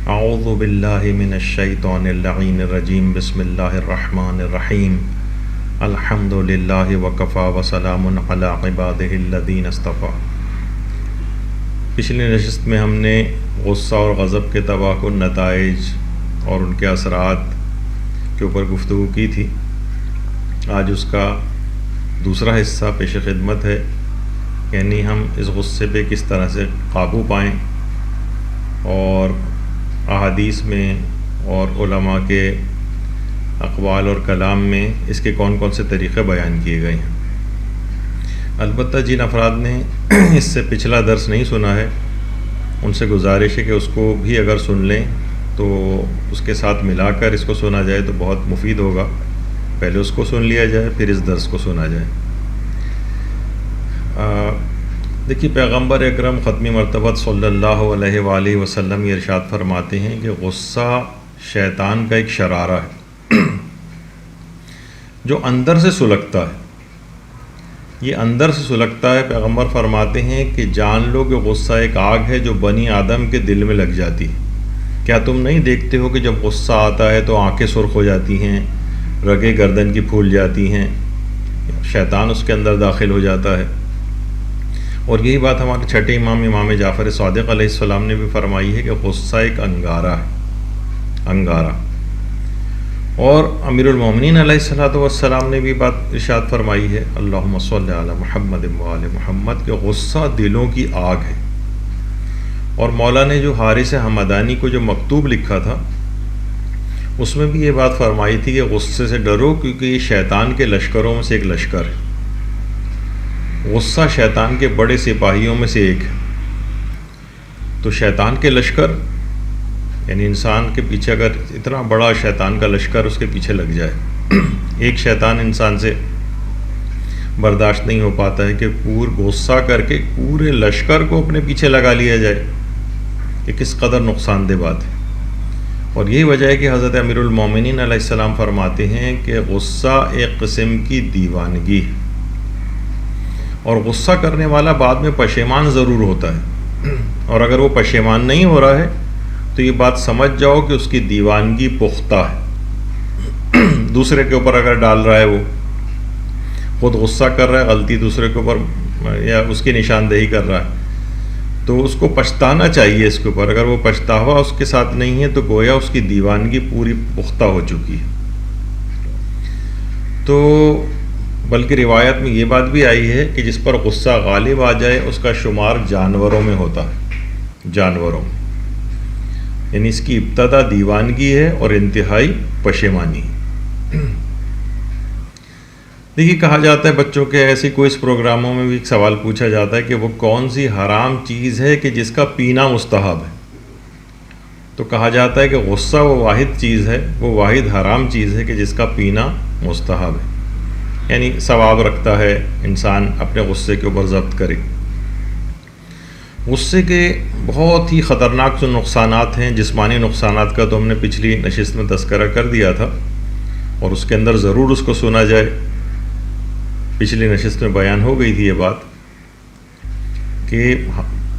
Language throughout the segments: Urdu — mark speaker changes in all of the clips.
Speaker 1: اعوذ باللہ من الشیطان اللعین الرجیم بسم اللہ الرحمن الرحیم الحمد للہ وکفی وسلام علی عبادہ الذین اصطفی۔ پچھلی نشست میں ہم نے غصہ اور غضب کے تباہ کن نتائج اور ان کے اثرات کے اوپر گفتگو کی تھی۔ آج اس کا دوسرا حصہ پیش خدمت ہے، یعنی ہم اس غصے پہ کس طرح سے قابو پائیں، اور احادیث میں اور علماء کے اقوال اور کلام میں اس کے کون کون سے طریقے بیان کیے گئے ہیں۔ البتہ جن افراد نے اس سے پچھلا درس نہیں سنا ہے، ان سے گزارش ہے کہ اس کو بھی اگر سن لیں تو اس کے ساتھ ملا کر اس کو سنا جائے تو بہت مفید ہوگا۔ پہلے اس کو سن لیا جائے، پھر اس درس کو سنا جائے۔ دیکھیے، پیغمبر اکرم ختمی مرتبت صلی اللہ علیہ وآلہ وسلم یہ ارشاد فرماتے ہیں کہ غصہ شیطان کا ایک شرارہ ہے جو اندر سے سلگتا ہے۔ یہ اندر سے سلگتا ہے۔ پیغمبر فرماتے ہیں کہ جان لو کہ غصہ ایک آگ ہے جو بنی آدم کے دل میں لگ جاتی ہے۔ کیا تم نہیں دیکھتے ہو کہ جب غصہ آتا ہے تو آنکھیں سرخ ہو جاتی ہیں، رگیں گردن کی پھول جاتی ہیں، شیطان اس کے اندر داخل ہو جاتا ہے۔ اور یہی بات ہمارے چھٹے امام جعفر صادق علیہ السلام نے بھی فرمائی ہے کہ غصہ ایک انگارہ ہے، انگارہ۔ اور امیر المومنین علیہ السلام نے بھی بات ارشاد فرمائی ہے، اللہم صلی علی محمد وآل محمد، کہ غصہ دلوں کی آگ ہے۔ اور مولا نے جو حارث حمدانی کو جو مکتوب لکھا تھا، اس میں بھی یہ بات فرمائی تھی کہ غصے سے ڈرو، کیونکہ یہ شیطان کے لشکروں میں سے ایک لشکر ہے۔ غصہ شیطان کے بڑے سپاہیوں میں سے ایک ہے۔ تو شیطان کے لشکر، یعنی انسان کے پیچھے اگر اتنا بڑا شیطان کا لشکر اس کے پیچھے لگ جائے، ایک شیطان انسان سے برداشت نہیں ہو پاتا ہے کہ غصہ کر کے پورے لشکر کو اپنے پیچھے لگا لیا جائے، یہ کس قدر نقصان دہ بات ہے۔ اور یہی وجہ ہے کہ حضرت امیر المومنین علیہ السلام فرماتے ہیں کہ غصہ ایک قسم کی دیوانگی ہے، اور غصہ کرنے والا بعد میں پشیمان ضرور ہوتا ہے، اور اگر وہ پشیمان نہیں ہو رہا ہے تو یہ بات سمجھ جاؤ کہ اس کی دیوانگی پختہ ہے۔ دوسرے کے اوپر اگر ڈال رہا ہے، وہ خود غصہ کر رہا ہے، غلطی دوسرے کے اوپر یا اس کی نشاندہی کر رہا ہے، تو اس کو پچھتانا چاہیے اس کے اوپر۔ اگر وہ پچھتاوا اس کے ساتھ نہیں ہے تو گویا اس کی دیوانگی پوری پختہ ہو چکی ہے۔ تو بلکہ روایت میں یہ بات بھی آئی ہے کہ جس پر غصہ غالب آ جائے اس کا شمار جانوروں میں ہوتا ہے، جانوروں میں، یعنی اس کی ابتدا دیوانگی ہے اور انتہائی پشیمانی ہے۔ دیکھیے، کہا جاتا ہے بچوں کے ایسی کوئز پروگراموں میں بھی ایک سوال پوچھا جاتا ہے کہ وہ کون سی حرام چیز ہے کہ جس کا پینا مستحب ہے۔ تو کہا جاتا ہے کہ غصہ وہ واحد چیز ہے، وہ واحد حرام چیز ہے کہ جس کا پینا مستحب ہے، یعنی ثواب رکھتا ہے انسان اپنے غصے کے اوپر ضبط کرے۔ غصے کے بہت ہی خطرناک جو نقصانات ہیں، جسمانی نقصانات کا تو ہم نے پچھلی نشست میں تذکرہ کر دیا تھا، اور اس کے اندر ضرور اس کو سنا جائے۔ پچھلی نشست میں بیان ہو گئی تھی یہ بات کہ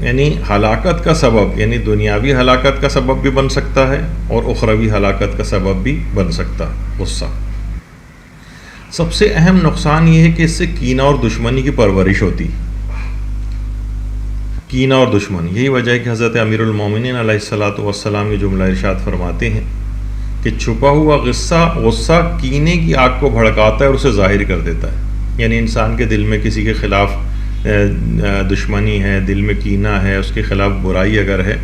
Speaker 1: یعنی ہلاکت کا سبب، یعنی دنیاوی ہلاکت کا سبب بھی بن سکتا ہے اور اخروی ہلاکت کا سبب بھی بن سکتا ہے غصہ۔ سب سے اہم نقصان یہ ہے کہ اس سے کینہ اور دشمنی کی پرورش ہوتی، کینہ اور دشمنی۔ یہی وجہ ہے کہ حضرت امیر المومنین علیہ السلام یہ جملہ ارشاد فرماتے ہیں کہ چھپا ہوا غصہ کینے کی آگ کو بھڑکاتا ہے اور اسے ظاہر کر دیتا ہے۔ یعنی انسان کے دل میں کسی کے خلاف دشمنی ہے، دل میں کینہ ہے، اس کے خلاف برائی اگر ہے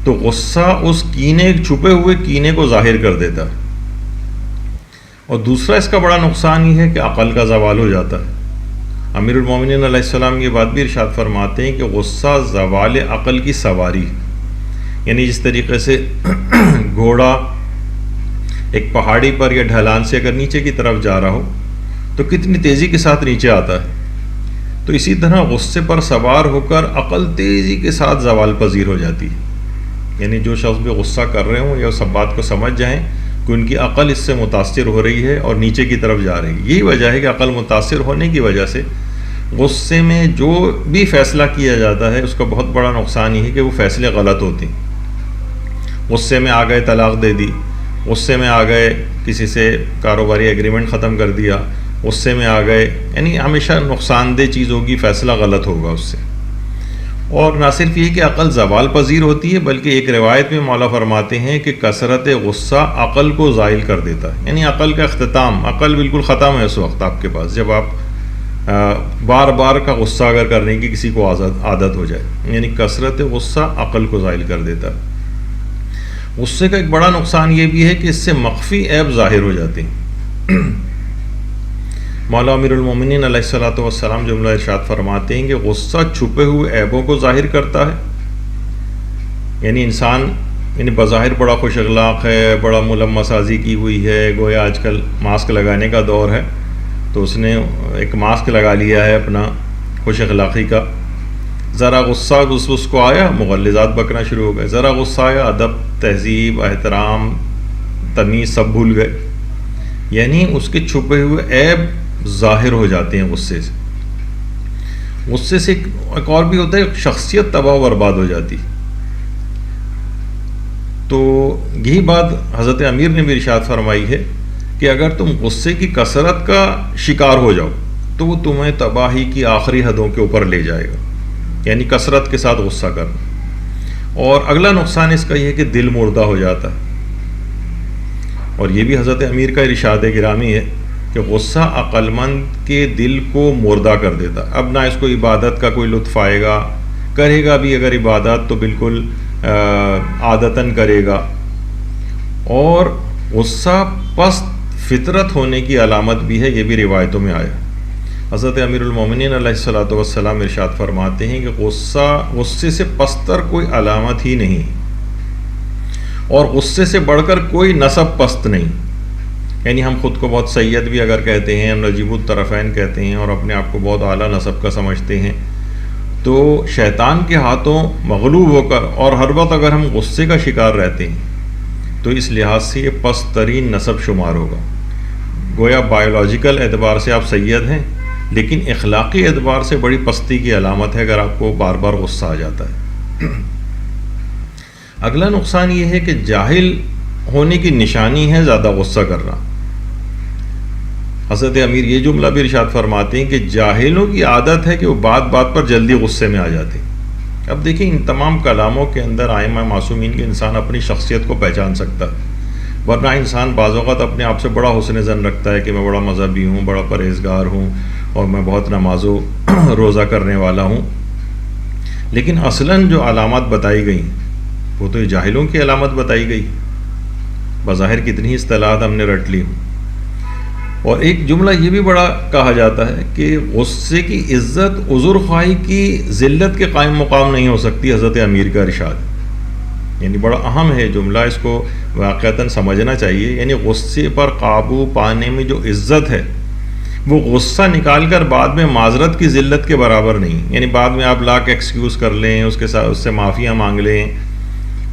Speaker 1: تو غصہ اس کینے، چھپے ہوئے کینے کو ظاہر کر دیتا ہے۔ اور دوسرا اس کا بڑا نقصان یہ ہے کہ عقل کا زوال ہو جاتا ہے۔ امیر المومنین علیہ السلام یہ بات بھی ارشاد فرماتے ہیں کہ غصہ زوال عقل کی سواری، یعنی جس طریقے سے گھوڑا ایک پہاڑی پر یا ڈھلان سے اگر نیچے کی طرف جا رہا ہو تو کتنی تیزی کے ساتھ نیچے آتا ہے، تو اسی طرح غصے پر سوار ہو کر عقل تیزی کے ساتھ زوال پذیر ہو جاتی ہے۔ یعنی جو شخص بھی غصہ کر رہے ہوں یا سب بات کو سمجھ جائیں کہ ان کی عقل اس سے متاثر ہو رہی ہے اور نیچے کی طرف جا رہی ہے۔ یہی وجہ ہے کہ عقل متاثر ہونے کی وجہ سے غصے میں جو بھی فیصلہ کیا جاتا ہے اس کا بہت بڑا نقصان یہ ہے کہ وہ فیصلے غلط ہوتے ہیں، غصے میں آ گئے طلاق دے دی، غصے میں آ گئے کسی سے کاروباری ایگریمنٹ ختم کر دیا، غصے میں آ گئے، یعنی ہمیشہ نقصان دہ چیز ہوگی، فیصلہ غلط ہوگا اس سے۔ اور نہ صرف یہ کہ عقل زوال پذیر ہوتی ہے، بلکہ ایک روایت میں مولا فرماتے ہیں کہ کثرت غصہ عقل کو زائل کر دیتا ہے، یعنی عقل کا اختتام، عقل بالکل ختم ہے اس وقت آپ کے پاس، جب آپ بار بار کا غصہ اگر کرنے کی کسی کو عادت ہو جائے، یعنی کثرت غصہ عقل کو زائل کر دیتا ہے۔ غصے کا ایک بڑا نقصان یہ بھی ہے کہ اس سے مخفی عیب ظاہر ہو جاتے ہیں۔ مولا امیر المومنین علیہ الصلوۃ والسلام جملہ ارشاد فرماتے ہیں کہ غصہ چھپے ہوئے عیبوں کو ظاہر کرتا ہے، یعنی انسان بظاہر بڑا خوش اخلاق ہے، بڑا ملمہ سازی کی ہوئی ہے، گویا آج کل ماسک لگانے کا دور ہے تو اس نے ایک ماسک لگا لیا ہے اپنا خوش اخلاقی کا، ذرا غصہ اس کو آیا مغلظات بکنا شروع ہو گئے، ذرا غصہ آیا ادب، تہذیب، احترام، تمیز سب بھول گئے، یعنی اس کے چھپے ہوئے عیب ظاہر ہو جاتے ہیں غصے سے۔ غصے سے ایک اور بھی ہوتا ہے، شخصیت تباہ و برباد ہو جاتی۔ تو یہی بات حضرت امیر نے بھی ارشاد فرمائی ہے کہ اگر تم غصے کی کثرت کا شکار ہو جاؤ تو وہ تمہیں تباہی کی آخری حدوں کے اوپر لے جائے گا، یعنی کثرت کے ساتھ غصہ کرنا۔ اور اگلا نقصان اس کا یہ ہے کہ دل مردہ ہو جاتا ہے، اور یہ بھی حضرت امیر کا ارشاد گرامی ہے کہ غصہ عقل مند کے دل کو مردہ کر دیتا، اب نہ اس کو عبادت کا کوئی لطف آئے گا، کرے گا بھی اگر عبادت تو بالکل عادتاً کرے گا، اور غصہ پست فطرت ہونے کی علامت بھی ہے، یہ بھی روایتوں میں آیا۔ حضرت امیر المومنین علیہ الصلوۃ والسلام ارشاد فرماتے ہیں کہ غصے سے پستر کوئی علامت ہی نہیں، اور غصے سے بڑھ کر کوئی نسب پست نہیں، یعنی ہم خود کو بہت سید بھی اگر کہتے ہیں، ہم نجیب الطرفین کہتے ہیں اور اپنے آپ کو بہت اعلیٰ نسب کا سمجھتے ہیں، تو شیطان کے ہاتھوں مغلوب ہو کر اور ہر وقت اگر ہم غصے کا شکار رہتے ہیں تو اس لحاظ سے یہ پست ترین نسب شمار ہوگا۔ گویا بایولوجیکل اعتبار سے آپ سید ہیں، لیکن اخلاقی اعتبار سے بڑی پستی کی علامت ہے اگر آپ کو بار بار غصہ آ جاتا ہے۔ اگلا نقصان یہ ہے کہ جاہل ہونے کی نشانی ہے زیادہ غصہ کرنا۔ حضرت امیر یہ جملہ بھی ارشاد فرماتے ہیں کہ جاہلوں کی عادت ہے کہ وہ بات بات پر جلدی غصے میں آ جاتے ہیں۔ اب دیکھیں ان تمام کلاموں کے اندر ائمہ معصومین کے انسان اپنی شخصیت کو پہچان سکتا ہے، ورنہ انسان بعض اوقات اپنے آپ سے بڑا حسن ظن رکھتا ہے کہ میں بڑا مذہبی ہوں، بڑا پرہیزگار ہوں اور میں بہت نماز و روزہ کرنے والا ہوں، لیکن اصلاً جو علامات بتائی گئیں وہ تو جاہلوں کی علامت بتائی گئی، بظاہر کتنی اصطلاحات ہم نے رٹ لی ہوں۔ اور ایک جملہ یہ بھی بڑا کہا جاتا ہے کہ غصے کی عزت عذر خواہی کی ذلت کے قائم مقام نہیں ہو سکتی، حضرت امیر کا ارشاد، یعنی بڑا اہم ہے جملہ، اس کو واقعتاً سمجھنا چاہیے۔ یعنی غصے پر قابو پانے میں جو عزت ہے وہ غصہ نکال کر بعد میں معذرت کی ذلت کے برابر نہیں، یعنی بعد میں آپ لاکھ ایکسکیوز کر لیں، اس کے ساتھ اس سے معافیاں مانگ لیں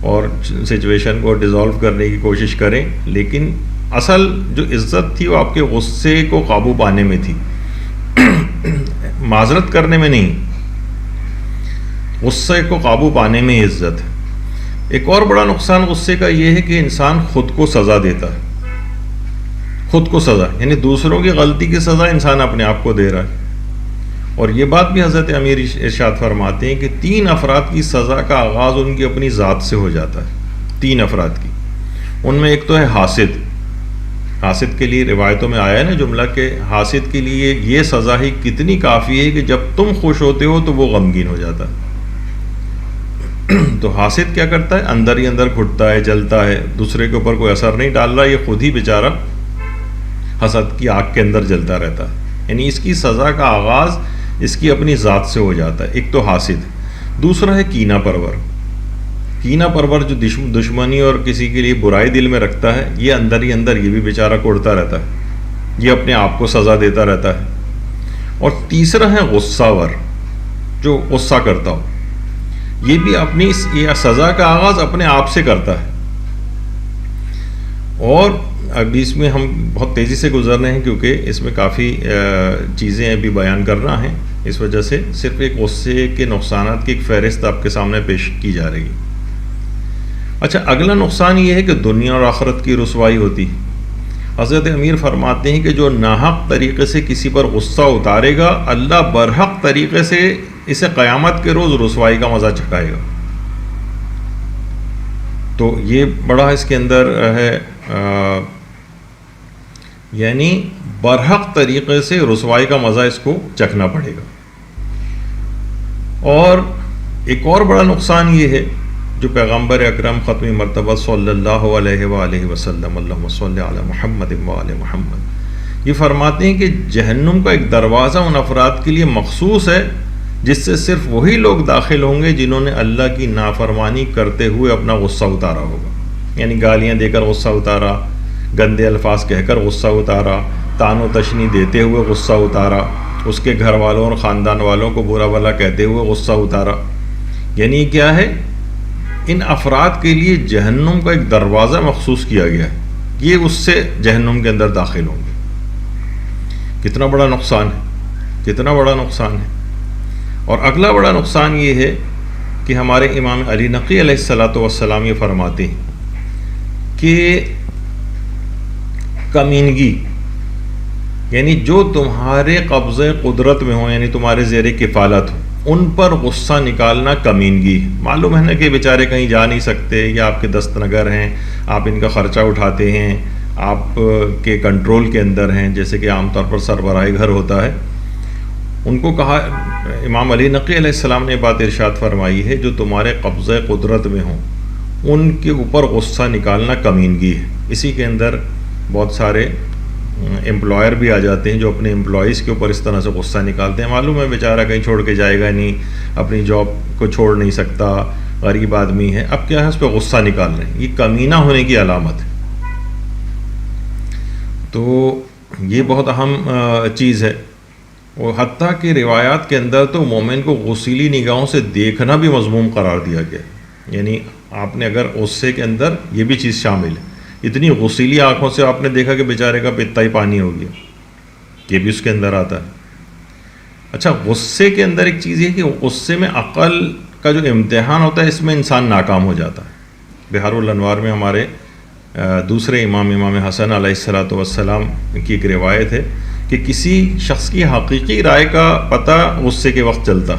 Speaker 1: اور سچویشن کو ڈیزالو کرنے کی کوشش کریں، لیکن اصل جو عزت تھی وہ آپ کے غصے کو قابو پانے میں تھی، معذرت کرنے میں نہیں، غصے کو قابو پانے میں عزت ہے۔ ایک اور بڑا نقصان غصے کا یہ ہے کہ انسان خود کو سزا دیتا ہے، خود کو سزا، یعنی دوسروں کی غلطی کی سزا انسان اپنے آپ کو دے رہا ہے۔ اور یہ بات بھی حضرت امیر ارشاد فرماتے ہیں کہ 3 افراد کی سزا کا آغاز ان کی اپنی ذات سے ہو جاتا ہے، 3 افراد کی، ان میں ایک تو ہے حاسد۔ حاسد کے لیے روایتوں میں آیا ہے نا جملہ کہ حاسد کے لیے یہ سزا ہی کتنی کافی ہے کہ جب تم خوش ہوتے ہو تو وہ غمگین ہو جاتا ہے۔ تو حاسد کیا کرتا ہے؟ اندر ہی اندر گھٹتا ہے، جلتا ہے، دوسرے کے اوپر کوئی اثر نہیں ڈال رہا، یہ خود ہی بیچارہ حسد کی آگ کے اندر جلتا رہتا ہے، یعنی اس کی سزا کا آغاز اس کی اپنی ذات سے ہو جاتا ہے۔ ایک تو حاسد، دوسرا ہے کینہ پرور۔ کینہ پرور جو دشمنی اور کسی کے لیے برائی دل میں رکھتا ہے، یہ اندر ہی اندر یہ بھی بیچارہ کوڑتا رہتا ہے، یہ اپنے آپ کو سزا دیتا رہتا ہے۔ اور تیسرا ہے غصہ ور، جو غصہ کرتا ہو، یہ بھی اپنی سزا کا آغاز اپنے آپ سے کرتا ہے۔ اور ابھی اس میں ہم بہت تیزی سے گزر رہے ہیں کیونکہ اس میں کافی چیزیں ابھی بیان کرنا ہے، اس وجہ سے صرف ایک غصے کے نقصانات کی ایک فہرست آپ کے سامنے پیش کی جا رہی ہے۔ اچھا، اگلا نقصان یہ ہے کہ دنیا اور آخرت کی رسوائی ہوتی ہے۔ حضرت امیر فرماتے ہیں کہ جو ناحق طریقے سے کسی پر غصہ اتارے گا، اللہ برحق طریقے سے اسے قیامت کے روز رسوائی کا مزہ چکھائے گا۔ تو یہ بڑا اس کے اندر ہے، یعنی برحق طریقے سے رسوائی کا مزہ اس کو چکھنا پڑے گا۔ اور ایک اور بڑا نقصان یہ ہے جو پیغمبر اکرم ختم مرتبہ صلی اللہ علیہ وآلہ وسلم، اللہم صلی علی محمد وآل محمد، یہ فرماتے ہیں کہ جہنم کا ایک دروازہ ان افراد کے لیے مخصوص ہے جس سے صرف وہی لوگ داخل ہوں گے جنہوں نے اللہ کی نافرمانی کرتے ہوئے اپنا غصہ اتارا ہوگا، یعنی گالیاں دے کر غصہ اتارا، گندے الفاظ کہہ کر غصہ اتارا، تان و تشنی دیتے ہوئے غصہ اتارا، اس کے گھر والوں اور خاندان والوں کو برا بھلا کہتے ہوئے غصہ اتارا۔ یعنی کیا ہے، ان افراد کے لیے جہنم کا ایک دروازہ مخصوص کیا گیا ہے، یہ اس سے جہنم کے اندر داخل ہوں گے۔ کتنا بڑا نقصان ہے، کتنا بڑا نقصان ہے۔ اور اگلا بڑا نقصان یہ ہے کہ ہمارے امام علی نقی علیہ الصلاۃ والسلام یہ فرماتے ہیں کہ کمینگی، یعنی جو تمہارے قبضے قدرت میں ہوں، یعنی تمہارے زیر کفالت ہو، ان پر غصہ نکالنا کمینگی ہے۔ معلوم ہے نا کہ بیچارے کہیں جا نہیں سکتے، یا آپ کے دست نگر ہیں، آپ ان کا خرچہ اٹھاتے ہیں، آپ کے کنٹرول کے اندر ہیں، جیسے کہ عام طور پر سربراہ گھر ہوتا ہے۔ ان کو کہا، امام علی نقی علیہ السلام نے بات ارشاد فرمائی ہے، جو تمہارے قبضہ قدرت میں ہوں ان کے اوپر غصہ نکالنا کمینگی ہے۔ اسی کے اندر بہت سارے امپلائر بھی آ جاتے ہیں جو اپنے امپلائیز کے اوپر اس طرح سے غصہ نکالتے ہیں۔ معلوم ہے بیچارہ کہیں چھوڑ کے جائے گا نہیں، اپنی جاب کو چھوڑ نہیں سکتا، غریب آدمی ہے، اب کیا ہے اس پہ غصہ نکال رہے ہیں، یہ کمینہ ہونے کی علامت ہے۔ تو یہ بہت اہم چیز ہے، اور حتیٰ کہ روایات کے اندر تو مومن کو غسیلی نگاہوں سے دیکھنا بھی مذموم قرار دیا گیا، یعنی آپ نے اگر غصے کے اندر یہ بھی چیز شامل ہے، اتنی غسیلی آنکھوں سے آپ نے دیکھا کہ بیچارے کا پتا ہی پانی ہو گیا، یہ بھی اس کے اندر آتا ہے۔ اچھا، غصے کے اندر ایک چیز یہ کہ غصے میں عقل کا جو امتحان ہوتا ہے، اس میں انسان ناکام ہو جاتا ہے۔ بحار الانوار میں ہمارے دوسرے امام حسن علیہ الصلاۃ والسلام کی ایک روایت ہے کہ کسی شخص کی حقیقی رائے کا پتہ غصے کے وقت چلتا،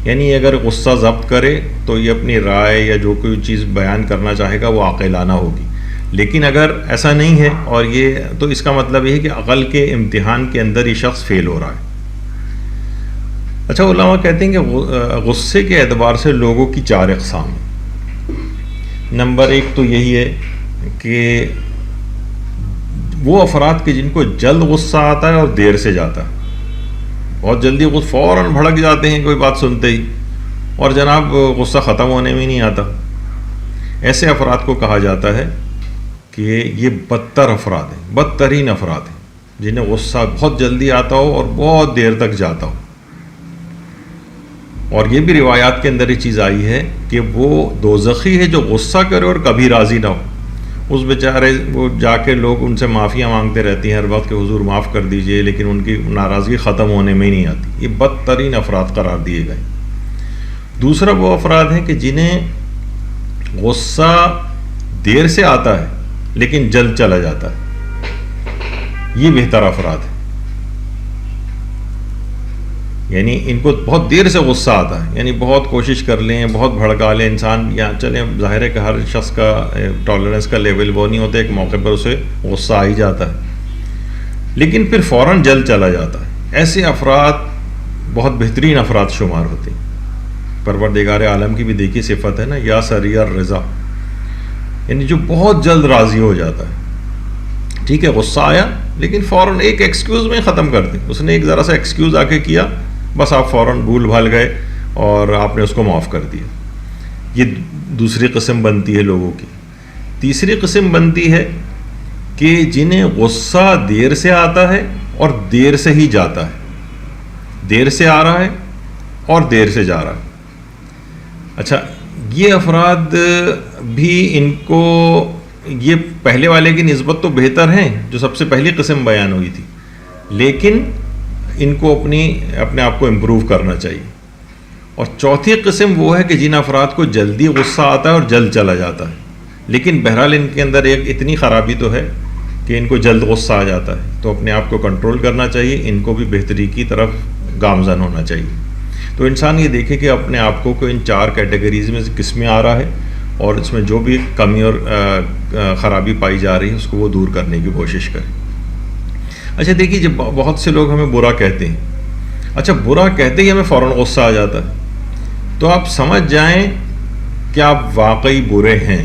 Speaker 1: یعنی اگر غصہ ضبط کرے تو یہ اپنی رائے یا جو کوئی چیز بیان کرنا چاہے گا وہ عاقلانہ ہوگی، لیکن اگر ایسا نہیں ہے اور یہ تو اس کا مطلب یہ ہے کہ عقل کے امتحان کے اندر یہ شخص فیل ہو رہا ہے۔ اچھا، علماء کہتے ہیں کہ غصے کے اعتبار سے لوگوں کی 4 اقسام ہیں۔ نمبر 1 تو یہی ہے کہ وہ افراد کے جن کو جلد غصہ آتا ہے اور دیر سے جاتا ہے، بہت جلدی فوراً بھڑک جاتے ہیں کوئی بات سنتے ہی، اور جناب غصہ ختم ہونے میں نہیں آتا۔ ایسے افراد کو کہا جاتا ہے کہ یہ بدتر افراد ہیں، بدترین افراد ہیں، جنہیں غصہ بہت جلدی آتا ہو اور بہت دیر تک جاتا ہو۔ اور یہ بھی روایات کے اندر یہ چیز آئی ہے کہ وہ دوزخی ہے جو غصہ کرے اور کبھی راضی نہ ہو۔ اس بیچارے وہ جا کے لوگ ان سے معافیاں مانگتے رہتی ہیں ہر وقت کہ حضور معاف کر دیجئے، لیکن ان کی ناراضگی ختم ہونے میں ہی نہیں آتی۔ یہ بدترین افراد قرار دیے گئے۔ دوسرا وہ افراد ہیں کہ جنہیں غصہ دیر سے آتا ہے لیکن جلد چلا جاتا ہے، یہ بہتر افراد ہیں۔ یعنی ان کو بہت دیر سے غصہ آتا ہے، یعنی بہت کوشش کر لیں، بہت بھڑکا لیں انسان، یا چلیں ظاہر ہے کہ ہر شخص کا ٹالرنس کا لیول وہ نہیں ہوتا، ایک موقع پر اسے غصہ آ ہی جاتا ہے، لیکن پھر فوراً جل چلا جاتا ہے۔ ایسے افراد بہت بہترین افراد شمار ہوتے ہیں۔ پروردگار عالم کی بھی دیکھی صفت ہے نا، یا سریع الرضا، یعنی جو بہت جلد راضی ہو جاتا ہے۔ ٹھیک ہے، غصہ آیا لیکن فوراً ایک ایکسکیوز میں ختم کر دیں، اس نے ایک ذرا سا ایکسکیوز آ کے کیا، بس آپ فوراً بھول بھال گئے اور آپ نے اس کو معاف کر دیا۔ یہ دوسری قسم بنتی ہے لوگوں کی۔ تیسری قسم بنتی ہے کہ جنہیں غصہ دیر سے آتا ہے اور دیر سے ہی جاتا ہے، دیر سے آ رہا ہے اور دیر سے جا رہا ہے۔ اچھا، یہ افراد بھی ان کو یہ پہلے والے کی نسبت تو بہتر ہیں جو سب سے پہلی قسم بیان ہوئی تھی، لیکن ان کو اپنے آپ کو امپروو کرنا چاہیے، اور چوتھی قسم وہ ہے کہ جن افراد کو جلدی غصہ آتا ہے اور جلد چلا جاتا ہے، لیکن بہرحال ان کے اندر ایک اتنی خرابی تو ہے کہ ان کو جلد غصہ آ جاتا ہے، تو اپنے آپ کو کنٹرول کرنا چاہیے، ان کو بھی بہتری کی طرف گامزن ہونا چاہیے۔ تو انسان یہ دیکھے کہ اپنے آپ کو ان 4 کیٹیگریز میں سے کس میں آ رہا ہے، اور اس میں جو بھی کمی اور خرابی پائی جا رہی ہے اس کو وہ دور کرنے کی کوشش کرے۔ اچھا دیکھیے، جب بہت سے لوگ ہمیں برا کہتے ہیں، اچھا برا کہتے ہی ہمیں فوراً غصہ آ جاتا ہے، تو آپ سمجھ جائیں کہ آپ واقعی برے ہیں،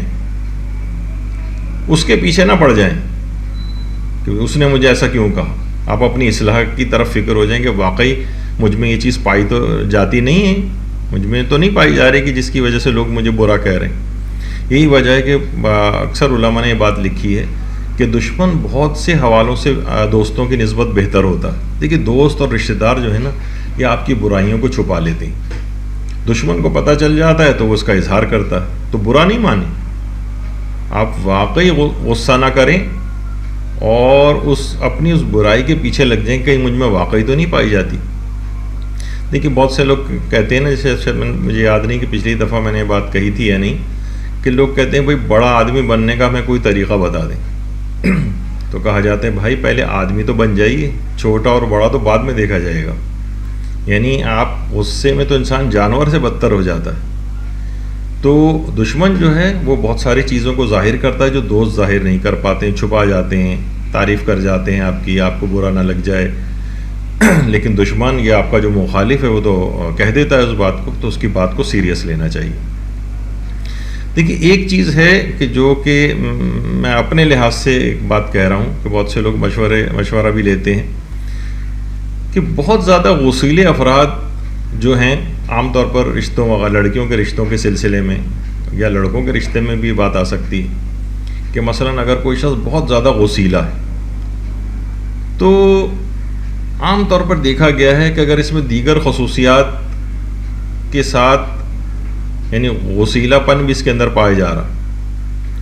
Speaker 1: اس کے پیچھے نہ پڑ جائیں کہ اس نے مجھے ایسا کیوں کہا۔ آپ اپنی اصلاح کی طرف فکر ہو جائیں کہ واقعی مجھ میں یہ چیز پائی تو جاتی نہیں ہے، مجھ میں تو نہیں پائی جا رہی کہ جس کی وجہ سے لوگ مجھے برا کہہ رہے ہیں۔ یہی وجہ ہے کہ اکثر علماء نے یہ بات لکھی ہے کہ دشمن بہت سے حوالوں سے دوستوں کی نسبت بہتر ہوتا ہے۔ دیکھیے دوست اور رشتہ دار جو ہے نا، یہ آپ کی برائیوں کو چھپا لیتے ہیں۔ دشمن کو پتہ چل جاتا ہے تو وہ اس کا اظہار کرتا ہے، تو برا نہیں مانیں، آپ واقعی غصہ نہ کریں اور اپنی اس برائی کے پیچھے لگ جائیں، کہیں مجھ میں واقعی تو نہیں پائی جاتی۔ دیکھیے بہت سے لوگ کہتے ہیں نا، جیسے مجھے یاد نہیں کہ پچھلی دفعہ میں نے یہ بات کہی تھی یا نہیں، کہ لوگ کہتے ہیں بھائی بڑا آدمی بننے کا ہمیں کوئی طریقہ بتا دیں۔ تو کہا جاتا ہے بھائی پہلے آدمی تو بن جائیے، چھوٹا اور بڑا تو بعد میں دیکھا جائے گا۔ یعنی آپ غصے میں تو انسان جانور سے بدتر ہو جاتا ہے۔ تو دشمن جو ہے وہ بہت ساری چیزوں کو ظاہر کرتا ہے جو دوست ظاہر نہیں کر پاتے ہیں، چھپا جاتے ہیں، تعریف کر جاتے ہیں آپ کی، آپ کو برا نہ لگ جائے، لیکن دشمن یا آپ کا جو مخالف ہے وہ تو کہہ دیتا ہے اس بات کو، تو اس کی بات کو سیریس لینا چاہیے۔ دیکھیے ایک چیز ہے کہ جو کہ میں اپنے لحاظ سے ایک بات کہہ رہا ہوں کہ بہت سے لوگ مشورہ بھی لیتے ہیں کہ بہت زیادہ غصیلے افراد جو ہیں، عام طور پر رشتوں وغیرہ، لڑکیوں کے رشتوں کے سلسلے میں یا لڑکوں کے رشتے میں بھی بات آ سکتی ہے کہ مثلا اگر کوئی شخص بہت زیادہ غصیلا ہے تو عام طور پر دیکھا گیا ہے کہ اگر اس میں دیگر خصوصیات کے ساتھ، یعنی غصیلا پن بھی اس کے اندر پایا جا رہا،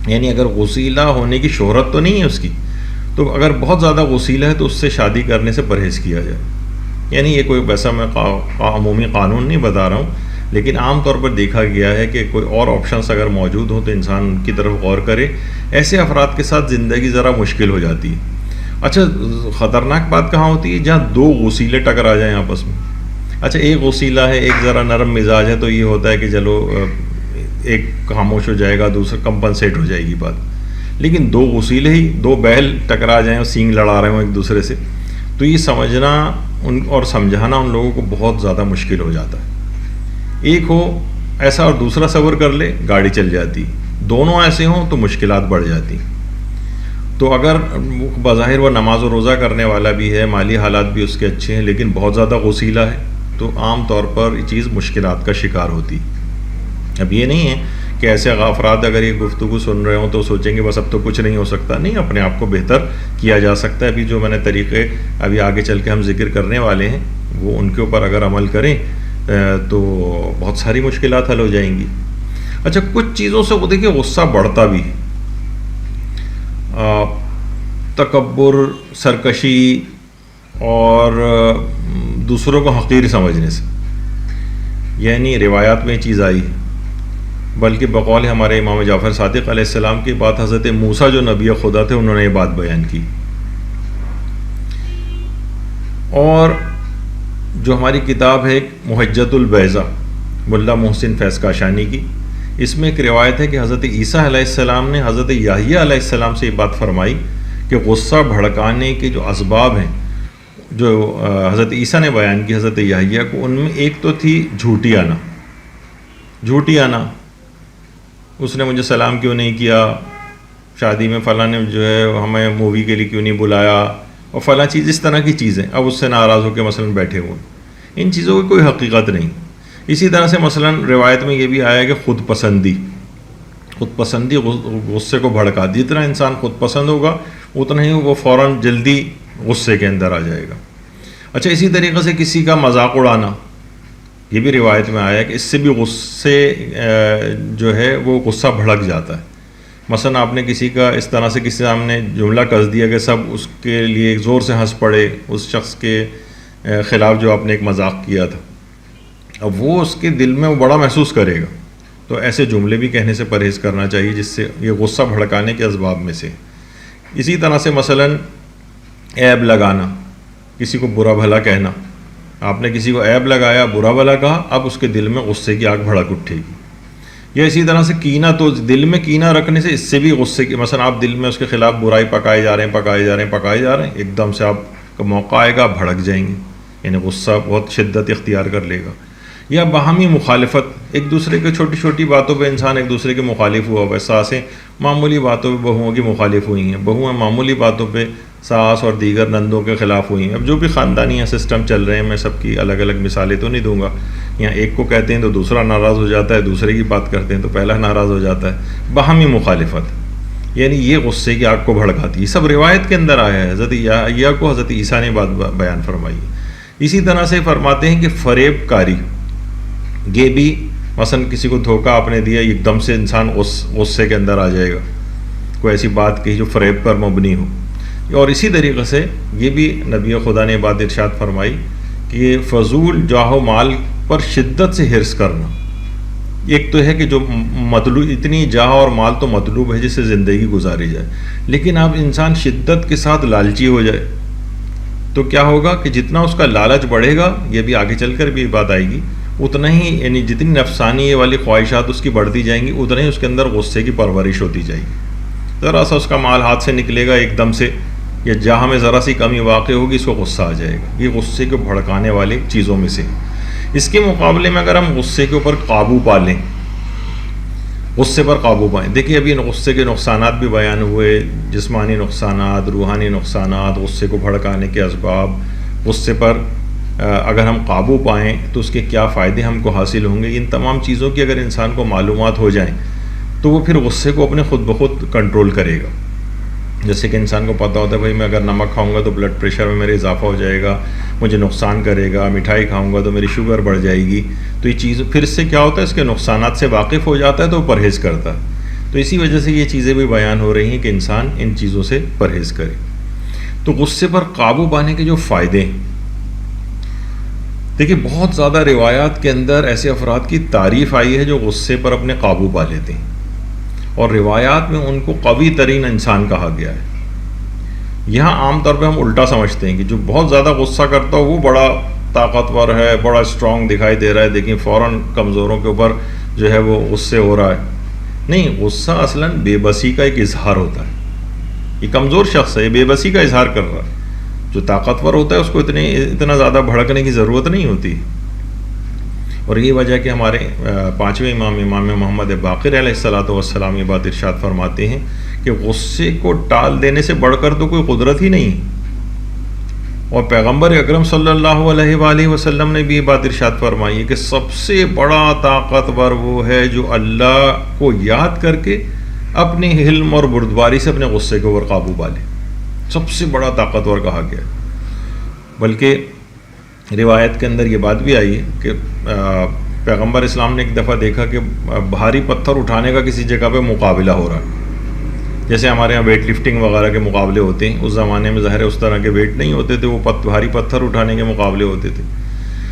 Speaker 1: یعنی اگر غصیلا ہونے کی شہرت تو نہیں ہے اس کی، تو اگر بہت زیادہ غصیلا ہے تو اس سے شادی کرنے سے پرہیز کیا جائے۔ یعنی یہ کوئی ویسا میں عمومی قانون نہیں بتا رہا ہوں، لیکن عام طور پر دیکھا گیا ہے کہ کوئی اور آپشنس اگر موجود ہوں تو انسان ان کی طرف غور کرے۔ ایسے افراد کے ساتھ زندگی ذرا مشکل ہو جاتی ہے۔ اچھا خطرناک بات کہاں ہوتی ہے؟ جہاں 2 غصیلے ٹکرا جائیں آپس میں۔ اچھا ایک غصیلا ہے، ایک ذرا نرم مزاج ہے، تو یہ ہوتا ہے کہ چلو ایک خاموش ہو جائے گا، دوسرا کمپنسیٹ ہو جائے گی بات۔ لیکن 2 غصیلے ہی، 2 بیل ٹکرا جائیں اور سینگ لڑا رہے ہوں ایک دوسرے سے، تو یہ سمجھنا اور سمجھانا ان لوگوں کو بہت زیادہ مشکل ہو جاتا ہے۔ ایک ہو ایسا اور دوسرا صبر کر لے، گاڑی چل جاتی۔ دونوں ایسے ہوں تو مشکلات بڑھ جاتی۔ تو اگر بظاہر وہ نماز و روزہ کرنے والا بھی ہے، مالی حالات بھی اس کے اچھے ہیں، لیکن بہت زیادہ غصیلا ہے، تو عام طور پر یہ چیز مشکلات کا شکار ہوتی۔ اب یہ نہیں ہے کہ ایسے افراد اگر یہ گفتگو سن رہے ہوں تو سوچیں گے بس اب تو کچھ نہیں ہو سکتا، نہیں، اپنے آپ کو بہتر کیا جا سکتا ہے۔ ابھی جو میں نے طریقے ابھی آگے چل کے ہم ذکر کرنے والے ہیں، وہ ان کے اوپر اگر عمل کریں تو بہت ساری مشکلات حل ہو جائیں گی۔ اچھا کچھ چیزوں سے وہ دیکھیے غصہ بڑھتا بھی ہے، تکبر، سرکشی اور دوسروں کو حقیر سمجھنے سے، یعنی روایات میں یہ چیز آئی ہے، بلکہ بقول ہمارے امام جعفر صادق علیہ السلام کی بات، حضرت موسیٰ جو نبی خدا تھے انہوں نے یہ بات بیان کی۔ اور جو ہماری کتاب ہے محجت البیضہ ملا محسن فیض کاشانی کی، اس میں ایک روایت ہے کہ حضرت عیسیٰ علیہ السلام نے حضرت یحییٰ علیہ السلام سے یہ بات فرمائی کہ غصہ بھڑکانے کے جو اسباب ہیں جو حضرت عیسیٰ نے بیان کی حضرت یحییٰ کو، ان میں ایک تو تھی جھوٹی آنا، اس نے مجھے سلام کیوں نہیں کیا، شادی میں فلاں نے جو ہے ہمیں مووی کے لیے کیوں نہیں بلایا، اور فلاں چیز، اس طرح کی چیزیں اب اس سے ناراض ہو کے مثلا بیٹھے ہوئے، ان چیزوں کی کوئی حقیقت نہیں۔ اسی طرح سے مثلا روایت میں یہ بھی آیا کہ خود پسندی غصے کو بھڑکا، جتنا انسان خود پسند ہوگا اتنا ہی وہ فوراً جلدی غصے کے اندر آ جائے گا۔ اچھا اسی طریقے سے کسی کا مذاق اڑانا، یہ بھی روایت میں آیا کہ اس سے بھی غصے جو ہے وہ غصہ بھڑک جاتا ہے۔ مثلا آپ نے کسی کا اس طرح سے کسی سامنے جملہ کس دیا کہ سب اس کے لیے زور سے ہنس پڑے، اس شخص کے خلاف جو آپ نے ایک مذاق کیا تھا۔ اب وہ اس کے دل میں وہ بڑا محسوس کرے گا. تو ایسے جملے بھی کہنے سے پرہیز کرنا چاہیے جس سے یہ غصہ بھڑکانے کے اسباب میں سے. اسی طرح سے مثلاً عیب لگانا، کسی کو برا بھلا کہنا. آپ نے کسی کو عیب لگایا، برا بھلا کہا، اب اس کے دل میں غصے کی آگ بھڑک اٹھے گی. یا اسی طرح سے کینہ، تو دل میں کینہ رکھنے سے اس سے بھی غصے کی، مثلا آپ دل میں اس کے خلاف برائی پکائے جا رہے ہیں، ایک دم سے آپ کا موقع آئے گا، آپ بھڑک جائیں گے، یعنی غصہ بہت شدت اختیار کر لے گا. یا باہمی مخالفت، ایک دوسرے کے چھوٹی چھوٹی باتوں پہ انسان ایک دوسرے کے مخالف ہوا ہوا ہے. ساسیں معمولی باتوں پہ بہوؤں کی مخالف ہوئی ہیں، بہویں معمولی باتوں پہ ساس اور دیگر نندوں کے خلاف ہوئی ہیں. اب جو بھی خاندانی سسٹم چل رہے ہیں، میں سب کی الگ الگ مثالیں تو نہیں دوں گا. یہاں ایک کو کہتے ہیں تو دوسرا ناراض ہو جاتا ہے، دوسرے کی بات کرتے ہیں تو پہلا ناراض ہو جاتا ہے. باہمی مخالفت یعنی یہ غصے کی آگ کو بھڑکاتی ہے. یہ سب روایت کے اندر آیا ہے. حضرت یا کو حضرت عیسیٰ نے بات بیان فرمائی. اسی طرح سے فرماتے ہیں کہ فریب کاری، یہ بھی مثلا کسی کو دھوکہ آپ نے دیا، ایک دم سے انسان غصے کے اندر آ جائے گا، کوئی ایسی بات کہی جو فریب پر مبنی ہو. اور اسی طریقے سے یہ بھی نبی خدا نے بات ارشاد فرمائی کہ یہ فضول جاہ و مال پر شدت سے حرص کرنا. ایک تو ہے کہ جو مطلوب، اتنی جاہ اور مال تو مطلوب ہے جس سے زندگی گزاری جائے، لیکن اب انسان شدت کے ساتھ لالچی ہو جائے تو کیا ہوگا کہ جتنا اس کا لالچ بڑھے گا، یہ بھی آگے چل کر بھی بات آئے گی، اتنا ہی یعنی جتنی نفسانی والی خواہشات اس کی بڑھتی جائیں گی، اتنا ہی اس کے اندر غصے کی پرورش ہوتی جائے گی. ذرا سا اس کا مال ہاتھ سے نکلے گا ایک دم سے، یا جہاں میں ذرا سی کمی واقع ہوگی، اس کو غصہ آ جائے گا. یہ غصے کو بھڑکانے والی چیزوں میں سے. اس کے مقابلے میں اگر ہم غصے کے اوپر قابو پا لیں، غصے پر قابو پائیں. دیکھیے ابھی غصے کے نقصانات بھی بیان ہوئے، جسمانی نقصانات، روحانی نقصانات، غصے کو بھڑکانے کے اسباب. غصے پر اگر ہم قابو پائیں تو اس کے کیا فائدے ہم کو حاصل ہوں گے. ان تمام چیزوں کی اگر انسان کو معلومات ہو جائیں تو وہ پھر غصے کو اپنے خود بخود کنٹرول کرے گا. جیسے کہ انسان کو پتہ ہوتا ہے بھائی میں اگر نمک کھاؤں گا تو بلڈ پریشر میں میرے اضافہ ہو جائے گا، مجھے نقصان کرے گا. مٹھائی کھاؤں گا تو میری شوگر بڑھ جائے گی. تو یہ چیز پھر اس سے کیا ہوتا ہے، اس کے نقصانات سے واقف ہو جاتا ہے تو وہ پرہیز کرتا ہے. تو اسی وجہ سے یہ چیزیں بھی بیان ہو رہی ہیں کہ انسان ان چیزوں سے پرہیز کرے. تو غصے پر قابو پانے کے جو فائدے ہیں، دیکھیے بہت زیادہ روایات کے اندر ایسے افراد کی تعریف آئی ہے جو غصے پر اپنے قابو پا لیتے ہیں، اور روایات میں ان کو قوی ترین انسان کہا گیا ہے. یہاں عام طور پہ ہم الٹا سمجھتے ہیں کہ جو بہت زیادہ غصہ کرتا ہو وہ بڑا طاقتور ہے، بڑا اسٹرانگ دکھائی دے رہا ہے، دیکھیں فوراً کمزوروں کے اوپر جو ہے وہ غصے ہو رہا ہے. نہیں، غصہ اصلاً بے بسی کا ایک اظہار ہوتا ہے. یہ کمزور شخص ہے، یہ بے بسی کا اظہار کر رہا ہے. جو طاقتور ہوتا ہے اس کو اتنا زیادہ بھڑکنے کی ضرورت نہیں ہوتی. اور یہ وجہ کہ ہمارے پانچویں امام محمد باقر علیہ الصلوۃ والسلام یہ بات ارشاد فرماتے ہیں کہ غصے کو ٹال دینے سے بڑھ کر تو کوئی قدرت ہی نہیں. اور پیغمبر اکرم صلی اللہ علیہ وآلہ وسلم نے بھی یہ بات ارشاد فرمائی ہے کہ سب سے بڑا طاقتور وہ ہے جو اللہ کو یاد کر کے اپنے حلم اور بردباری سے اپنے غصے کے اوپر قابو پا لے. سب سے بڑا طاقتور کہا گیا. بلکہ روایت کے اندر یہ بات بھی آئی ہے کہ پیغمبر اسلام نے ایک دفعہ دیکھا کہ بھاری پتھر اٹھانے کا کسی جگہ پہ مقابلہ ہو رہا ہے. جیسے ہمارے یہاں ویٹ لفٹنگ وغیرہ کے مقابلے ہوتے ہیں، اس زمانے میں ظاہر اس طرح کے ویٹ نہیں ہوتے تھے، وہ بھاری پتھر اٹھانے کے مقابلے ہوتے تھے.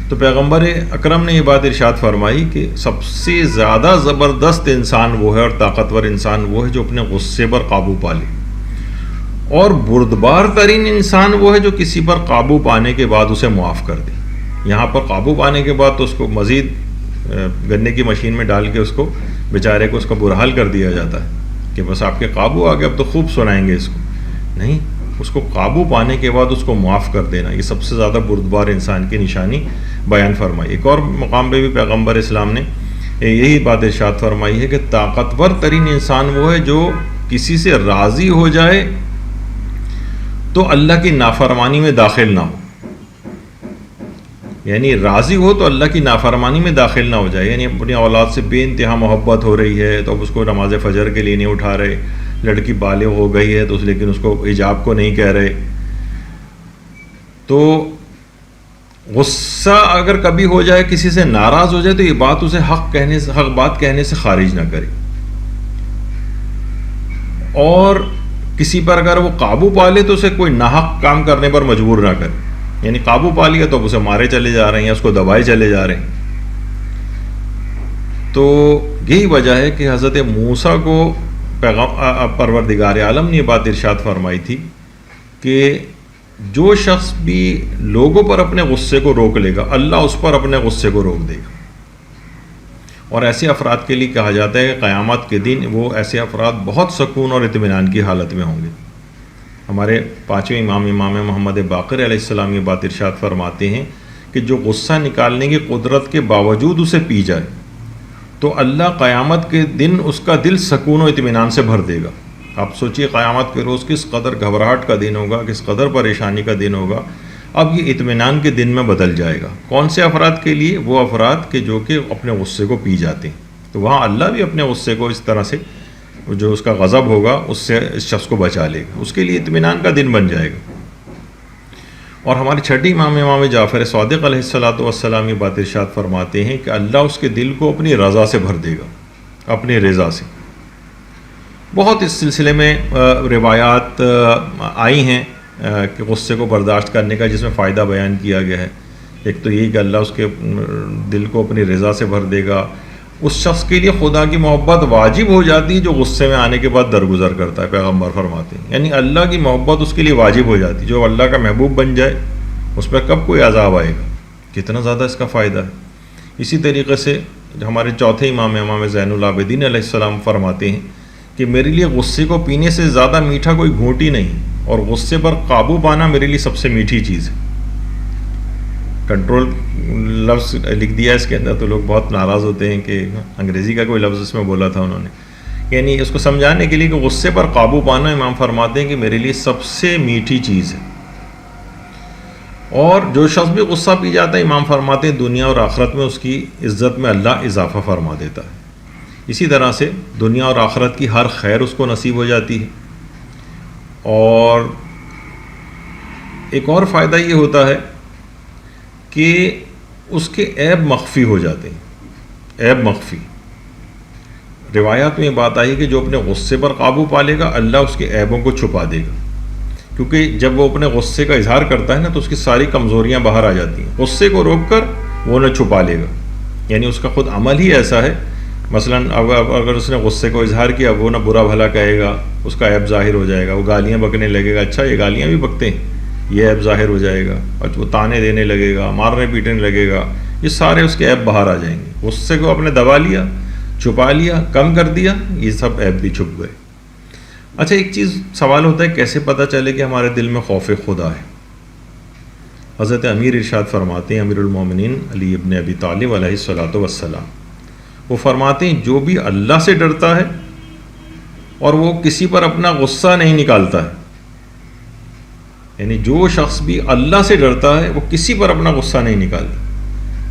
Speaker 1: تو پیغمبر اکرم نے یہ بات ارشاد فرمائی کہ سب سے زیادہ زبردست انسان وہ ہے اور طاقتور انسان وہ ہے جو اپنے غصے پر قابو پا لے، اور بردبار ترین انسان وہ ہے جو کسی پر قابو پانے کے بعد اسے معاف کر دے. یہاں پر قابو پانے کے بعد تو اس کو مزید گنے کی مشین میں ڈال کے اس کو بیچارے کو اس کا برا حال کر دیا جاتا ہے کہ بس آپ کے قابو آ گئے، اب تو خوب سنائیں گے اس کو. نہیں، اس کو قابو پانے کے بعد اس کو معاف کر دینا، یہ سب سے زیادہ بردبار انسان کی نشانی بیان فرمائی. ایک اور مقام پہ بھی پیغمبر اسلام نے یہی بات ارشاد فرمائی ہے کہ طاقتور ترین انسان وہ ہے جو کسی سے راضی ہو جائے تو اللہ کی نافرمانی میں داخل نہ ہو. یعنی راضی ہو تو اللہ کی نافرمانی میں داخل نہ ہو جائے. یعنی اپنی اولاد سے بے انتہا محبت ہو رہی ہے تو اب اس کو نماز فجر کے لیے نہیں اٹھا رہے، لڑکی بالغ ہو گئی ہے تو لیکن اس کو حجاب کو نہیں کہہ رہے. تو غصہ اگر کبھی ہو جائے، کسی سے ناراض ہو جائے تو یہ بات اسے حق بات کہنے سے خارج نہ کرے. اور کسی پر اگر وہ قابو پا لے تو اسے کوئی ناحق کام کرنے پر مجبور نہ کرے. یعنی قابو پا لیا تو اب اسے مارے چلے جا رہے ہیں یا اس کو دبائے چلے جا رہے ہیں. تو یہی وجہ ہے کہ حضرت موسیٰ کو پروردگار عالم نے یہ بات ارشاد فرمائی تھی کہ جو شخص بھی لوگوں پر اپنے غصے کو روک لے گا اللہ اس پر اپنے غصے کو روک دے گا. اور ایسے افراد کے لیے کہا جاتا ہے کہ قیامت کے دن وہ ایسے افراد بہت سکون اور اطمینان کی حالت میں ہوں گے. ہمارے پانچویں امام محمد باقر علیہ السلام یہ بات ارشاد فرماتے ہیں کہ جو غصہ نکالنے کی قدرت کے باوجود اسے پی جائے تو اللہ قیامت کے دن اس کا دل سکون و اطمینان سے بھر دے گا. آپ سوچئے قیامت کے روز کس قدر گھبراہٹ کا دن ہوگا, کس قدر پریشانی کا دن ہوگا. اب یہ اطمینان کے دن میں بدل جائے گا. کون سے افراد کے لیے؟ وہ افراد کے جو کہ اپنے غصے کو پی جاتے ہیں. تو وہاں اللہ بھی اپنے غصے کو اس طرح سے جو اس کا غضب ہوگا اس سے اس شخص کو بچا لے گا, اس کے لیے اطمینان کا دن بن جائے گا. اور ہمارے چھٹی امام جعفر صادق علیہ السلام یہ بات ارشاد فرماتے ہیں کہ اللہ اس کے دل کو اپنی رضا سے بھر دے گا, اپنی رضا سے. بہت اس سلسلے میں روایات آئی ہیں کہ غصے کو برداشت کرنے کا, جس میں فائدہ بیان کیا گیا ہے. ایک تو یہی کہ اللہ اس کے دل کو اپنی رضا سے بھر دے گا. اس شخص کے لیے خدا کی محبت واجب ہو جاتی ہے جو غصے میں آنے کے بعد درگزر کرتا ہے, پیغمبر فرماتے ہیں. یعنی اللہ کی محبت اس کے لیے واجب ہو جاتی ہے. جو اللہ کا محبوب بن جائے اس پر کب کوئی عذاب آئے گا. کتنا زیادہ اس کا فائدہ ہے. اسی طریقے سے ہمارے چوتھے امام زین العابدین علیہ السلام فرماتے ہیں کہ میرے لیے غصے کو پینے سے زیادہ میٹھا کوئی گھونٹ ہی نہیں, اور غصے پر قابو پانا میرے لیے سب سے میٹھی چیز ہے. کنٹرول لفظ لکھ دیا اس کے اندر تو لوگ بہت ناراض ہوتے ہیں کہ انگریزی کا کوئی لفظ اس میں بولا تھا انہوں نے. یعنی اس کو سمجھانے کے لیے کہ غصے پر قابو پانا امام فرماتے ہیں کہ میرے لیے سب سے میٹھی چیز ہے. اور جو شخص بھی غصہ پی جاتا ہے امام فرماتے ہیں دنیا اور آخرت میں اس کی عزت میں اللہ اضافہ فرما دیتا ہے. اسی طرح سے دنیا اور آخرت کی ہر خیر اس کو نصیب ہو جاتی ہے. اور ایک اور فائدہ یہ ہوتا ہے کہ اس کے عیب مخفی ہو جاتے ہیں. عیب مخفی. روایات میں یہ بات آئی کہ جو اپنے غصے پر قابو پا لے گا اللہ اس کے عیبوں کو چھپا دے گا. کیونکہ جب وہ اپنے غصے کا اظہار کرتا ہے نا تو اس کی ساری کمزوریاں باہر آ جاتی ہیں. غصے کو روک کر وہ نہ چھپا لے گا. یعنی اس کا خود عمل ہی ایسا ہے. مثلاً اگر اس نے غصے کو اظہار کیا وہ نہ برا بھلا کہے گا, اس کا عیب ظاہر ہو جائے گا. وہ گالیاں بکنے لگے گا, اچھا یہ گالیاں بھی بکتے ہیں, یہ عیب ظاہر ہو جائے گا. اور وہ تانے دینے لگے گا, مارنے پیٹنے لگے گا, یہ سارے اس کے عیب باہر آ جائیں گے. غصے کو اپنے دبا لیا, چھپا لیا, کم کر دیا, یہ سب عیب بھی چھپ گئے. اچھا ایک چیز سوال ہوتا ہے کیسے پتہ چلے کہ ہمارے دل میں خوف خدا ہے. حضرت امیر ارشاد فرماتے ہیں, امیر المومنین علی ابن ابی طالب علیہ الصلوۃ والسلام, وہ فرماتے ہیں جو بھی اللہ سے ڈرتا ہے اور وہ کسی پر اپنا غصہ نہیں نکالتا ہے, یعنی جو شخص بھی اللہ سے ڈرتا ہے وہ کسی پر اپنا غصہ نہیں نکالتا.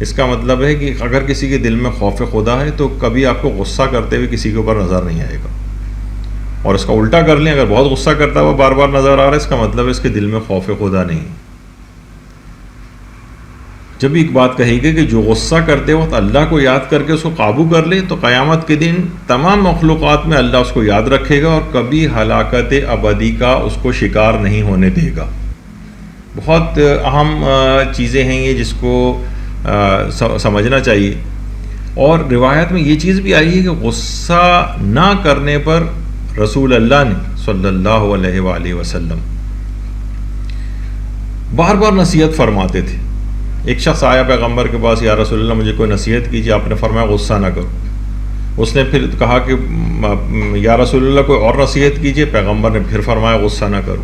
Speaker 1: اس کا مطلب ہے کہ اگر کسی کے دل میں خوف خدا ہے تو کبھی آپ کو غصہ کرتے ہوئے کسی کے اوپر نظر نہیں آئے گا. اور اس کا الٹا کر لیں, اگر بہت غصہ کرتا ہے وہ بار بار نظر آ رہا ہے, اس کا مطلب ہے اس کے دل میں خوف خدا نہیں. جب ایک بات کہی گئی کہ جو غصہ کرتے وقت اللہ کو یاد کر کے اس کو قابو کر لے تو قیامت کے دن تمام مخلوقات میں اللہ اس کو یاد رکھے گا اور کبھی ہلاکت ابدی کا اس کو شکار نہیں ہونے دے گا. بہت اہم چیزیں ہیں یہ جس کو سمجھنا چاہیے. اور روایت میں یہ چیز بھی آئی ہے کہ غصہ نہ کرنے پر رسول اللہ نے صلی اللہ علیہ وآلہ وسلم بار بار نصیحت فرماتے تھے. ایک شخص آیا پیغمبر کے پاس, یا رسول اللہ مجھے کوئی نصیحت کیجیے. آپ نے فرمایا غصہ نہ کرو. اس نے پھر کہا کہ یا رسول اللہ کوئی اور نصیحت کیجیے. پیغمبر نے پھر فرمایا غصہ نہ کرو.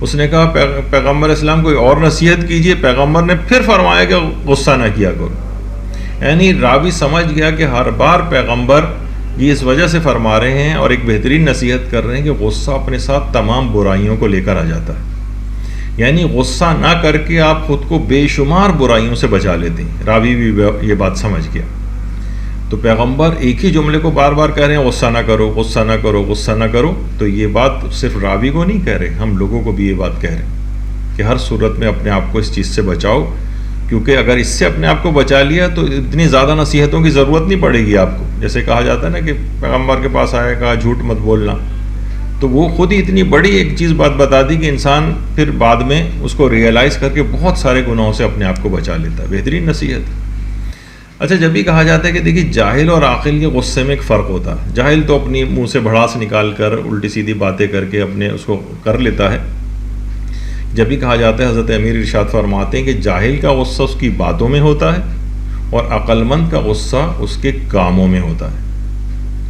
Speaker 1: اس نے کہا پیغمبر اسلام کوئی اور نصیحت کیجیے. پیغمبر نے پھر فرمایا کہ غصہ نہ کیا کرو. یعنی راوی سمجھ گیا کہ ہر بار پیغمبر یہ اس وجہ سے فرما رہے ہیں اور ایک بہترین نصیحت کر رہے ہیں کہ غصہ اپنے ساتھ تمام برائیوں کو لے کر آ جاتا ہے. یعنی غصہ نہ کر کے آپ خود کو بے شمار برائیوں سے بچا لیتے ہیں. راوی بھی یہ بات سمجھ گیا. تو پیغمبر ایک ہی جملے کو بار بار کہہ رہے ہیں غصہ نہ کرو, غصہ نہ کرو, غصہ نہ کرو. تو یہ بات صرف راوی کو نہیں کہہ رہے, ہم لوگوں کو بھی یہ بات کہہ رہے ہیں کہ ہر صورت میں اپنے آپ کو اس چیز سے بچاؤ, کیونکہ اگر اس سے اپنے آپ کو بچا لیا تو اتنی زیادہ نصیحتوں کی ضرورت نہیں پڑے گی آپ کو. جیسے کہا جاتا ہے نا کہ پیغمبر کے پاس آیا, کہا جھوٹ مت بولنا, تو وہ خود ہی اتنی بڑی ایک چیز بات بتا دی کہ انسان پھر بعد میں اس کو ریئلائز کر کے بہت سارے گناہوں سے اپنے آپ کو بچا لیتا ہے. بہترین نصیحت. اچھا، جب بھی کہا جاتا ہے کہ دیکھیے جاہل اور عاقل کے غصے میں ایک فرق ہوتا ہے. جاہل تو اپنی منہ سے بھڑاس نکال کر الٹی سیدھی باتیں کر کے اپنے اس کو کر لیتا ہے. جب بھی کہا جاتا ہے، حضرت امیر ارشاد فرماتے ہیں کہ جاہل کا غصہ اس کی باتوں میں ہوتا ہے اور عقل مند کا غصہ اس کے کاموں میں ہوتا ہے.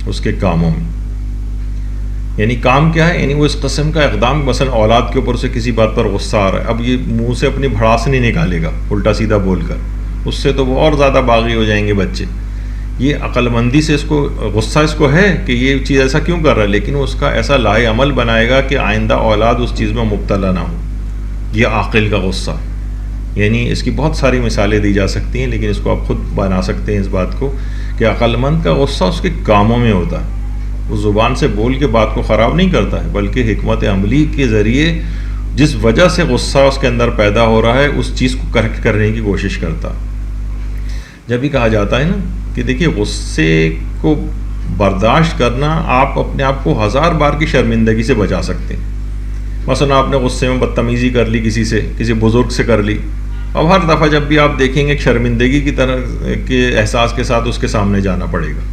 Speaker 1: اس کے کاموں میں یعنی کام کیا ہے؟ یعنی وہ اس قسم کا اقدام، مثلا اولاد کے اوپر سے کسی بات پر غصہ آ رہا ہے، اب یہ منہ سے اپنی بھڑاس نہیں نکالے گا الٹا سیدھا بول کر، اس سے تو وہ اور زیادہ باغی ہو جائیں گے بچے. یہ عقل مندی سے اس کو غصہ اس کو ہے کہ یہ چیز ایسا کیوں کر رہا ہے، لیکن وہ اس کا ایسا لائے عمل بنائے گا کہ آئندہ اولاد اس چیز میں مبتلا نہ ہو. یہ عاقل کا غصہ. یعنی اس کی بہت ساری مثالیں دی جا سکتی ہیں، لیکن اس کو آپ خود بنا سکتے ہیں اس بات کو کہ عقل مند کا غصہ اس کے کاموں میں ہوتا ہے. وہ زبان سے بول کے بات کو خراب نہیں کرتا ہے، بلکہ حکمت عملی کے ذریعے جس وجہ سے غصہ اس کے اندر پیدا ہو رہا ہے اس چیز کو کریکٹ کرنے کی کوشش کرتا. جب بھی کہا جاتا ہے نا کہ دیکھیے غصے کو برداشت کرنا، آپ اپنے آپ کو 1000 بار کی شرمندگی سے بچا سکتے ہیں. مثلا آپ نے غصے میں بدتمیزی کر لی کسی سے، کسی بزرگ سے کر لی، اب ہر دفعہ جب بھی آپ دیکھیں گے ایک شرمندگی کی طرح کے احساس کے ساتھ اس کے سامنے جانا پڑے گا.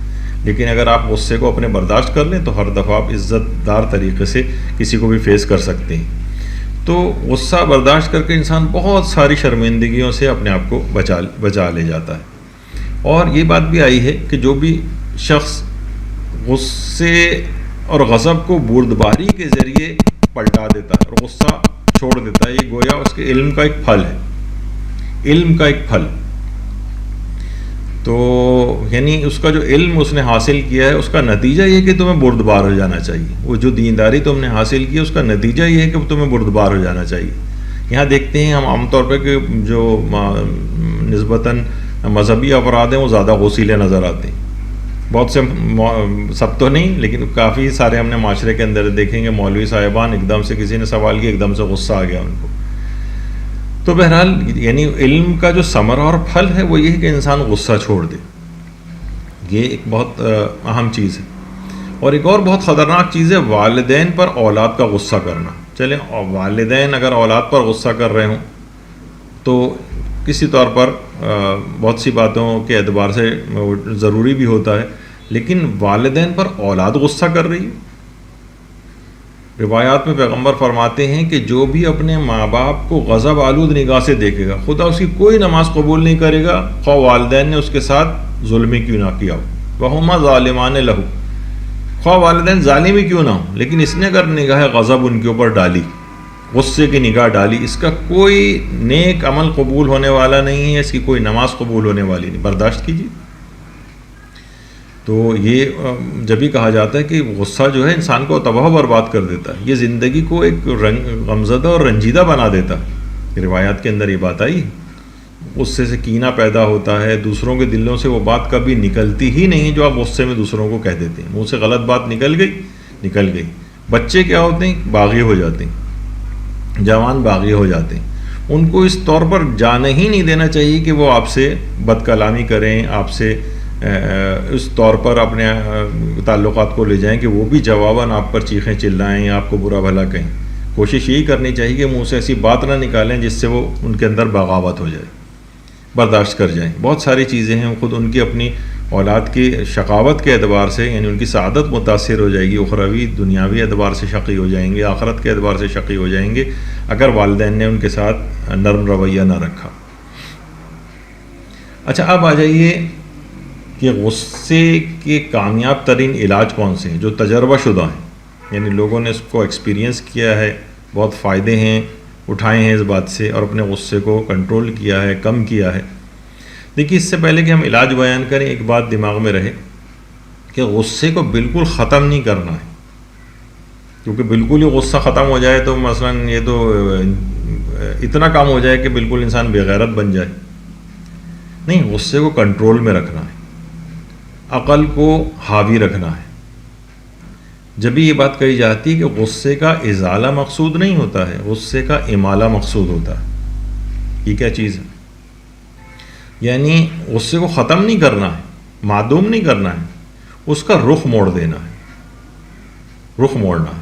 Speaker 1: لیکن اگر آپ غصے کو اپنے برداشت کر لیں تو ہر دفعہ آپ عزت دار طریقے سے کسی کو بھی فیس کر سکتے ہیں. تو غصہ برداشت کر کے انسان بہت ساری شرمندگیوں سے اپنے آپ کو بچا لے جاتا ہے. اور یہ بات بھی آئی ہے کہ جو بھی شخص غصے اور غضب کو بردباری کے ذریعے پلٹا دیتا ہے اور غصہ چھوڑ دیتا ہے، یہ گویا اس کے علم کا ایک پھل ہے. علم کا ایک پھل. تو یعنی اس کا جو علم اس نے حاصل کیا ہے اس کا نتیجہ یہ کہ تمہیں بردبار ہو جانا چاہیے. وہ جو دینداری تم نے حاصل کی ہے اس کا نتیجہ یہ ہے کہ تمہیں بردبار ہو جانا چاہیے. یہاں دیکھتے ہیں ہم عام طور پہ کہ جو نسبتاً مذہبی افراد ہیں وہ زیادہ غصیلے نظر آتے ہیں. بہت سے، سب تو نہیں لیکن کافی سارے ہم نے معاشرے کے اندر دیکھیں گے مولوی صاحبان ایک دم سے کسی نے سوال کیا ایک دم سے غصہ آ گیا ان کو. تو بہرحال یعنی علم کا جو ثمرہ اور پھل ہے وہ یہ ہے کہ انسان غصہ چھوڑ دے. یہ ایک بہت اہم چیز ہے. اور ایک اور بہت خطرناک چیز ہے والدین پر اولاد کا غصہ کرنا. چلیں والدین اگر اولاد پر غصہ کر رہے ہوں تو کسی طور پر بہت سی باتوں کے اعتبار سے ضروری بھی ہوتا ہے، لیکن والدین پر اولاد غصہ کر رہی ہے. روایات میں پیغمبر فرماتے ہیں کہ جو بھی اپنے ماں باپ کو غضب آلود نگاہ سے دیکھے گا خدا اس کی کوئی نماز قبول نہیں کرے گا، خواہ والدین نے اس کے ساتھ ظلم کیوں نہ کیا ہو. وہما ظالمان لہو، خواہ والدین ظالم ہی کیوں نہ ہو، لیکن اس نے اگر نگاہ غضب ان کے اوپر ڈالی، غصے کی نگاہ ڈالی، اس کا کوئی نیک عمل قبول ہونے والا نہیں ہے، اس کی کوئی نماز قبول ہونے والی نہیں. برداشت کیجیے. تو یہ جب بھی کہا جاتا ہے کہ غصہ جو ہے انسان کو تباہ و برباد کر دیتا ہے، یہ زندگی کو ایک غمزدہ اور رنجیدہ بنا دیتا ہے. روایات کے اندر یہ بات آئی. غصے سے کینہ پیدا ہوتا ہے، دوسروں کے دلوں سے وہ بات کبھی نکلتی ہی نہیں جو آپ غصے میں دوسروں کو کہہ دیتے ہیں. منہ سے غلط بات نکل گئی. بچے کیا ہوتے ہیں؟ باغی ہو جاتے ہیں، جوان باغی ہو جاتے ہیں. ان کو اس طور پر جانے ہی نہیں دینا چاہیے کہ وہ آپ سے بد کلامی کریں، آپ سے اس طور پر اپنے تعلقات کو لے جائیں کہ وہ بھی جواباً آپ پر چیخیں چلائیں یا آپ کو برا بھلا کہیں. کوشش یہی کرنی چاہیے کہ منہ سے ایسی بات نہ نکالیں جس سے وہ ان کے اندر بغاوت ہو جائے، برداشت کر جائیں. بہت ساری چیزیں ہیں، خود ان کی اپنی اولاد کی شقاوت کے اعتبار سے یعنی ان کی سعادت متاثر ہو جائے گی، اخروی دنیاوی اعتبار سے شقی ہو جائیں گے، آخرت کے اعتبار سے شقی ہو جائیں گے اگر والدین نے ان کے ساتھ نرم رویہ نہ رکھا. اچھا، اب آ جائیے کہ غصے کے کامیاب ترین علاج کون سے ہیں جو تجربہ شدہ ہیں، یعنی لوگوں نے اس کو ایکسپیرینس کیا ہے، بہت فائدے ہیں اٹھائے ہیں اس بات سے اور اپنے غصے کو کنٹرول کیا ہے، کم کیا ہے. دیکھیے اس سے پہلے کہ ہم علاج بیان کریں ایک بات دماغ میں رہے کہ غصے کو بالکل ختم نہیں کرنا ہے، کیونکہ بالکل ہی غصہ ختم ہو جائے تو مثلا یہ تو اتنا کام ہو جائے کہ بالکل انسان بے غیرت بن جائے. نہیں، غصے کو کنٹرول میں رکھنا ہے، عقل کو حاوی رکھنا ہے. جب بھی یہ بات کہی جاتی ہے کہ غصے کا ازالہ مقصود نہیں ہوتا ہے، غصے کا امالہ مقصود ہوتا ہے. یہ کیا چیز ہے؟ یعنی غصے کو ختم نہیں کرنا ہے، معدوم نہیں کرنا ہے، اس کا رخ موڑ دینا ہے. رخ موڑنا ہے.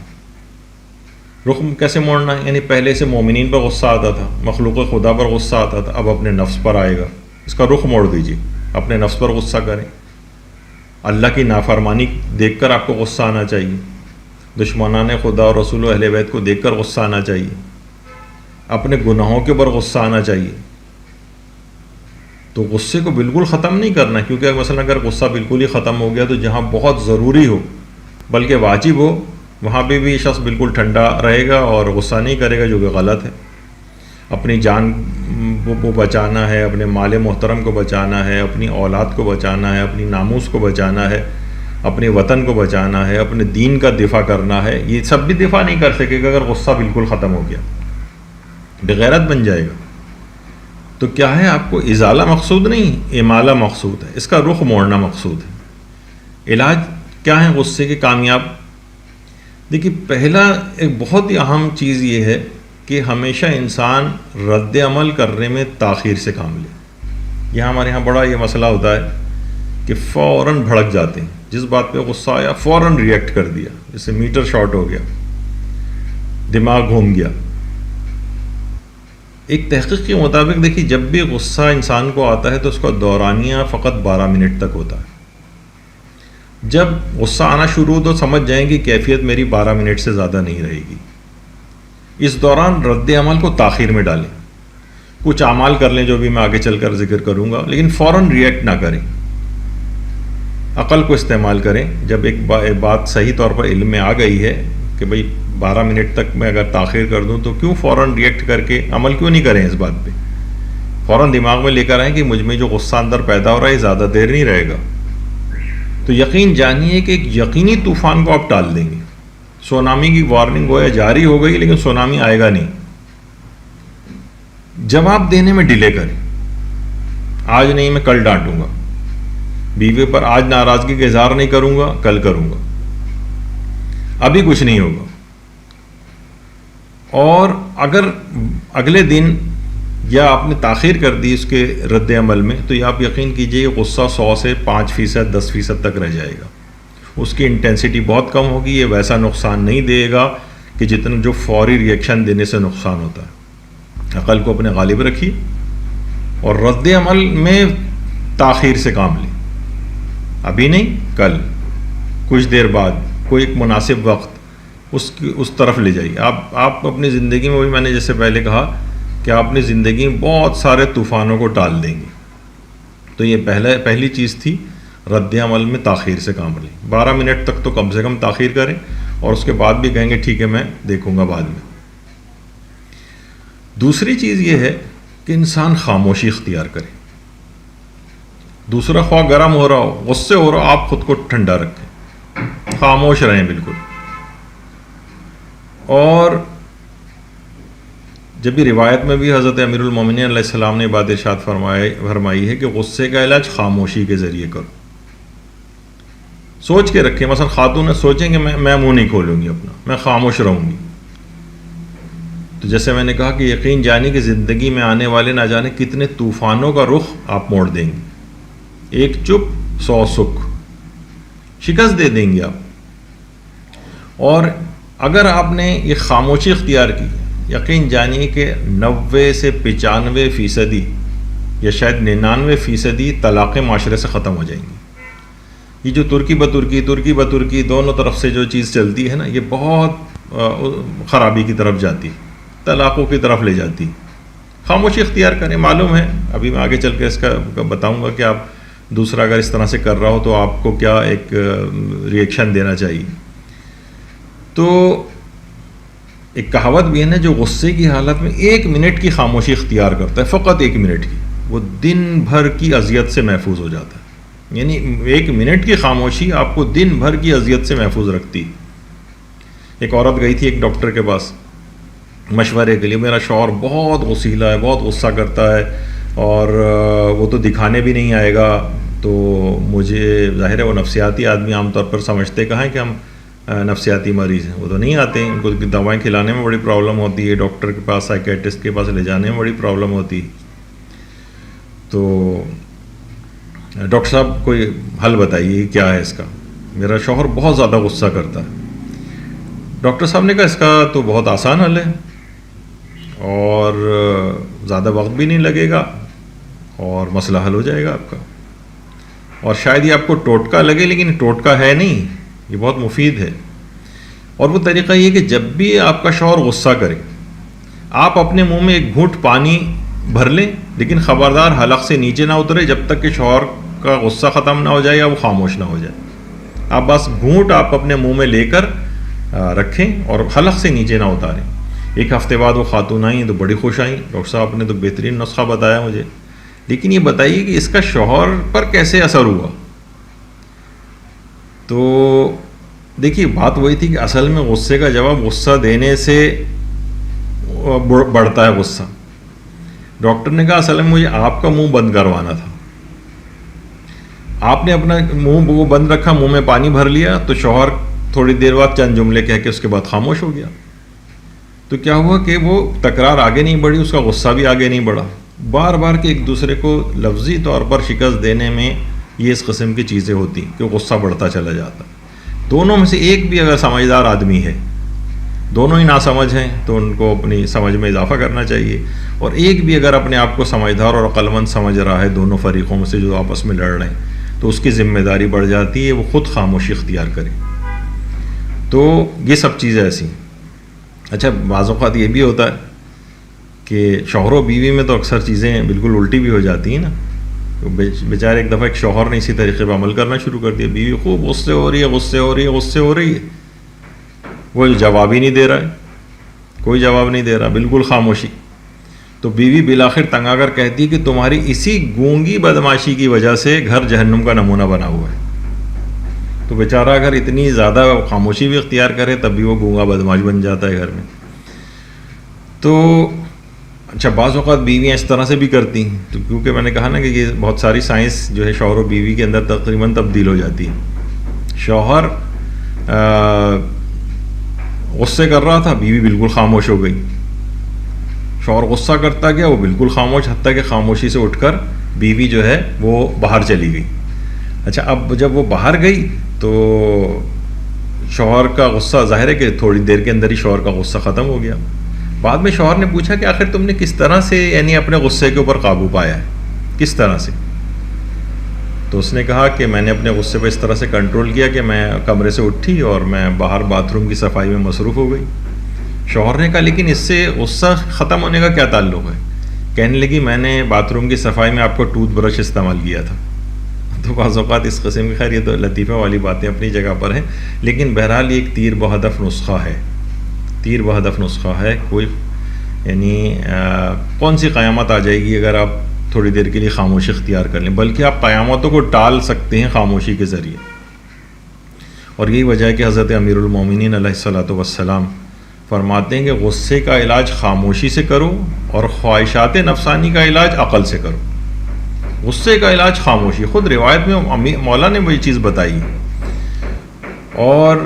Speaker 1: رخ کیسے موڑنا ہے؟ یعنی پہلے سے مومنین پر غصہ آتا تھا، مخلوق خدا پر غصہ آتا تھا، اب اپنے نفس پر آئے گا. اس کا رخ موڑ دیجیے. اپنے نفس پر غصہ کریں، اللہ کی نافرمانی دیکھ کر آپ کو غصہ آنا چاہیے، دشمنان خدا اور رسول و اہل بیت کو دیکھ کر غصہ آنا چاہیے، اپنے گناہوں کے اوپر غصہ آنا چاہیے۔ تو غصے کو بالکل ختم نہیں کرنا، کیونکہ مثلا اگر غصہ بالکل ہی ختم ہو گیا تو جہاں بہت ضروری ہو بلکہ واجب ہو وہاں پہ بھی شخص بالکل ٹھنڈا رہے گا اور غصہ نہیں کرے گا، جو کہ غلط ہے۔ اپنی جان کو بچانا ہے، اپنے مال محترم کو بچانا ہے، اپنی اولاد کو بچانا ہے، اپنی ناموس کو بچانا ہے، اپنے وطن کو بچانا ہے، اپنے دین کا دفاع کرنا ہے، یہ سب بھی دفاع نہیں کر سکے گا اگر غصہ بالکل ختم ہو گیا، بغیرت بن جائے گا۔ تو کیا ہے، آپ کو ازالہ مقصود نہیں، امالہ مقصود ہے، اس کا رخ موڑنا مقصود ہے۔ علاج کیا ہے غصے کے کامیاب؟ دیکھیے، پہلا ایک بہت ہی اہم چیز یہ ہے کہ ہمیشہ انسان رد عمل کرنے میں تاخیر سے کام لے۔ یہاں ہمارے یہاں بڑا یہ مسئلہ ہوتا ہے کہ فوراً بھڑک جاتے ہیں، جس بات پہ غصہ آیا فوراً ریئیکٹ کر دیا، جیسے میٹر شارٹ ہو گیا، دماغ گھوم گیا۔ ایک تحقیق کے مطابق دیکھیے، جب بھی غصہ انسان کو آتا ہے تو اس کا دورانیہ فقط 12 منٹ تک ہوتا ہے۔ جب غصہ آنا شروع ہو تو سمجھ جائیں کہ کیفیت میری 12 منٹ سے زیادہ نہیں رہے گی۔ اس دوران رد عمل کو تاخیر میں ڈالیں، کچھ اعمال کر لیں جو بھی میں آگے چل کر ذکر کروں گا، لیکن فوراً ریئیکٹ نہ کریں، عقل کو استعمال کریں۔ جب ایک بات صحیح طور پر علم میں آ گئی ہے کہ بھئی 12 منٹ تک میں اگر تاخیر کر دوں تو کیوں فوراً ریئیکٹ کر کے عمل کیوں نہیں کریں اس بات پہ؟ فوراً دماغ میں لے کر آئیں کہ مجھ میں جو غصہ اندر پیدا ہو رہا ہے زیادہ دیر نہیں رہے گا، تو یقین جانیے کہ ایک یقینی طوفان کو آپ ٹال دیں گے۔ سونامی کی وارننگ گویا جاری ہو گئی لیکن سونامی آئے گا نہیں۔ جواب دینے میں ڈیلے کریں، آج نہیں میں کل ڈانٹوں گا، بیوی پر آج ناراضگی کا اظہار نہیں کروں گا، کل کروں گا، ابھی کچھ نہیں ہوگا۔ اور اگر اگلے دن یا آپ نے تاخیر کر دی اس کے رد عمل میں تو یہ آپ یقین کیجئے غصہ 100 سے 5%، 10% تک رہ جائے گا، اس کی انٹینسٹی بہت کم ہوگی، یہ ویسا نقصان نہیں دے گا کہ جتنا جو فوری ریئیکشن دینے سے نقصان ہوتا ہے۔ عقل کو اپنے غالب رکھیے اور رد عمل میں تاخیر سے کام لیں، ابھی نہیں کل، کچھ دیر بعد، کوئی ایک مناسب وقت اس طرف لے جائیے۔ آپ اپنی زندگی میں، وہی میں نے جیسے پہلے کہا کہ آپ اپنی زندگی میں بہت سارے طوفانوں کو ٹال دیں گے۔ تو یہ پہلی چیز تھی، رد عمل میں تاخیر سے کام لیں۔ 12 منٹ تک تو کم سے کم تاخیر کریں، اور اس کے بعد بھی کہیں گے ٹھیک ہے میں دیکھوں گا بعد میں۔ دوسری چیز یہ ہے کہ انسان خاموشی اختیار کرے۔ دوسرا خواہ گرم ہو رہا ہو، غصے ہو رہا ہو، آپ خود کو ٹھنڈا رکھیں، خاموش رہیں بالکل۔ اور جب بھی روایت میں بھی حضرت امیر المومنین علیہ السلام نے بات ارشاد فرمائی ہے کہ غصے کا علاج خاموشی کے ذریعے کرو۔ سوچ کے رکھیں، مثلا خاتون سوچیں کہ میں منہ نہیں کھولوں گی اپنا، میں خاموش رہوں گی، تو جیسے میں نے کہا کہ یقین جانی کہ زندگی میں آنے والے نہ جانے کتنے طوفانوں کا رخ آپ موڑ دیں گے۔ ایک چپ 100 سکھ، شکست دے دیں گے آپ۔ اور اگر آپ نے یہ خاموشی اختیار کی، یقین جانیے کہ 90 سے 95% یا شاید 99% طلاقیں معاشرے سے ختم ہو جائیں گی۔ یہ جو ترکی بترکی دونوں طرف سے جو چیز چلتی ہے نا، یہ بہت خرابی کی طرف جاتی، طلاقوں کی طرف لے جاتی۔ خاموشی اختیار کریں، معلوم ہے ابھی میں آگے چل کے اس کا بتاؤں گا کہ آپ دوسرا اگر اس طرح سے کر رہا ہو تو آپ کو کیا ایک ریئیکشن دینا چاہیے۔ تو ایک کہاوت بھی ہے نا، جو غصے کی حالت میں 1 منٹ کی خاموشی اختیار کرتا ہے، فقط 1 منٹ کی، وہ دن بھر کی اذیت سے محفوظ ہو جاتا ہے۔ یعنی 1 منٹ کی خاموشی آپ کو دن بھر کی اذیت سے محفوظ رکھتی۔ ایک عورت گئی تھی ایک ڈاکٹر کے پاس مشورے کے لیے، میرا شوہر بہت غصیلا ہے، بہت غصہ کرتا ہے، اور وہ تو دکھانے بھی نہیں آئے گا، تو مجھے ظاہر ہے وہ نفسیاتی آدمی عام طور پر سمجھتے کہاں کہ ہم نفسیاتی مریض ہیں، وہ تو نہیں آتے ہیں، ان کو دوائیں کھلانے میں بڑی پرابلم ہوتی ہے، ڈاکٹر کے پاس، سائیکیٹرسٹ کے پاس لے جانے میں بڑی پرابلم ہوتی ہے۔ تو ڈاکٹر صاحب کوئی حل بتائیے کیا ہے اس کا، میرا شوہر بہت زیادہ غصہ کرتا ہے۔ ڈاکٹر صاحب نے کہا اس کا تو بہت آسان حل ہے، اور زیادہ وقت بھی نہیں لگے گا اور مسئلہ حل ہو جائے گا آپ کا۔ اور شاید یہ آپ کو ٹوٹکا لگے، لیکن یہ ٹوٹکا ہے نہیں، یہ بہت مفید ہے۔ اور وہ طریقہ یہ کہ جب بھی آپ کا شوہر غصہ کرے، آپ اپنے منہ میں ایک گھونٹ پانی بھر لیں، لیکن خبردار حلق سے نیچے نہ اترے جب تک کہ شوہر کا غصہ ختم نہ ہو جائے یا وہ خاموش نہ ہو جائے۔ آپ بس گھونٹ آپ اپنے منہ میں لے کر رکھیں اور حلق سے نیچے نہ اتاریں۔ ایک ہفتے بعد وہ خاتون آئیں تو بڑی خوش آئیں، ڈاکٹر صاحب نے تو بہترین نسخہ بتایا مجھے، لیکن یہ بتائیے کہ اس کا شوہر پر کیسے اثر ہوا؟ تو دیکھیے بات وہی تھی کہ اصل میں غصے کا جواب غصہ دینے سے بڑھتا ہے غصہ۔ ڈاکٹر نے کہا اصل میں مجھے آپ کا منہ بند کروانا تھا، آپ نے اپنا منہ وہ بند رکھا، منہ میں پانی بھر لیا، تو شوہر تھوڑی دیر بعد چند جملے کہہ کے اس کے بعد خاموش ہو گیا۔ تو کیا ہوا کہ وہ تکرار آگے نہیں بڑھی، اس کا غصہ بھی آگے نہیں بڑھا۔ بار بار کہ ایک دوسرے کو لفظی طور پر شکست دینے میں یہ اس قسم کی چیزیں ہوتی کہ غصہ بڑھتا چلا جاتا۔ دونوں میں سے ایک بھی اگر سمجھدار آدمی ہے، دونوں ہی ناسمجھ ہیں تو ان کو اپنی سمجھ میں اضافہ کرنا چاہیے، اور ایک بھی اگر اپنے آپ کو سمجھدار اور عقل مند سمجھ رہا ہے دونوں فریقوں میں سے جو آپس میں لڑ رہے ہیں، تو اس کی ذمہ داری بڑھ جاتی ہے وہ خود خاموشی اختیار کرے۔ تو یہ سب چیزیں ایسی ہیں۔ اچھا بعض اوقات یہ بھی ہوتا ہے کہ شوہر و بیوی میں تو اکثر چیزیں بالکل الٹی بھی ہو جاتی ہیں نا۔ بیچارے ایک دفعہ ایک شوہر نے اسی طریقے پہ عمل کرنا شروع کر دیا، بیوی خوب غصے ہو رہی ہے، وہ جواب ہی نہیں دے رہا ہے، کوئی جواب نہیں دے رہا، بالکل خاموشی۔ تو بیوی بالآخر تنگ آ کر کہتی کہ تمہاری اسی گونگی بدماشی کی وجہ سے گھر جہنم کا نمونہ بنا ہوا ہے۔ تو بیچارہ اگر اتنی زیادہ خاموشی بھی اختیار کرے تب بھی وہ گونگا بدماش بن جاتا ہے گھر میں۔ تو اچھا بعض اوقات بیویاں اس طرح سے بھی کرتی ہیں، تو کیونکہ میں نے کہا نا کہ یہ بہت ساری سائنس جو ہے شوہر و بیوی کے اندر تقریباً تبدیل ہو جاتی ہے۔ شوہر غصے کر رہا تھا، بیوی بالکل خاموش ہو گئی، شوہر غصہ کرتا گیا، وہ بالکل خاموش، حتیٰ کہ خاموشی سے اٹھ کر بیوی جو ہے وہ باہر چلی گئی۔ اچھا اب جب وہ باہر گئی تو شوہر کا غصہ، ظاہر ہے کہ تھوڑی دیر کے اندر ہی شوہر کا غصہ ختم ہو گیا۔ بعد میں شوہر نے پوچھا کہ آخر تم نے کس طرح سے یعنی اپنے غصے کے اوپر قابو پایا ہے، کس طرح سے؟ تو اس نے کہا کہ میں نے اپنے غصے پہ اس طرح سے کنٹرول کیا کہ میں کمرے سے اٹھی اور میں باہر باتھ روم کی صفائی میں مصروف ہو گئی۔ شوہر نے کہا لیکن اس سے غصہ ختم ہونے کا کیا تعلق ہے؟ کہنے لگی میں نے باتھ روم کی صفائی میں آپ کو ٹوتھ برش استعمال کیا تھا۔ تو بعض اوقات اس قسم کی، خیر یہ تو لطیفہ والی باتیں اپنی جگہ پر ہیں، لیکن بہرحال یہ ایک تیر بہدف نسخہ ہے، تیر بہدف نسخہ ہے۔ کوئی یعنی کون سی قیامت آ جائے گی اگر آپ تھوڑی دیر کے لیے خاموشی اختیار کر لیں، بلکہ آپ قیامتوں کو ٹال سکتے ہیں خاموشی کے ذریعے۔ اور یہی وجہ ہے کہ حضرت امیر المومنین علیہ الصلوۃ والسلام فرماتے ہیں کہ غصے کا علاج خاموشی سے کرو اور خواہشات نفسانی کا علاج عقل سے کرو۔ غصے کا علاج خاموشی، خود روایت میں مولا نے وہ یہ چیز بتائی، اور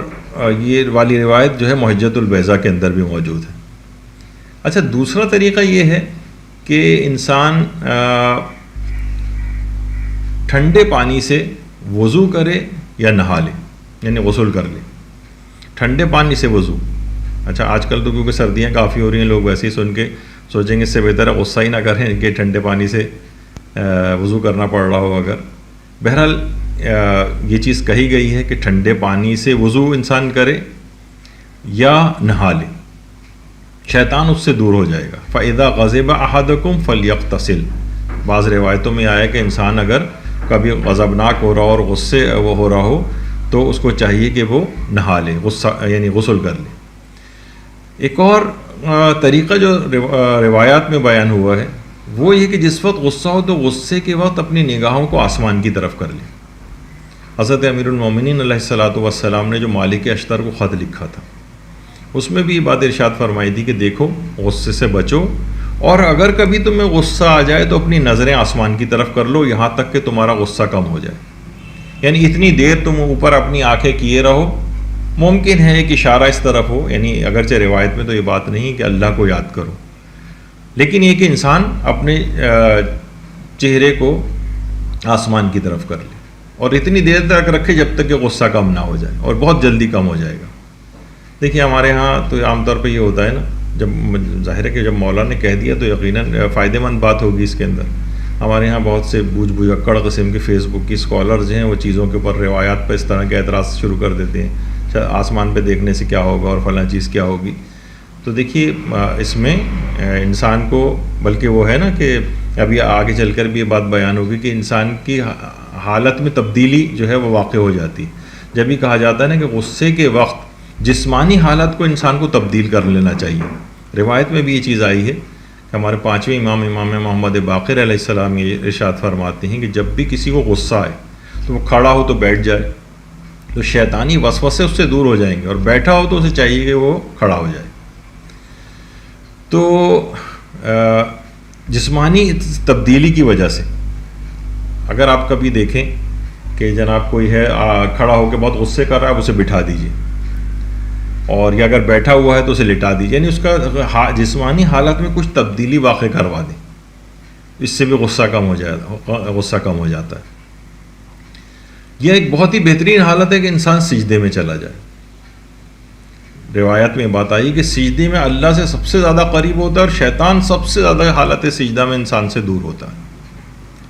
Speaker 1: یہ والی روایت جو ہے محجت البیضاء کے اندر بھی موجود ہے۔ اچھا دوسرا طریقہ یہ ہے کہ انسان ٹھنڈے پانی سے وضو کرے یا نہا لے، یعنی غسل کر لے، ٹھنڈے پانی سے وضو۔ اچھا آج کل تو کیونکہ سردیاں کافی ہو رہی ہیں، لوگ ویسے ہی سن کے سوچیں گے اس سے بہتر ہے غصہ ہی نہ کریں کہ ٹھنڈے پانی سے وضو کرنا پڑ رہا ہو اگر۔ بہرحال یہ چیز کہی گئی ہے کہ ٹھنڈے پانی سے وضو انسان کرے یا نہا لے، شیطان اس سے دور ہو جائے گا۔ فَإِذَا غَضِبَ أَحَدُكُمْ فَلْيَغْتَسِلْ۔ بعض روایتوں میں آیا کہ انسان اگر کبھی غضبناک ہو رہا ہو اور غصے وہ ہو رہا ہو تو اس کو چاہیے کہ وہ نہا لے، غصہ یعنی غسل کر لے۔ ایک اور طریقہ جو روایات میں بیان ہوا ہے وہ یہ کہ جس وقت غصہ ہو تو غصے کے وقت اپنی نگاہوں کو آسمان کی طرف کر لے۔ حضرت امیر المومنین علیہ الصلوۃ والسلام نے جو مالک اشتر کو خط لکھا تھا اس میں بھی یہ بات ارشاد فرمائی تھی کہ دیکھو غصے سے بچو، اور اگر کبھی تمہیں غصہ آ جائے تو اپنی نظریں آسمان کی طرف کر لو یہاں تک کہ تمہارا غصہ کم ہو جائے، یعنی اتنی دیر تم اوپر اپنی آنکھیں کیے رہو۔ ممکن ہے کہ اشارہ اس طرف ہو، یعنی اگرچہ روایت میں تو یہ بات نہیں کہ اللہ کو یاد کرو، لیکن یہ کہ انسان اپنے چہرے کو آسمان کی طرف کر لے اور اتنی دیر تک رکھے جب تک کہ غصہ کم نہ ہو جائے، اور بہت جلدی کم ہو جائے گا۔ دیکھیے ہمارے ہاں تو عام طور پہ یہ ہوتا ہے نا، جب ظاہر ہے کہ جب مولا نے کہہ دیا تو یقیناً فائدہ مند بات ہوگی اس کے اندر، ہمارے یہاں بہت سے بوجھ بجھکڑ قسم کے فیس بک کی اسکالرز ہیں، وہ چیزوں کے اوپر روایات پہ اس طرح کے اعتراض شروع کر دیتے ہیں، آسمان پہ دیکھنے سے کیا ہوگا اور فلاں چیز کیا ہوگی. تو دیکھیے اس میں انسان کو، بلکہ وہ ہے نا کہ ابھی آگے چل کر بھی یہ بات بیان ہوگی کہ انسان کی حالت میں تبدیلی جو ہے وہ واقع ہو جاتی ہے. جب بھی کہا جاتا ہے نا کہ غصے کے وقت جسمانی حالت کو انسان کو تبدیل کر لینا چاہیے. روایت میں بھی یہ چیز آئی ہے کہ ہمارے 5ویں امام محمد باقر علیہ السلام یہ ارشاد فرماتے ہیں کہ جب بھی کسی کو غصہ آئے تو وہ کھڑا ہو تو بیٹھ جائے، تو شیطانی وسوسے اس سے دور ہو جائیں گے، اور بیٹھا ہو تو اسے چاہیے کہ وہ کھڑا ہو جائے. تو جسمانی تبدیلی کی وجہ سے اگر آپ کبھی دیکھیں کہ جناب کوئی ہے کھڑا ہو کے بہت غصے کر رہا ہے، آپ اسے بٹھا دیجیے، اور یا اگر بیٹھا ہوا ہے تو اسے لٹا دیجیے، یعنی اس کا جسمانی حالت میں کچھ تبدیلی واقع کروا دیں، اس سے بھی غصہ کم ہو جاتا ہے. یہ ایک بہت ہی بہترین حالت ہے کہ انسان سجدے میں چلا جائے. روایت میں بات آئی کہ سجدے میں اللہ سے سب سے زیادہ قریب ہوتا ہے، اور شیطان سب سے زیادہ حالت سجدہ میں انسان سے دور ہوتا ہے.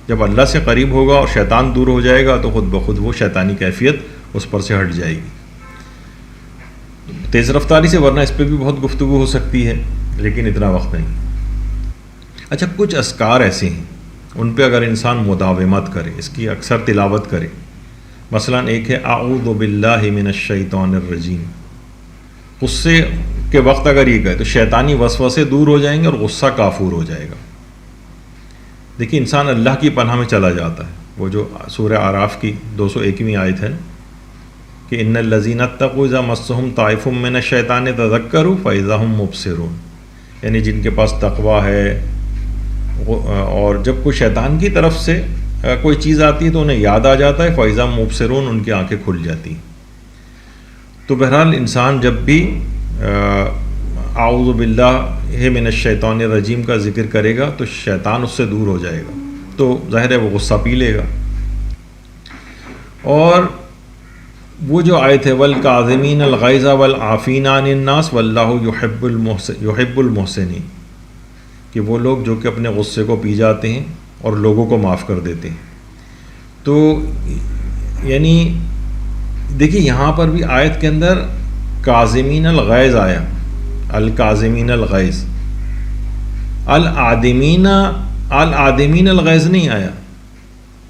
Speaker 1: جب اللہ سے قریب ہوگا اور شیطان دور ہو جائے گا تو خود بخود وہ شیطانی کیفیت اس پر سے ہٹ جائے گی. تیز رفتاری سے، ورنہ اس پہ بھی بہت گفتگو ہو سکتی ہے لیکن اتنا وقت نہیں. اچھا، کچھ اذکار ایسے ہیں ان پہ اگر انسان مداومت کرے، اس کی اکثر تلاوت کرے. مثلا ایک ہے اعوذ باللہ من الشیطان الرجیم. غصے کے وقت اگر یہ کہے تو شیطانی وسوسے دور ہو جائیں گے اور غصہ کافور ہو جائے گا. دیکھیے انسان اللہ کی پناہ میں چلا جاتا ہے. وہ جو سورہ اعراف کی 201ویں آیت ہے کہ ان الذین اتقوا اذا مسهم طائف من الشیطان تذکروا فاذا هم مبصرون، یعنی جن کے پاس تقوی ہے اور جب کوئی شیطان کی طرف سے کوئی چیز آتی ہے تو انہیں یاد آ جاتا ہے، فاذا هم مبصرون، ان کی آنکھیں کھل جاتی ہیں. تو بہرحال انسان جب بھی اعوذ باللہ من الشیطان الرجیم کا ذکر کرے گا تو شیطان اس سے دور ہو جائے گا، تو ظاہر ہے وہ غصہ پی لے گا. اور وہ جو آیت ہے والکاظمین الغیظ والعافین عن الناس واللہ یحب المحسنین، کہ وہ لوگ جو کہ اپنے غصے کو پی جاتے ہیں اور لوگوں کو معاف کر دیتے ہیں. تو یعنی دیکھیے یہاں پر بھی آیت کے اندر کاظمین الغیظ آیا، الکاظمین الغیظ، العادمین الغیظ نہیں آیا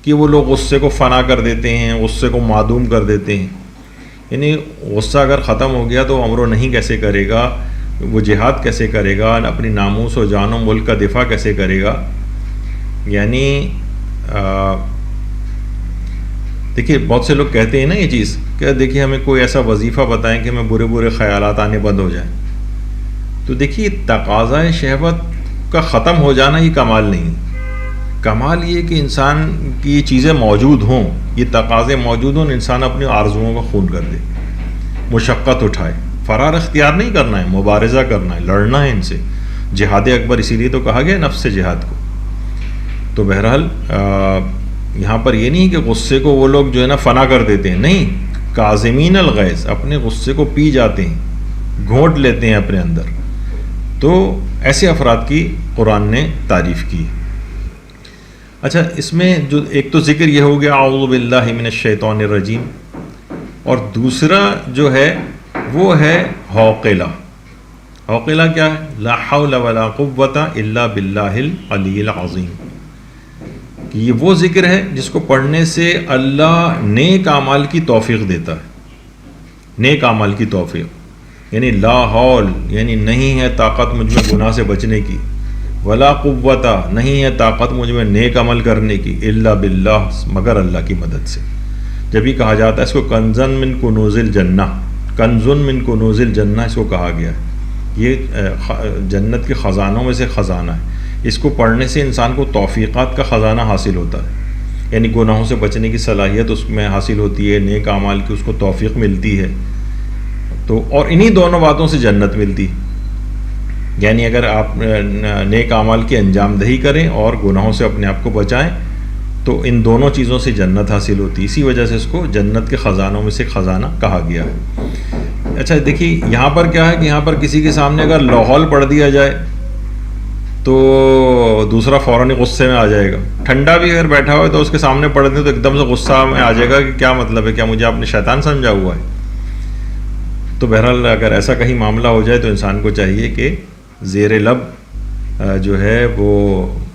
Speaker 1: کہ وہ لوگ غصے کو فنا کر دیتے ہیں، غصے کو معدوم کر دیتے ہیں. یعنی غصہ اگر ختم ہو گیا تو امر و نہیں کیسے کرے گا، وہ جہاد کیسے کرے گا، اپنی ناموس و جان و ملک کا دفاع کیسے کرے گا. یعنی دیکھیے بہت سے لوگ کہتے ہیں نا یہ چیز کہ دیکھیے ہمیں کوئی ایسا وظیفہ بتائیں کہ ہمیں برے برے خیالات آنے بند ہو جائیں. تو دیکھیے تقاضۂ شہوت کا ختم ہو جانا یہ کمال نہیں. کمال یہ کہ انسان کی یہ چیزیں موجود ہوں، یہ تقاضے موجود ہوں، انسان اپنی آرزوؤں کو خون کر دے، مشقت اٹھائے. فرار اختیار نہیں کرنا ہے، مبارزہ کرنا ہے، لڑنا ہے ان سے. جہاد اکبر اسی لیے تو کہا گیا نفس سے جہاد کو. تو بہرحال یہاں پر یہ نہیں کہ غصے کو وہ لوگ جو ہے نا فنا کر دیتے ہیں، نہیں، کاظمین الغیظ، اپنے غصے کو پی جاتے ہیں، گھونٹ لیتے ہیں اپنے اندر. تو ایسے افراد کی قرآن نے تعریف کی. اچھا، اس میں جو ایک تو ذکر یہ ہو گیا اعوذ باللہ من الشیطان الرجیم، اور دوسرا جو ہے وہ ہے حوقلہ. حوقلہ کیا ہے؟ لا حول ولا قوۃ الا باللہ العلی العظیم. کہ یہ وہ ذکر ہے جس کو پڑھنے سے اللہ نیک اعمال کی توفیق دیتا ہے. نیک اعمال کی توفیق یعنی لا حول، یعنی نہیں ہے طاقت مجھ میں گناہ سے بچنے کی، ولا قوت، نہیں ہے طاقت مجھ میں نیک عمل کرنے کی، الا باللہ، مگر اللہ کی مدد سے. جب بھی کہا جاتا ہے اس کو کنزن من کنوز الجنہ، کنزن من کنوز الجنہ اس کو کہا گیا ہے. یہ جنت کے خزانوں میں سے خزانہ ہے. اس کو پڑھنے سے انسان کو توفیقات کا خزانہ حاصل ہوتا ہے، یعنی گناہوں سے بچنے کی صلاحیت اس میں حاصل ہوتی ہے، نیک اعمال کی اس کو توفیق ملتی ہے. تو اور انہی دونوں باتوں سے جنت ملتی. یعنی اگر آپ نیک اعمال کی انجام دہی کریں اور گناہوں سے اپنے آپ کو بچائیں تو ان دونوں چیزوں سے جنت حاصل ہوتی. اسی وجہ سے اس کو جنت کے خزانوں میں سے خزانہ کہا گیا ہے. اچھا دیکھیے یہاں پر کیا ہے کہ یہاں پر کسی کے سامنے اگر لاحول پڑھ دیا جائے تو دوسرا فوراً ہی غصے میں آ جائے گا. ٹھنڈا بھی اگر بیٹھا ہوا ہے تو اس کے سامنے پڑھ دیں تو ایک دم سے غصہ میں آ جائے گا کہ کیا مطلب ہے, کیا مجھے آپ نے شیطان سمجھا ہوا ہے. تو بہرحال اگر ایسا کہیں معاملہ ہو جائے تو انسان کو چاہیے کہ زیر لب جو ہے وہ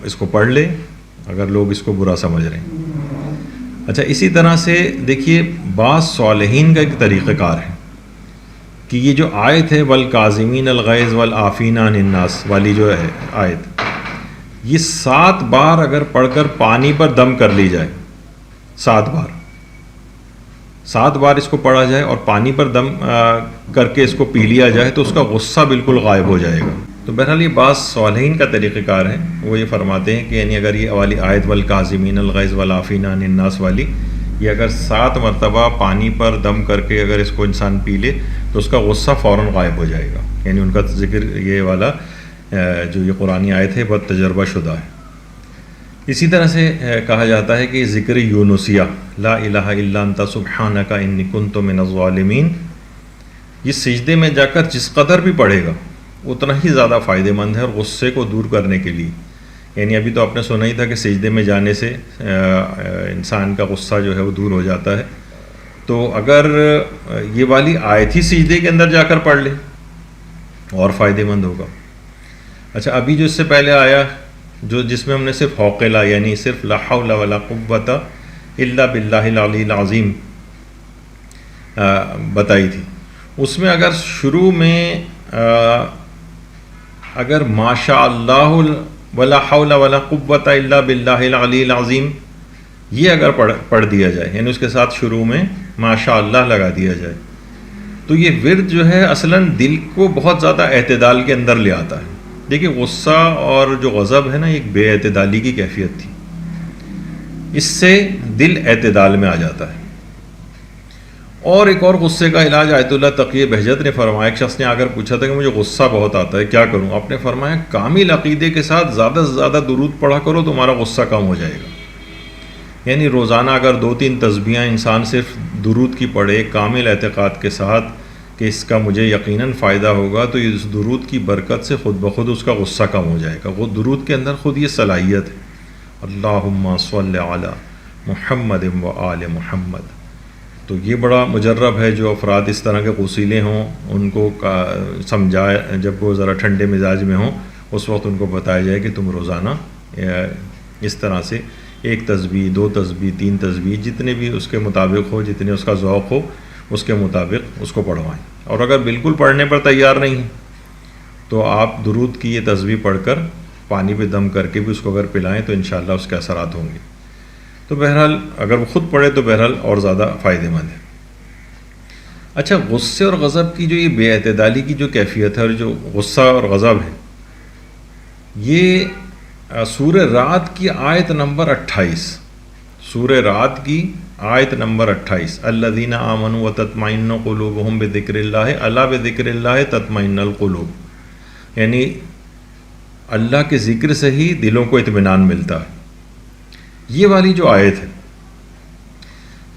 Speaker 1: اس کو پڑھ لے اگر لوگ اس کو برا سمجھ رہے ہیں. اچھا, اسی طرح سے دیکھیے بعض صالحین کا ایک طریقہ کار ہے کہ یہ جو آیت ہے والکاظمین الغیظ والعافین عن الناس والی جو ہے آیت, یہ 7 بار اگر پڑھ کر پانی پر دم کر لی جائے, 7 بار اس کو پڑھا جائے اور پانی پر دم کر کے اس کو پی لیا جائے تو اس کا غصہ بالکل غائب ہو جائے گا. تو بہرحال یہ بعض صالحین کا طریقہ کار ہے. وہ یہ فرماتے ہیں کہ یعنی اگر یہ والی آیت والکاظمین الغیظ والعافین عن الناس والی یہ اگر 7 مرتبہ پانی پر دم کر کے اگر اس کو انسان پی لے تو اس کا غصہ فوراً غائب ہو جائے گا. یعنی ان کا ذکر یہ والا جو یہ قرآنی آیت ہے بہت تجربہ شدہ ہے. اسی طرح سے کہا جاتا ہے کہ ذکر یونسیہ لا الہ الا انت سبحانک انی کنت من الظالمین, یہ سجدے میں جا کر جس قدر بھی پڑھے گا اتنا ہی زیادہ فائدہ مند ہے اور غصے کو دور کرنے کے لیے. یعنی ابھی تو آپ نے سنا ہی تھا کہ سجدے میں جانے سے انسان کا غصہ جو ہے وہ دور ہو جاتا ہے. تو اگر یہ والی آیت ہی سجدے کے اندر جا کر پڑھ لے اور فائدہ مند ہوگا. اچھا, ابھی جو اس سے پہلے آیا جو جس میں ہم نے صرف حوقلہ یعنی صرف لا حول ولا قوت الا باللہ العلی العظیم بتائی تھی, اس میں اگر شروع میں اگر ما شاء اللہ ولا حول ولا قوت الا باللہ العلی العظیم یہ اگر پڑھ دیا جائے یعنی اس کے ساتھ شروع میں ما شاء اللہ لگا دیا جائے تو یہ ورد جو ہے اصلاً دل کو بہت زیادہ اعتدال کے اندر لے آتا ہے. دیکھیے غصہ اور جو غضب ہے نا ایک بے اعتدالی کی کیفیت تھی, اس سے دل اعتدال میں آ جاتا ہے. اور ایک اور غصے کا علاج آیت اللہ تقی بہجت نے فرمایا, ایک شخص نے آ کر پوچھا تھا کہ مجھے غصہ بہت آتا ہے کیا کروں, آپ نے فرمایا کامل عقیدے کے ساتھ زیادہ سے زیادہ درود پڑھا کرو تمہارا غصہ کم ہو جائے گا. یعنی روزانہ اگر 2-3 تسبیحیں انسان صرف درود کی پڑھے کامل اعتقاد کے ساتھ کہ اس کا مجھے یقیناً فائدہ ہوگا تو اس درود کی برکت سے خود بخود اس کا غصہ کم ہو جائے گا. وہ درود کے اندر خود یہ صلاحیت ہے, اللہم صلی علی محمد و آل محمد. تو یہ بڑا مجرب ہے جو افراد اس طرح کے غصیلے ہوں ان کو سمجھائے, جب وہ ذرا ٹھنڈے مزاج میں ہوں اس وقت ان کو بتایا جائے کہ تم روزانہ اس طرح سے 1 تسبیح 2 تسبیح 3 تسبیح جتنے بھی اس کے مطابق ہو, جتنے اس کا ذوق ہو اس کے مطابق اس کو پڑھوائیں. اور اگر بالکل پڑھنے پر تیار نہیں ہیں تو آپ درود کی یہ تسبیح پڑھ کر پانی پہ دم کر کے بھی اس کو اگر پلائیں تو انشاءاللہ اس کے اثرات ہوں گے. تو بہرحال اگر وہ خود پڑھے تو بہرحال اور زیادہ فائدہ مند ہے. اچھا, غصے اور غضب کی جو یہ بے اعتدالی کی جو کیفیت ہے اور جو غصہ اور غضب ہے یہ سورہ رعد کی آیت نمبر 28 سورہ رعد کی آیت نمبر 28 الذین آمنوا وتطمئن قلوبہم بذکر اللہ الا بذکر اللہ تطمئن القلوب, یعنی اللہ کے ذکر سے ہی دلوں کو اطمینان ملتا ہے. یہ والی جو آیت ہے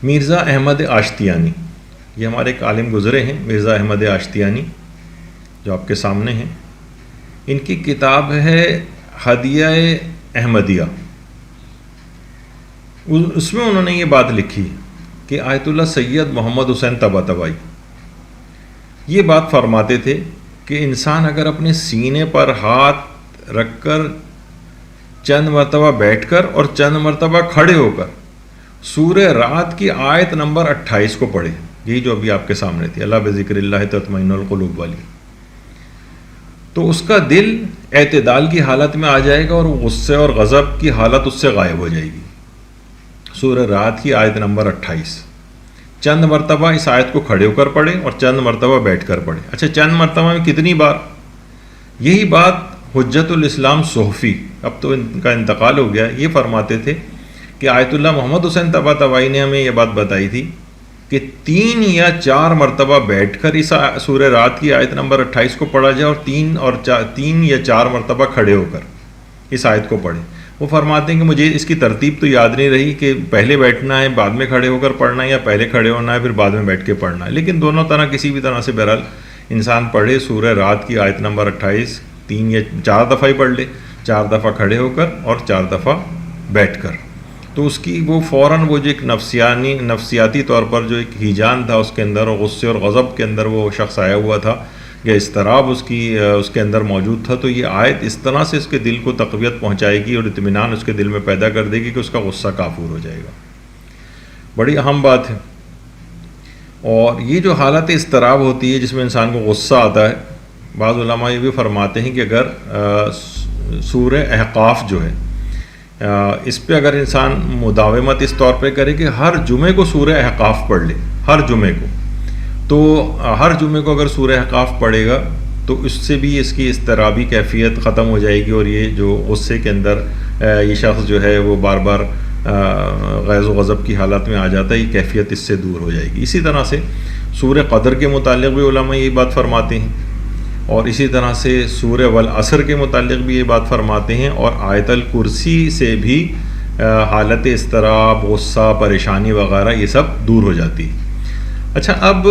Speaker 1: مرزا احمد آشتیانی, یہ ہمارے ایک عالم گزرے ہیں مرزا احمد آشتیانی جو آپ کے سامنے ہیں, ان کی کتاب ہے ہدیہ احمدیہ. اس میں انہوں نے یہ بات لکھی کہ آیت اللہ سید محمد حسین طباطبائی یہ بات فرماتے تھے کہ انسان اگر اپنے سینے پر ہاتھ رکھ کر چند مرتبہ بیٹھ کر اور چند مرتبہ کھڑے ہو کر سورہ رعد کی آیت نمبر 28 کو پڑھے, یہی جو ابھی آپ کے سامنے تھی اللہ بذکر اللہ تطمئن القلوب والی, تو اس کا دل اعتدال کی حالت میں آ جائے گا اور غصے اور غضب کی حالت اس سے غائب ہو جائے گی. سورہ رعد کی آیت نمبر 28 چند مرتبہ اس آیت کو کھڑے ہو کر پڑھے اور چند مرتبہ بیٹھ کر پڑھے. اچھا, چند مرتبہ میں کتنی بار؟ یہی بات حجت الاسلام صحفی, اب تو ان کا انتقال ہو گیا, یہ فرماتے تھے کہ آیت اللہ محمد حسین طباطبائی نے ہمیں یہ بات بتائی تھی کہ 3 یا 4 مرتبہ بیٹھ کر اس سورہ رعد کی آیت نمبر 28 کو پڑھا جائے اور 3 یا 4 مرتبہ کھڑے ہو کر اس آیت کو پڑھے. وہ فرماتے ہیں کہ مجھے اس کی ترتیب تو یاد نہیں رہی کہ پہلے بیٹھنا ہے بعد میں کھڑے ہو کر پڑھنا ہے یا پہلے کھڑے ہونا ہے پھر بعد میں بیٹھ کے پڑھنا ہے, لیکن دونوں طرح کسی بھی طرح سے بہرحال انسان پڑھے سورہ رعد کی آیت نمبر 28 3 یا 4 دفعہ ہی پڑھ لے 4 دفعہ کھڑے ہو کر اور 4 دفعہ بیٹھ کر. تو اس کی وہ فوراً وہ جو ایک نفسیاتی طور پر جو ایک ہیجان تھا اس کے اندر، اور غصے اور غضب کے اندر وہ شخص آیا ہوا تھا، یا اضطراب اس کے اندر موجود تھا، تو یہ آیت اس طرح سے اس کے دل کو تقویت پہنچائے گی اور اطمینان اس کے دل میں پیدا کر دے گی کہ اس کا غصہ کافور ہو جائے گا. بڑی اہم بات ہے. اور یہ جو حالت اضطراب ہوتی ہے جس میں انسان کو غصہ آتا ہے، بعض علماء یہ بھی فرماتے ہیں کہ اگر سورہ احقاف جو ہے اس پہ اگر انسان مداومت اس طور پہ کرے کہ ہر جمعے کو سورہ احقاف پڑھ لے، ہر جمعے کو، تو ہر جمعے کو اگر سورہ احقاف پڑھے گا تو اس سے بھی اس کی اضطرابی کیفیت ختم ہو جائے گی، اور یہ جو غصے کے اندر یہ شخص جو ہے وہ بار بار غیظ و غضب کی حالت میں آ جاتا ہے، یہ کیفیت اس سے دور ہو جائے گی. اسی طرح سے سورہ قدر کے متعلق بھی علماء یہ بات فرماتے ہیں، اور اسی طرح سے سورہ والعصر کے متعلق بھی یہ بات فرماتے ہیں، اور آیت الکرسی سے بھی حالت اضطراب، غصہ، پریشانی وغیرہ یہ سب دور ہو جاتی ہے. اچھا، اب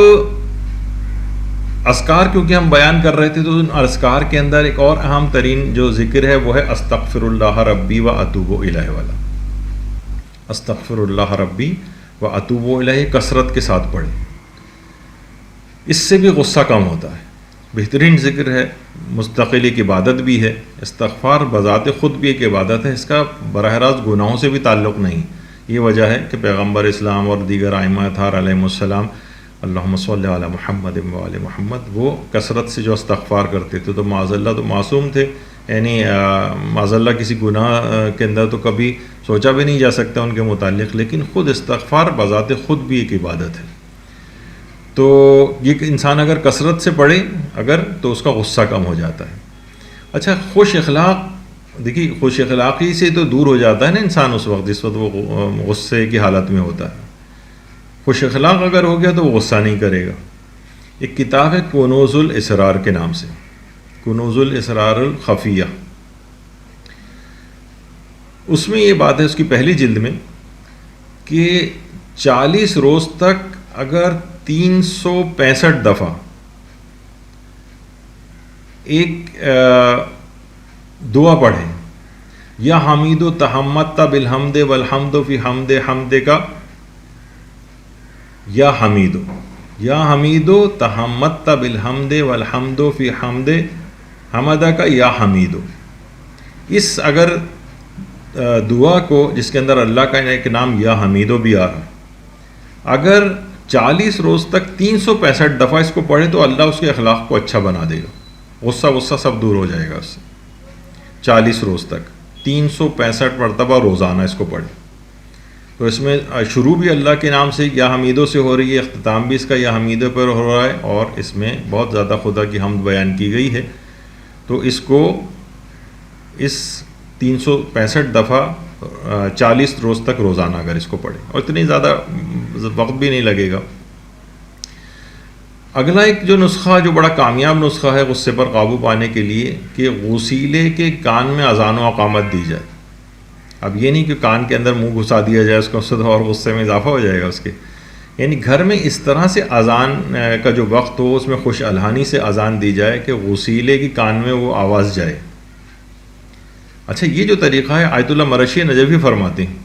Speaker 1: اذکار کیونکہ ہم بیان کر رہے تھے، تو ان اذکار کے اندر ایک اور اہم ترین جو ذکر ہے وہ ہے استغفر اللہ ربی و اتوب الیہ والا. استغفر اللہ ربی و اتوب الیہ کثرت کے ساتھ پڑھیں، اس سے بھی غصہ کم ہوتا ہے. بہترین ذکر ہے، مستقل ایک عبادت بھی ہے. استغفار بذات خود بھی ایک عبادت ہے، اس کا براہ راست گناہوں سے بھی تعلق نہیں. یہ وجہ ہے کہ پیغمبر اسلام اور دیگر ائمہ اطہار علیہم السلام، اللہم صلی علی محمد و آل محمد، وہ کثرت سے جو استغفار کرتے تھے. تو معاذ اللہ تو معصوم تھے، یعنی معاذ اللہ کسی گناہ کے اندر تو کبھی سوچا بھی نہیں جا سکتا ان کے متعلق، لیکن خود استغفار بذات خود بھی ایک عبادت ہے. تو یہ انسان اگر کثرت سے پڑھے تو اس کا غصہ کم ہو جاتا ہے. اچھا، خوش اخلاق، دیکھیے خوش اخلاقی سے تو دور ہو جاتا ہے نا انسان اس وقت جس وقت وہ غصے کی حالت میں ہوتا ہے. خوش اخلاق اگر ہو گیا تو وہ غصہ نہیں کرے گا. ایک کتاب ہے کنوز الاسرار کے نام سے، کنوز الاسرار الخفیہ. اس میں یہ بات ہے اس کی پہلی جلد میں کہ 40 روز تک اگر 365 دفعہ ایک دعا پڑھیں، یا حمید و تحمد بالحمد والحمد فی حمد حمد کا، یا حمید و تحمد بالحمد والحمد فی حمد حمدہ کا، یا حمید. اس اگر دعا کو جس کے اندر اللہ کا ایک نام یا حمیدو بھی آ رہا، اگر 40 روز تک 365 دفعہ اس کو پڑھے تو اللہ اس کے اخلاق کو اچھا بنا دے گا. غصہ سب دور ہو جائے گا اس سے. 40 روز تک 365 مرتبہ روزانہ اس کو پڑھے. تو اس میں شروع بھی اللہ کے نام سے یا حمیدو سے ہو رہی ہے، اختتام بھی اس کا یا حمیدو پر ہو رہا ہے، اور اس میں بہت زیادہ خدا کی حمد بیان کی گئی ہے. تو اس کو 365 دفعہ 40 روز تک روزانہ اگر اس کو پڑھیں، اور اتنی زیادہ وقت بھی نہیں لگے گا. اگلا ایک جو نسخہ، جو بڑا کامیاب نسخہ ہے غصے پر قابو پانے کے لیے، کہ غسیلے کے کان میں اذان و اقامت دی جائے. اب یہ نہیں کہ کان کے اندر منہ گھسا دیا جائے، اس کو سے اور غصے میں اضافہ ہو جائے گا اس کے. یعنی گھر میں اس طرح سے اذان کا جو وقت ہو اس میں خوش الحانی سے اذان دی جائے کہ غسیلے کی کان میں وہ آواز جائے. اچھا، یہ جو طریقہ ہے آیت اللہ مرشی نجفی فرماتے ہیں،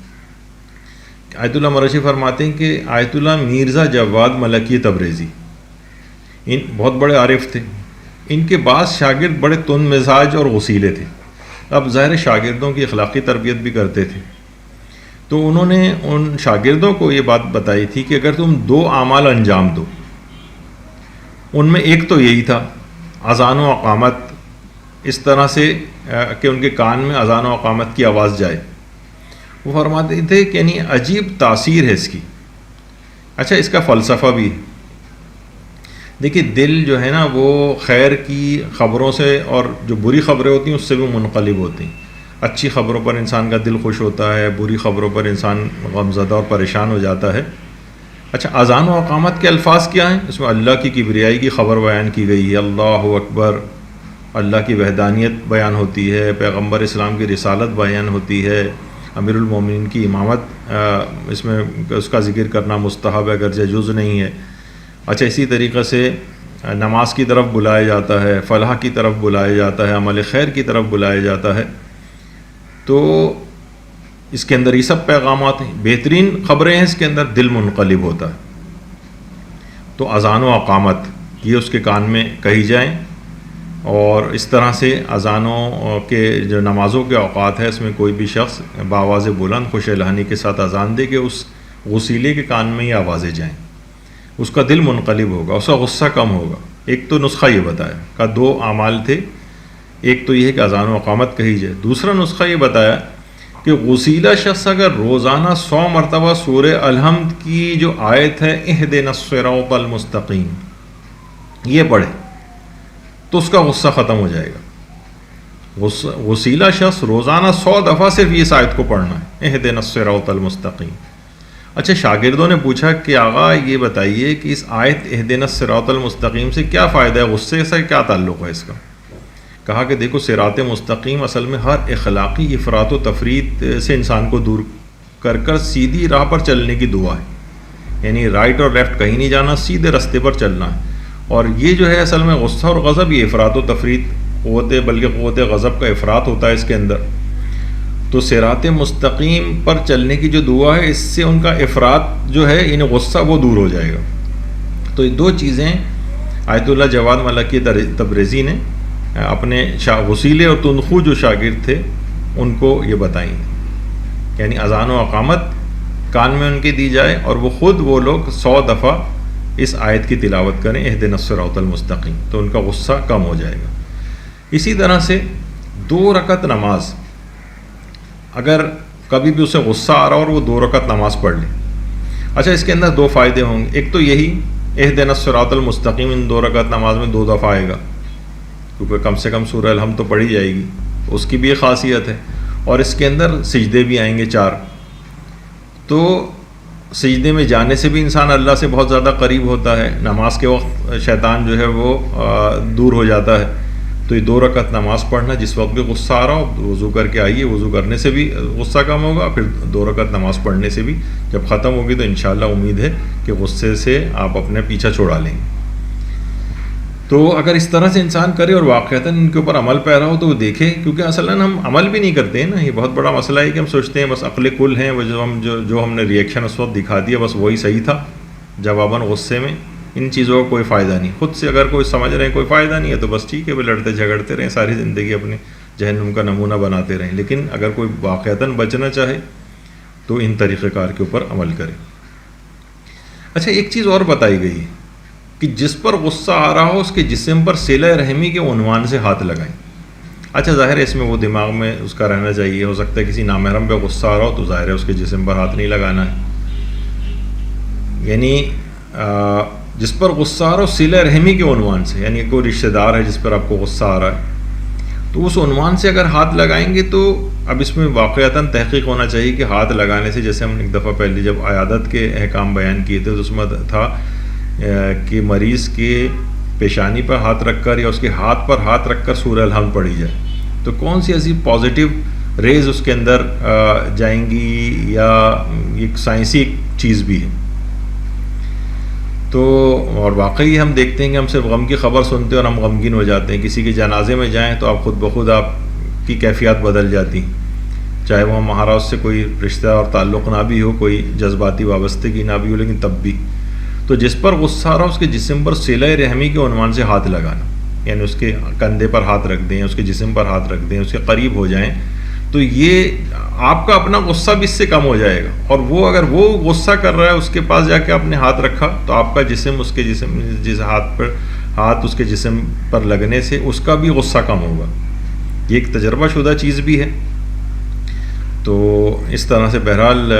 Speaker 1: آیت اللہ مرشی فرماتے ہیں کہ آیت اللہ مرزا جواد ملکی تبریزی، ان بہت بڑے عارف تھے. ان کے بعض شاگرد بڑے تند مزاج اور غسیلے تھے. اب ظاہر شاگردوں کی اخلاقی تربیت بھی کرتے تھے، تو انہوں نے ان شاگردوں کو یہ بات بتائی تھی کہ اگر تم 2 اعمال انجام دو، ان میں ایک تو یہی تھا اذان و اقامت، اس طرح سے کہ ان کے کان میں اذان و اقامت کی آواز جائے. وہ فرماتے تھے کہ یعنی عجیب تاثیر ہے اس کی. اچھا، اس کا فلسفہ بھی ہے. دیکھیے، دل جو ہے نا وہ خیر کی خبروں سے اور جو بری خبریں ہوتی ہیں اس سے بھی منقلب ہوتی ہیں. اچھی خبروں پر انسان کا دل خوش ہوتا ہے، بری خبروں پر انسان غمزدہ اور پریشان ہو جاتا ہے. اچھا، اذان و اقامت کے الفاظ کیا ہیں؟ اس میں اللہ کی کبریائی کی خبر بیان کی گئی ہے، اللہ اکبر، اللہ کی وحدانیت بیان ہوتی ہے، پیغمبر اسلام کی رسالت بیان ہوتی ہے، امیر المومنین کی امامت، اس میں اس کا ذکر کرنا مستحب ہے اگرچہ جز نہیں ہے. اچھا، اسی طریقے سے نماز کی طرف بلایا جاتا ہے، فلاح کی طرف بلایا جاتا ہے، عمل خیر کی طرف بلایا جاتا ہے. تو اس کے اندر یہ سب پیغامات ہیں، بہترین خبریں ہیں اس کے اندر، دل منقلب ہوتا ہے۔ تو اذان و اقامت یہ اس کے کان میں کہی جائیں، اور اس طرح سے اذانوں کے جو نمازوں کے اوقات ہے اس میں کوئی بھی شخص بآواز بلند خوش الحانی کے ساتھ اذان دے کہ اس وسیلے کے کان میں یہ آوازیں جائیں، اس کا دل منقلب ہوگا، اس کا غصہ کم ہوگا۔ ایک تو نسخہ یہ بتایا کہ دو اعمال تھے، ایک تو یہ ہے کہ اذان و اقامت کہی جائے، دوسرا نسخہ یہ بتایا کہ غسیلہ شخص اگر روزانہ 100 مرتبہ سورہ الحمد کی جو آیت ہے اہدنا الصراط المستقیم یہ پڑھے تو اس کا غصہ ختم ہو جائے گا۔ غسیلہ شخص روزانہ 100 دفعہ صرف اس آیت کو پڑھنا ہے، اہدنا الصراط المستقیم۔ اچھا، شاگردوں نے پوچھا کہ آقا یہ بتائیے کہ اس آیت اہدنا الصراط المستقیم سے کیا فائدہ ہے، غصے سے کیا تعلق ہے اس کا؟ کہا کہ دیکھو، صراط مستقیم اصل میں ہر اخلاقی افراط و تفریط سے انسان کو دور کر سیدھی راہ پر چلنے کی دعا ہے، یعنی رائٹ اور لیفٹ کہیں نہیں جانا، سیدھے راستے پر چلنا ہے۔ اور یہ جو ہے اصل میں غصہ اور غضب یہ افراط و تفریط بلکہ قوت غضب کا افراط ہوتا ہے اس کے اندر۔ تو صراط مستقیم پر چلنے کی جو دعا ہے اس سے ان کا افراط جو ہے یعنی غصہ وہ دور ہو جائے گا۔ تو یہ دو چیزیں آیت اللہ جواد ملکی تبریزی نے اپنے وسیلے اور تنخو جو شاگرد تھے ان کو یہ بتائیں، یعنی اذان و اقامت کان میں ان کے دی جائے اور وہ لوگ 100 دفعہ اس آیت کی تلاوت کریں اہدنا الصراط المستقیم، تو ان کا غصہ کم ہو جائے گا۔ اسی طرح سے 2 رکعت نماز، اگر کبھی بھی اسے غصہ آ رہا ہو اور وہ 2 رکعت نماز پڑھ لے، اچھا اس کے اندر 2 فائدے ہوں گے۔ ایک تو یہی اہدنا الصراط المستقیم ان 2 رکعت نماز میں 2 دفعہ آئے گا، کیونکہ کم سے کم سورہ الحمد تو پڑھی جائے گی، اس کی بھی ایک خاصیت ہے، اور اس کے اندر سجدے بھی آئیں گے 4، تو سجدے میں جانے سے بھی انسان اللہ سے بہت زیادہ قریب ہوتا ہے، نماز کے وقت شیطان جو ہے وہ دور ہو جاتا ہے۔ تو یہ 2 رکعت نماز پڑھنا، جس وقت بھی غصہ آ رہا ہو وضو کر کے آئیے، وضو کرنے سے بھی غصہ کم ہوگا، پھر 2 رکعت نماز پڑھنے سے بھی جب ختم ہوگی تو انشاءاللہ امید ہے کہ غصے سے آپ اپنے پیچھا چھڑا لیں گے۔ تو اگر اس طرح سے انسان کرے اور واقعتاً ان کے اوپر عمل پیرا ہو تو وہ دیکھے، کیونکہ اصلاً ہم عمل بھی نہیں کرتے ہیں نا، یہ بہت بڑا مسئلہ ہے کہ ہم سوچتے ہیں بس عقل کل ہیں، وہ جو ہم نے ریئیکشن اس وقت دکھا دیا بس وہی صحیح تھا جواباً غصے میں، ان چیزوں کا کوئی فائدہ نہیں۔ خود سے اگر کوئی سمجھ رہے ہیں کوئی فائدہ نہیں ہے تو بس ٹھیک ہے، وہ لڑتے جھگڑتے رہیں ساری زندگی، اپنے جہنم کا نمونہ بناتے رہیں، لیکن اگر کوئی واقعتاً بچنا چاہے تو ان طریقہ کار کے اوپر عمل کرے۔ اچھا، ایک چیز اور بتائی گئی ہے کہ جس پر غصہ آ رہا ہو اس کے جسم پر صلہ رحمی کے عنوان سے ہاتھ لگائیں۔ اچھا، ظاہر ہے اس میں وہ دماغ میں اس کا رہنا چاہیے، ہو سکتا ہے کسی نامحرم پہ غصہ آ رہا ہو تو ظاہر ہے اس کے جسم پر ہاتھ نہیں لگانا ہے، یعنی جس پر غصہ آ رہا ہو صلہ رحمی کے عنوان سے، یعنی کوئی رشتہ دار ہے جس پر آپ کو غصہ آ رہا ہے تو اس عنوان سے اگر ہاتھ لگائیں گے تو اب اس میں واقعتاً تحقیق ہونا چاہیے کہ ہاتھ لگانے سے، جیسے ہم نے ایک دفعہ پہلے جب عیادت کے احکام بیان کیے تھے تو اس میں تھا کہ مریض کے پیشانی پر ہاتھ رکھ کر یا اس کے ہاتھ پر ہاتھ رکھ کر سورہ الحمد پڑھی جائے، تو کون سی ایسی پازیٹیو ریز اس کے اندر جائیں گی، یا ایک سائنسی چیز بھی ہے۔ تو اور واقعی ہم دیکھتے ہیں کہ ہم صرف غم کی خبر سنتے ہیں اور ہم غمگین ہو جاتے ہیں، کسی کے جنازے میں جائیں تو آپ خود بخود آپ کی کیفیات بدل جاتی، چاہے وہ ہمارا اس سے کوئی رشتہ اور تعلق نہ بھی ہو، کوئی جذباتی وابستگی نہ بھی ہو، لیکن تب بھی تو جس پر غصہ آ رہا اس کے جسم پر صلہ رحمی کے عنوان سے ہاتھ لگانا، یعنی اس کے کندھے پر ہاتھ رکھ دیں، اس کے جسم پر ہاتھ رکھ دیں، اس کے قریب ہو جائیں، تو یہ آپ کا اپنا غصہ بھی اس سے کم ہو جائے گا، اور وہ اگر وہ غصہ کر رہا ہے اس کے پاس جا کے آپ نے ہاتھ رکھا تو آپ کا جسم اس کے جسم جس ہاتھ اس کے جسم پر لگنے سے اس کا بھی غصہ کم ہوگا، یہ ایک تجربہ شدہ چیز بھی ہے۔ تو اس طرح سے بہرحال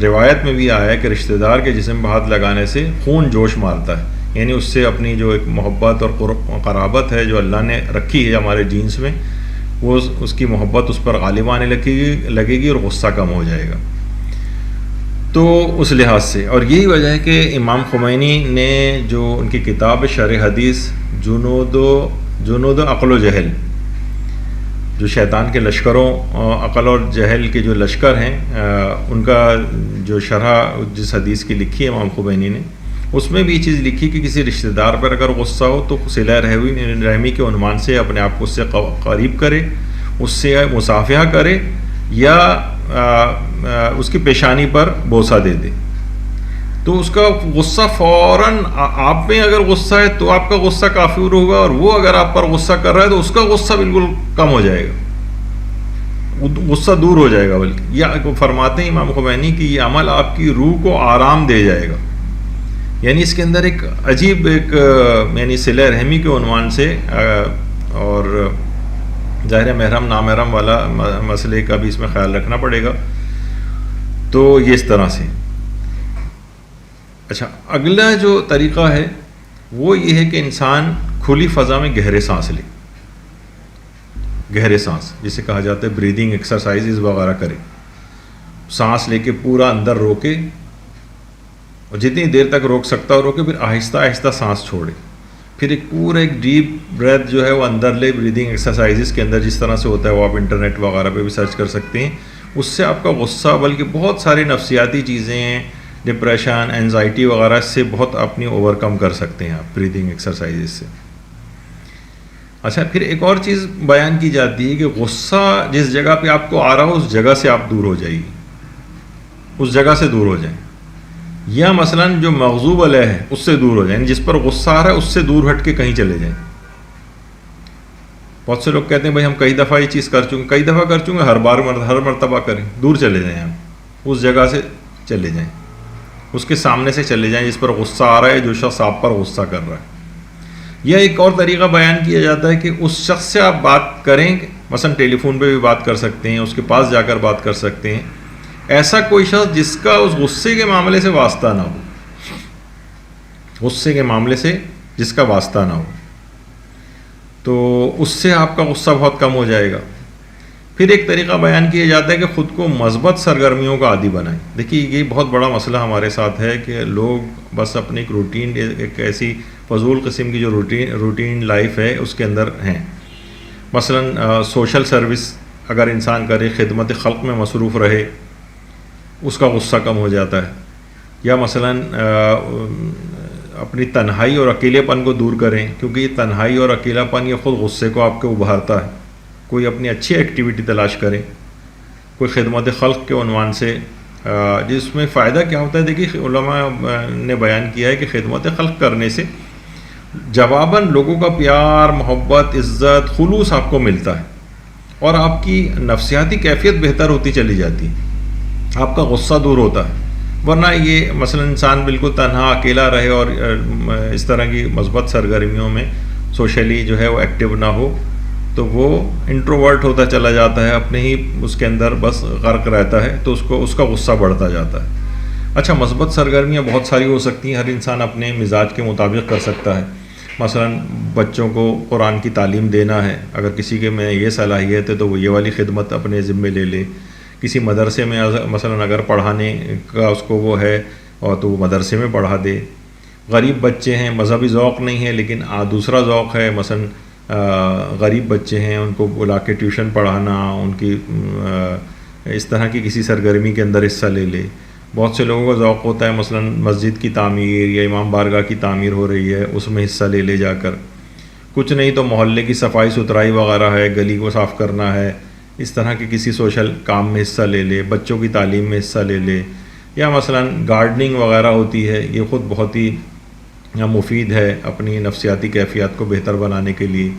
Speaker 1: روایت میں بھی آیا ہے کہ رشتہ دار کے جسم پر ہاتھ لگانے سے خون جوش مارتا ہے، یعنی اس سے اپنی جو ایک محبت اور قرابت ہے جو اللہ نے رکھی ہے ہمارے جینس میں، وہ اس کی محبت اس پر غالب آنے لگے گی اور غصہ کم ہو جائے گا۔ تو اس لحاظ سے، اور یہی وجہ ہے کہ امام خمینی نے جو ان کی کتاب شرح حدیث جنود عقل و جہل، جو شیطان کے لشکروں عقل اور جہل کے جو لشکر ہیں ان کا جو شرح جس حدیث کی لکھی ہے امام خمینی نے، اس میں بھی یہ چیز لکھی کہ کسی رشتہ دار پر اگر غصہ ہو تو صلہ رحمی کے عنوان سے اپنے آپ کو اس سے قریب کرے، اس سے مصافحہ کرے یا اس کی پیشانی پر بوسہ دے دے، تو اس کا غصہ فوراً، آپ میں اگر غصہ ہے تو آپ کا غصہ کافی ہوگا، اور وہ اگر آپ پر غصہ کر رہا ہے تو اس کا غصہ بالکل کم ہو جائے گا، غصہ دور ہو جائے گا۔ بلکہ یہ فرماتے ہیں امام خمینی کہ یہ عمل آپ کی روح کو آرام دے جائے گا، یعنی اس کے اندر ایک عجیب ایک یعنی صلہ رحمی کے عنوان سے، اور ظاہر محرم نامحرم والا مسئلے کا بھی اس میں خیال رکھنا پڑے گا، تو یہ اس طرح سے۔ اچھا، اگلا جو طریقہ ہے وہ یہ ہے کہ انسان کھلی فضا میں گہرے سانس لے، گہرے سانس جسے کہا جاتا ہے بریدنگ ایکسرسائزز وغیرہ کرے، سانس لے کے پورا اندر روکے، اور جتنی دیر تک روک سکتا ہو روکے، پھر آہستہ آہستہ سانس چھوڑے، پھر ایک ڈیپ بریتھ جو ہے وہ اندر لے، بریدنگ ایکسرسائزز کے اندر جس طرح سے ہوتا ہے وہ آپ انٹرنیٹ وغیرہ پہ بھی سرچ کر سکتے ہیں۔ اس سے آپ کا غصہ، بلکہ بہت ساری نفسیاتی چیزیں ہیں، ڈپریشن، اینزائٹی وغیرہ، اس سے بہت اپنی اوور کم کر سکتے ہیں آپ بریدنگ ایکسرسائزز سے۔ اچھا، پھر ایک اور چیز بیان کی جاتی ہے کہ غصہ جس جگہ پہ آپ کو آ رہا ہو اس جگہ سے آپ دور ہو جائیے، اس جگہ سے دور ہو جائیں، یا مثلاً جو مغضوب علیہ ہے اس سے دور ہو جائیں، جس پر غصہ آ رہا ہے اس سے دور ہٹ کے کہیں چلے جائیں۔ بہت سے لوگ کہتے ہیں بھائی ہم کئی دفعہ یہ چیز کر چکے، کئی دفعہ کر چکے، ہر مرتبہ کریں، دور چلے جائیں، آپ اس جگہ سے چلے جائیں، اس کے سامنے سے چلے جائیں جس پر غصہ آ رہا ہے، جو شخص آپ پر غصہ کر رہا ہے۔ یا ایک اور طریقہ بیان کیا جاتا ہے کہ اس شخص سے آپ بات کریں، مثلا ٹیلی فون پہ بھی بات کر سکتے ہیں، اس کے پاس جا کر بات کر سکتے ہیں، ایسا کوئی شخص جس کا اس غصے کے معاملے سے واسطہ نہ ہو، غصے کے معاملے سے جس کا واسطہ نہ ہو، تو اس سے آپ کا غصہ بہت کم ہو جائے گا۔ پھر ایک طریقہ بیان کیا جاتا ہے کہ خود کو مثبت سرگرمیوں کا عادی بنائیں۔ دیکھیے یہ بہت بڑا مسئلہ ہمارے ساتھ ہے کہ لوگ بس اپنی ایک روٹین، ایک ایسی فضول قسم کی جو روٹین لائف ہے اس کے اندر ہیں۔ مثلا سوشل سروس اگر انسان کرے، خدمت خلق میں مصروف رہے، اس کا غصہ کم ہو جاتا ہے۔ یا مثلا اپنی تنہائی اور اکیلے پن کو دور کریں، کیونکہ یہ تنہائی اور اکیلا پن یہ خود غصے کو آپ کے ابھارتا ہے۔ کوئی اپنی اچھی ایکٹیویٹی تلاش کریں، کوئی خدمت خلق کے عنوان سے، جس میں فائدہ کیا ہوتا ہے۔ دیکھیے علماء نے بیان کیا ہے کہ خدمت خلق کرنے سے جواباً لوگوں کا پیار، محبت، عزت، خلوص آپ کو ملتا ہے، اور آپ کی نفسیاتی کیفیت بہتر ہوتی چلی جاتی ہے، آپ کا غصہ دور ہوتا ہے۔ ورنہ یہ مثلا انسان بالکل تنہا اکیلا رہے اور اس طرح کی مثبت سرگرمیوں میں سوشلی جو ہے وہ ایکٹیو نہ ہو، تو وہ انٹروورٹ ہوتا چلا جاتا ہے، اپنے ہی اس کے اندر بس غرق رہتا ہے، تو اس کا غصہ بڑھتا جاتا ہے۔ اچھا، مثبت سرگرمیاں بہت ساری ہو سکتی ہیں، ہر انسان اپنے مزاج کے مطابق کر سکتا ہے۔ مثلا بچوں کو قرآن کی تعلیم دینا ہے، اگر کسی کے میں یہ صلاحیت ہے تو وہ یہ والی خدمت اپنے ذمے لے لے۔ کسی مدرسے میں مثلا اگر پڑھانے کا اس کو وہ ہے اور تو وہ مدرسے میں پڑھا دے۔ غریب بچے ہیں، مذہبی ذوق نہیں ہے لیکن دوسرا ذوق ہے، مثلا غریب بچے ہیں، ان کو بلا کے ٹیوشن پڑھانا، ان کی اس طرح کی کسی سرگرمی کے اندر حصہ لے لے۔ بہت سے لوگوں کا ذوق ہوتا ہے مثلا مسجد کی تعمیر یا امام بارگاہ کی تعمیر ہو رہی ہے، اس میں حصہ لے جا کر۔ کچھ نہیں تو محلے کی صفائی ستھرائی وغیرہ ہے، گلی کو صاف کرنا ہے، اس طرح کے کسی سوشل کام میں حصہ لے لے، بچوں کی تعلیم میں حصہ لے لے۔ یا مثلا گارڈننگ وغیرہ ہوتی ہے، یہ خود بہت ہی مفید ہے اپنی نفسیاتی کیفیات کو بہتر بنانے کے لیے۔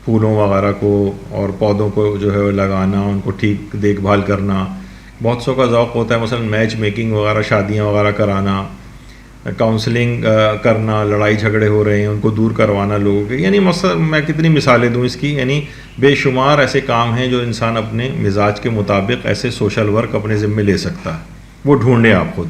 Speaker 1: پھولوں وغیرہ کو اور پودوں کو جو ہے لگانا، ان کو ٹھیک دیکھ بھال کرنا۔ بہت سو کا ذوق ہوتا ہے مثلا میچ میکنگ وغیرہ، شادیاں وغیرہ کرانا، کاؤنسلنگ کرنا، لڑائی جھگڑے ہو رہے ہیں ان کو دور کروانا لوگوں کے۔ یعنی میں کتنی مثالیں دوں اس کی، یعنی بے شمار ایسے کام ہیں جو انسان اپنے مزاج کے مطابق ایسے سوشل ورک اپنے ذمے لے سکتا ہے، وہ ڈھونڈیں آپ خود۔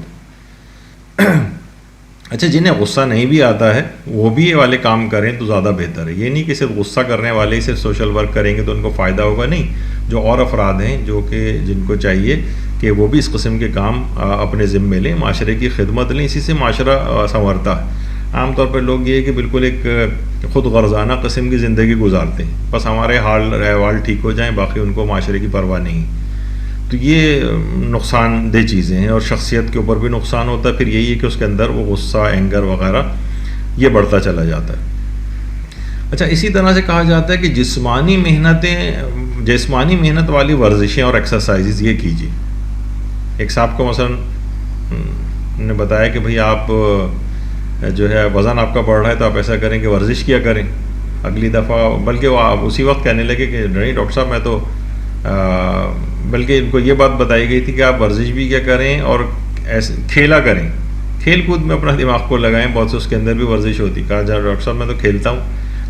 Speaker 1: اچھا، جنہیں غصہ نہیں بھی آتا ہے وہ بھی یہ والے کام کریں تو زیادہ بہتر ہے۔ یہ نہیں کہ صرف غصہ کرنے والے ہی صرف سوشل ورک کریں گے تو ان کو فائدہ ہوگا، نہیں، جو اور افراد ہیں جو کہ جن کو چاہیے کہ وہ بھی اس قسم کے کام اپنے ذمے لیں، معاشرے کی خدمت لیں، اسی سے معاشرہ سنورتا ہے۔ عام طور پر لوگ یہ ہے کہ بالکل ایک خود غرضانہ قسم کی زندگی گزارتے ہیں، بس ہمارے حال احوال ٹھیک ہو جائیں، باقی ان کو معاشرے کی پرواہ نہیں۔ تو یہ نقصان دہ چیزیں ہیں اور شخصیت کے اوپر بھی نقصان ہوتا ہے۔ پھر یہی ہے کہ اس کے اندر وہ غصہ، اینگر وغیرہ یہ بڑھتا چلا جاتا ہے۔ اچھا، اسی طرح سے کہا جاتا ہے کہ جسمانی محنتیں جسمانی محنت والی ورزشیں اور ایکسرسائزز یہ کیجیے. ایک صاحب کو مثلاً نے بتایا کہ بھئی آپ جو ہے وزن آپ کا بڑھ رہا ہے تو آپ ایسا کریں کہ ورزش کیا کریں. اگلی دفعہ بلکہ وہ اسی وقت کہنے لگے کہ نہیں ڈاکٹر صاحب میں تو بلکہ ان کو یہ بات بتائی گئی تھی کہ آپ ورزش بھی کیا کریں اور ایسے کھیلا کریں, کھیل کود میں اپنا دماغ کو لگائیں, بہت سے اس کے اندر بھی ورزش ہوتی. کہا جا ڈاکٹر صاحب میں تو کھیلتا ہوں.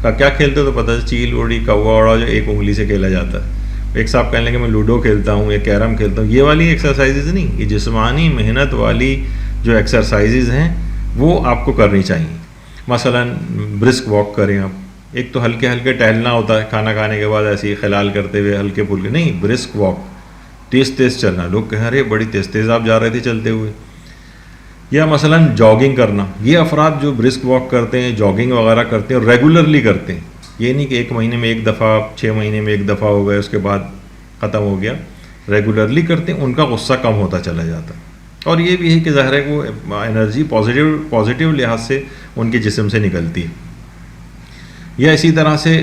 Speaker 1: کہا کیا کھیلتے ہو؟ تو پتہ چیل اڑی کوا اڑا جو ایک انگلی سے کھیلا جاتا ہے. ایک صاحب کہنے لگے میں لوڈو کھیلتا ہوں یا کیرم کھیلتا ہوں. یہ والی ایکسرسائزز نہیں, یہ جسمانی محنت والی جو ایکسرسائزز ہیں وہ آپ کو کرنی چاہیے. مثلا برسک واک کریں آپ. ایک تو ہلکے ہلکے ٹہلنا ہوتا ہے کھانا کھانے کے بعد ایسے ہی خلال کرتے ہوئے ہلکے پھلکے نہیں, برسک واک, تیز تیز چلنا. لوگ کہیں ارے بڑی تیز تیز آپ جا رہے تھے چلتے ہوئے. یا مثلا جاگنگ کرنا. یہ افراد جو برسک واک کرتے ہیں, جاگنگ وغیرہ کرتے ہیں اور ریگولرلی کرتے ہیں, یہ نہیں کہ 1 مہینے میں 1 دفعہ 6 مہینے میں 1 دفعہ ہو گئے اس کے بعد ختم ہو گیا, ریگولرلی کرتے ہیں, ان کا غصہ کم ہوتا چلا جاتا ہے. اور یہ بھی ہے کہ ظاہر ہے وہ انرجی پازیٹیو لحاظ سے ان کے جسم سے نکلتی ہے. یا اسی طرح سے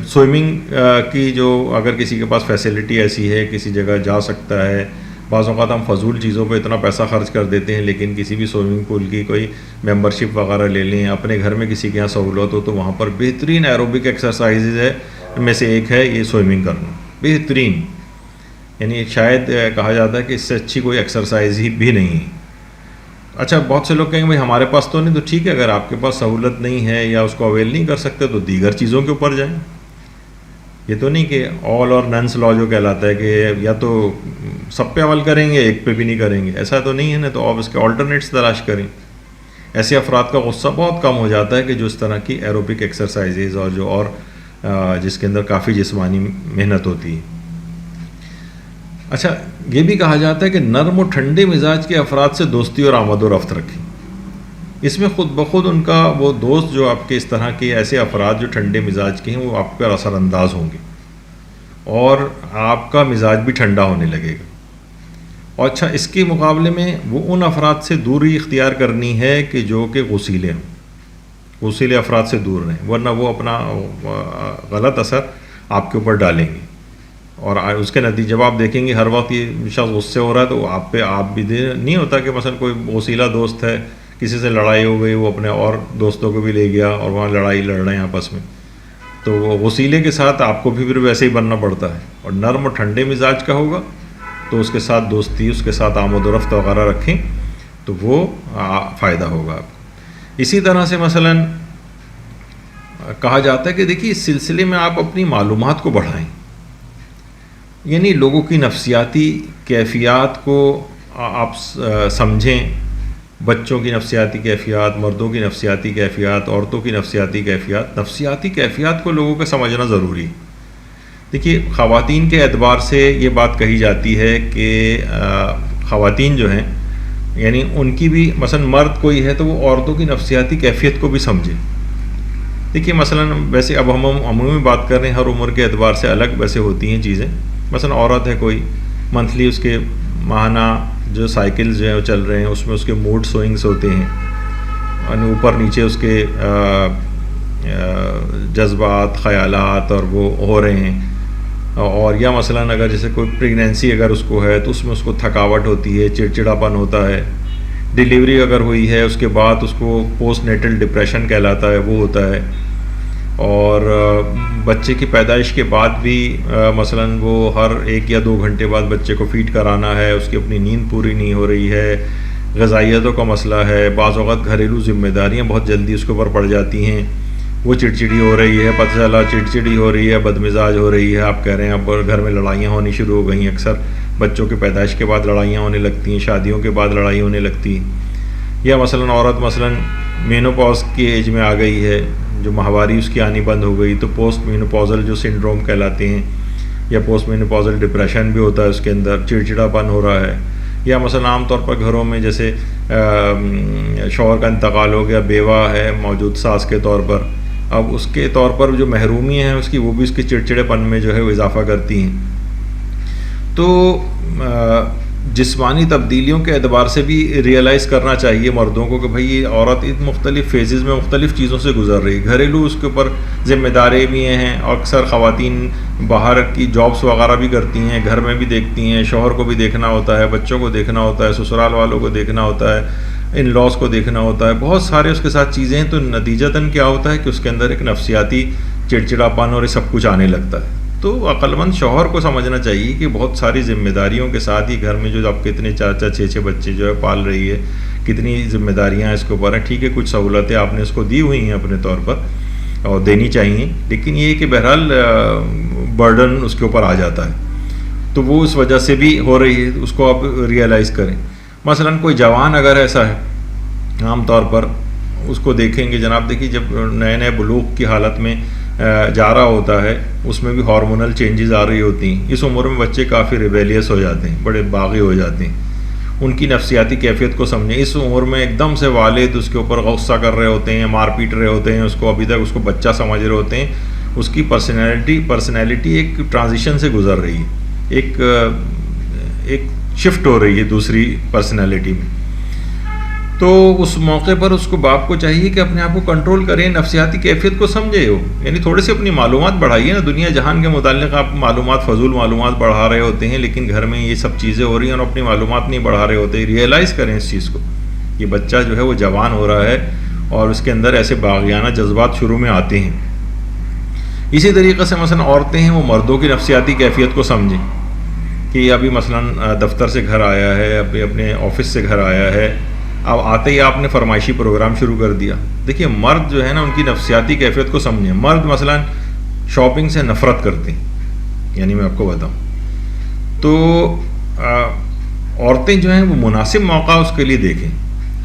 Speaker 1: سوئمنگ کی جو اگر کسی کے پاس فیسلٹی ایسی ہے, کسی جگہ جا سکتا ہے. بعض اوقات ہم فضول چیزوں پہ اتنا پیسہ خرچ کر دیتے ہیں, لیکن کسی بھی سوئمنگ پول کی کوئی ممبرشپ وغیرہ لے لیں. اپنے گھر میں کسی کے یہاں سہولت ہو تو وہاں پر بہترین ایروبک ایکسرسائزز ہے میں سے ایک ہے یہ سوئمنگ کرنا. بہترین, یعنی شاید کہا جاتا ہے کہ اس سے اچھی کوئی ایکسرسائز ہی بھی نہیں ہے. اچھا بہت سے لوگ کہیں گے بھائی ہمارے پاس تو نہیں. تو ٹھیک ہے, اگر آپ کے پاس سہولت نہیں ہے یا اس کو اویل نہیں کر سکتے تو دیگر چیزوں کے اوپر جائیں. یہ تو نہیں کہ آل اور ننس لا جو کہلاتا ہے کہ یا تو سب پہ عمل کریں گے ایک پہ بھی نہیں کریں گے, ایسا تو نہیں ہے نا. تو آپ اس کے آلٹرنیٹس تلاش کریں. ایسے افراد کا غصہ بہت کم ہو جاتا ہے کہ جو اس طرح کی ایروبک ایکسرسائزز اور جو اور جس کے اندر کافی جسمانی محنت ہوتی ہے. اچھا یہ بھی کہا جاتا ہے کہ نرم و ٹھنڈے مزاج کے افراد سے دوستی اور آمد و رفت رکھیں. اس میں خود بخود ان کا وہ دوست جو آپ کے اس طرح کے ایسے افراد جو ٹھنڈے مزاج کے ہیں وہ آپ پر اثر انداز ہوں گے اور آپ کا مزاج بھی ٹھنڈا ہونے لگے گا. اور اچھا اس کے مقابلے میں وہ ان افراد سے دوری اختیار کرنی ہے کہ جو کہ غصیلے ہوں. غصیلے افراد سے دور رہیں, ورنہ وہ اپنا غلط اثر آپ کے اوپر ڈالیں گے. اور اس کے نتیجے جب آپ دیکھیں گے ہر وقت یہ شخص غصے ہو رہا ہے تو آپ پہ آپ بھی نہیں ہوتا کہ مثلا کوئی غصیلا دوست ہے, کسی سے لڑائی ہو گئی, وہ اپنے اور دوستوں کو بھی لے گیا اور وہاں لڑائی لڑ رہے ہیں آپس میں, تو وہ غصیلے کے ساتھ آپ کو بھی پھر ویسے ہی بننا پڑتا ہے. اور نرم اور ٹھنڈے مزاج کا ہوگا تو اس کے ساتھ دوستی, اس کے ساتھ آمد و رفت وغیرہ رکھیں تو وہ فائدہ ہوگا آپ کو. اسی طرح سے مثلا کہا جاتا ہے کہ دیکھیے اس سلسلے میں آپ اپنی معلومات کو بڑھائیں, یعنی لوگوں کی نفسیاتی کیفیات کو آپ سمجھیں. بچوں کی نفسیاتی کیفیات, مردوں کی نفسیاتی کیفیات, عورتوں کی نفسیاتی کیفیات. نفسیاتی کیفیات کو لوگوں کو سمجھنا ضروری ہے. دیکھیے خواتین کے اعتبار سے یہ بات کہی جاتی ہے کہ خواتین جو ہیں یعنی ان کی بھی مثلا مرد کوئی ہے تو وہ عورتوں کی نفسیاتی کیفیت کو بھی سمجھے. دیکھیے مثلا ویسے اب ہم عمومی بات کر رہے ہیں, ہر عمر کے اعتبار سے الگ ویسے ہوتی ہیں چیزیں. مثلا عورت ہے کوئی, منتھلی اس کے ماہانہ جو سائیکلز جو ہیں وہ چل رہے ہیں, اس میں اس کے موڈ سوئنگس ہوتے ہیں, یعنی اوپر نیچے اس کے جذبات خیالات اور وہ ہو رہے ہیں. اور یا مثلا اگر جیسے کوئی پریگنینسی اگر اس کو ہے تو اس میں اس کو تھکاوٹ ہوتی ہے, چڑچڑاپن ہوتا ہے. ڈیلیوری اگر ہوئی ہے اس کے بعد اس کو پوسٹ نیٹل ڈپریشن کہلاتا ہے, وہ ہوتا ہے. اور بچے کی پیدائش کے بعد بھی مثلا وہ ہر 1 یا 2 گھنٹے بعد بچے کو فیڈ کرانا ہے, اس کی اپنی نیند پوری نہیں ہو رہی ہے, غذائیتوں کا مسئلہ ہے. بعض اوقات گھریلو ذمہ داریاں بہت جلدی اس کے اوپر پڑ جاتی ہیں, وہ چڑچڑی ہو رہی ہے, پتہ چلا چڑچڑی ہو رہی ہے, بدمزاج ہو رہی ہے. آپ کہہ رہے ہیں اب گھر میں لڑائیاں ہونی شروع ہو گئی ہیں. اکثر بچوں کے پیدائش کے بعد لڑائیاں ہونے لگتی ہیں, شادیوں کے بعد لڑائی ہونے لگتی ہیں. یا مثلا عورت مثلا مینوپاز کی ایج میں آ گئی ہے, جو ماہواری اس کی آنی بند ہو گئی, تو پوسٹ مینوپازل جو سنڈروم کہلاتے ہیں یا پوسٹ مینوپازل ڈپریشن بھی ہوتا ہے, اس کے اندر چڑچڑاپن ہو رہا ہے. یا مثلا عام طور پر گھروں میں جیسے شوہر کا انتقال ہو گیا, بیوہ ہے موجود ساس کے طور پر, اب اس کے طور پر جو محرومی ہیں اس کی, وہ بھی اس کے چڑچڑے پن میں جو ہے وہ اضافہ کرتی ہیں. تو جسمانی تبدیلیوں کے اعتبار سے بھی ریئلائز کرنا چاہیے مردوں کو کہ بھئی یہ عورت ان مختلف فیزز میں مختلف چیزوں سے گزر رہی ہے. گھریلو اس کے اوپر ذمہ داری بھی ہیں، اور اکثر خواتین باہر کی جابس وغیرہ بھی کرتی ہیں، گھر میں بھی دیکھتی ہیں، شوہر کو بھی دیکھنا ہوتا ہے، بچوں کو دیکھنا ہوتا ہے، سسرال والوں کو دیکھنا ہوتا ہے، ان لاس کو دیکھنا ہوتا ہے، بہت سارے اس کے ساتھ چیزیں ہیں. تو نتیجتاً کیا ہوتا ہے کہ اس کے اندر ایک نفسیاتی چڑچڑاپن اور یہ سب کچھ آنے لگتا ہے. تو عقل مند شوہر کو سمجھنا چاہیے کہ بہت ساری ذمہ داریوں کے ساتھ ہی گھر میں جو اب کتنے 4 6 بچے جو ہے پال رہی ہے، کتنی ذمہ داریاں اس کے اوپر ہیں. ٹھیک ہے، کچھ سہولتیں آپ نے اس کو دی ہوئی ہیں اپنے طور پر اور دینی چاہیے، لیکن یہ کہ بہرحال برڈن اس کے اوپر آ جاتا ہے. تو وہ اس وجہ سے بھی ہو رہی ہے، اس کو آپ ریئلائز کریں. مثلا کوئی جوان اگر ایسا ہے، عام طور پر اس کو دیکھیں گے جناب، دیکھیے جب نئے نئے بلوغ کی حالت میں جا رہا ہوتا ہے، اس میں بھی ہارمونل چینجز آ رہی ہوتی ہیں. اس عمر میں بچے کافی ریبیلیس ہو جاتے ہیں، بڑے باغی ہو جاتے ہیں. ان کی نفسیاتی کیفیت کو سمجھیں. اس عمر میں ایک دم سے والد اس کے اوپر غصہ کر رہے ہوتے ہیں، مار پیٹ رہے ہوتے ہیں، اس کو ابھی تک اس کو بچہ سمجھ رہے ہوتے ہیں. اس کی پرسنالٹی ایک ٹرانزیشن سے گزر رہی ہے، ایک شفٹ ہو رہی ہے دوسری پرسنالٹی میں. تو اس موقع پر اس کو باپ کو چاہیے کہ اپنے آپ کو کنٹرول کریں، نفسیاتی کیفیت کو سمجھے ہو، یعنی تھوڑی سی اپنی معلومات بڑھائیے نا. دنیا جہان کے متعلق آپ فضول معلومات بڑھا رہے ہوتے ہیں، لیکن گھر میں یہ سب چیزیں ہو رہی ہیں اور اپنی معلومات نہیں بڑھا رہے ہوتے. ریئلائز کریں اس چیز کو، یہ بچہ جو ہے وہ جوان ہو رہا ہے اور اس کے اندر ایسے باغیانہ جذبات شروع میں آتے ہیں. اسی طریقے سے مثلا عورتیں ہیں، وہ مردوں کی نفسیاتی کیفیت کو سمجھیں کہ ابھی مثلا دفتر سے گھر آیا ہے، ابھی اپنے آفس سے گھر آیا ہے، اب آتے ہی آپ نے فرمائشی پروگرام شروع کر دیا. دیکھیے مرد جو ہے نا، ان کی نفسیاتی کیفیت کو سمجھیں. مرد مثلا شاپنگ سے نفرت کرتے ہیں، یعنی میں آپ کو بتاؤں تو عورتیں جو ہیں وہ مناسب موقع اس کے لیے دیکھیں.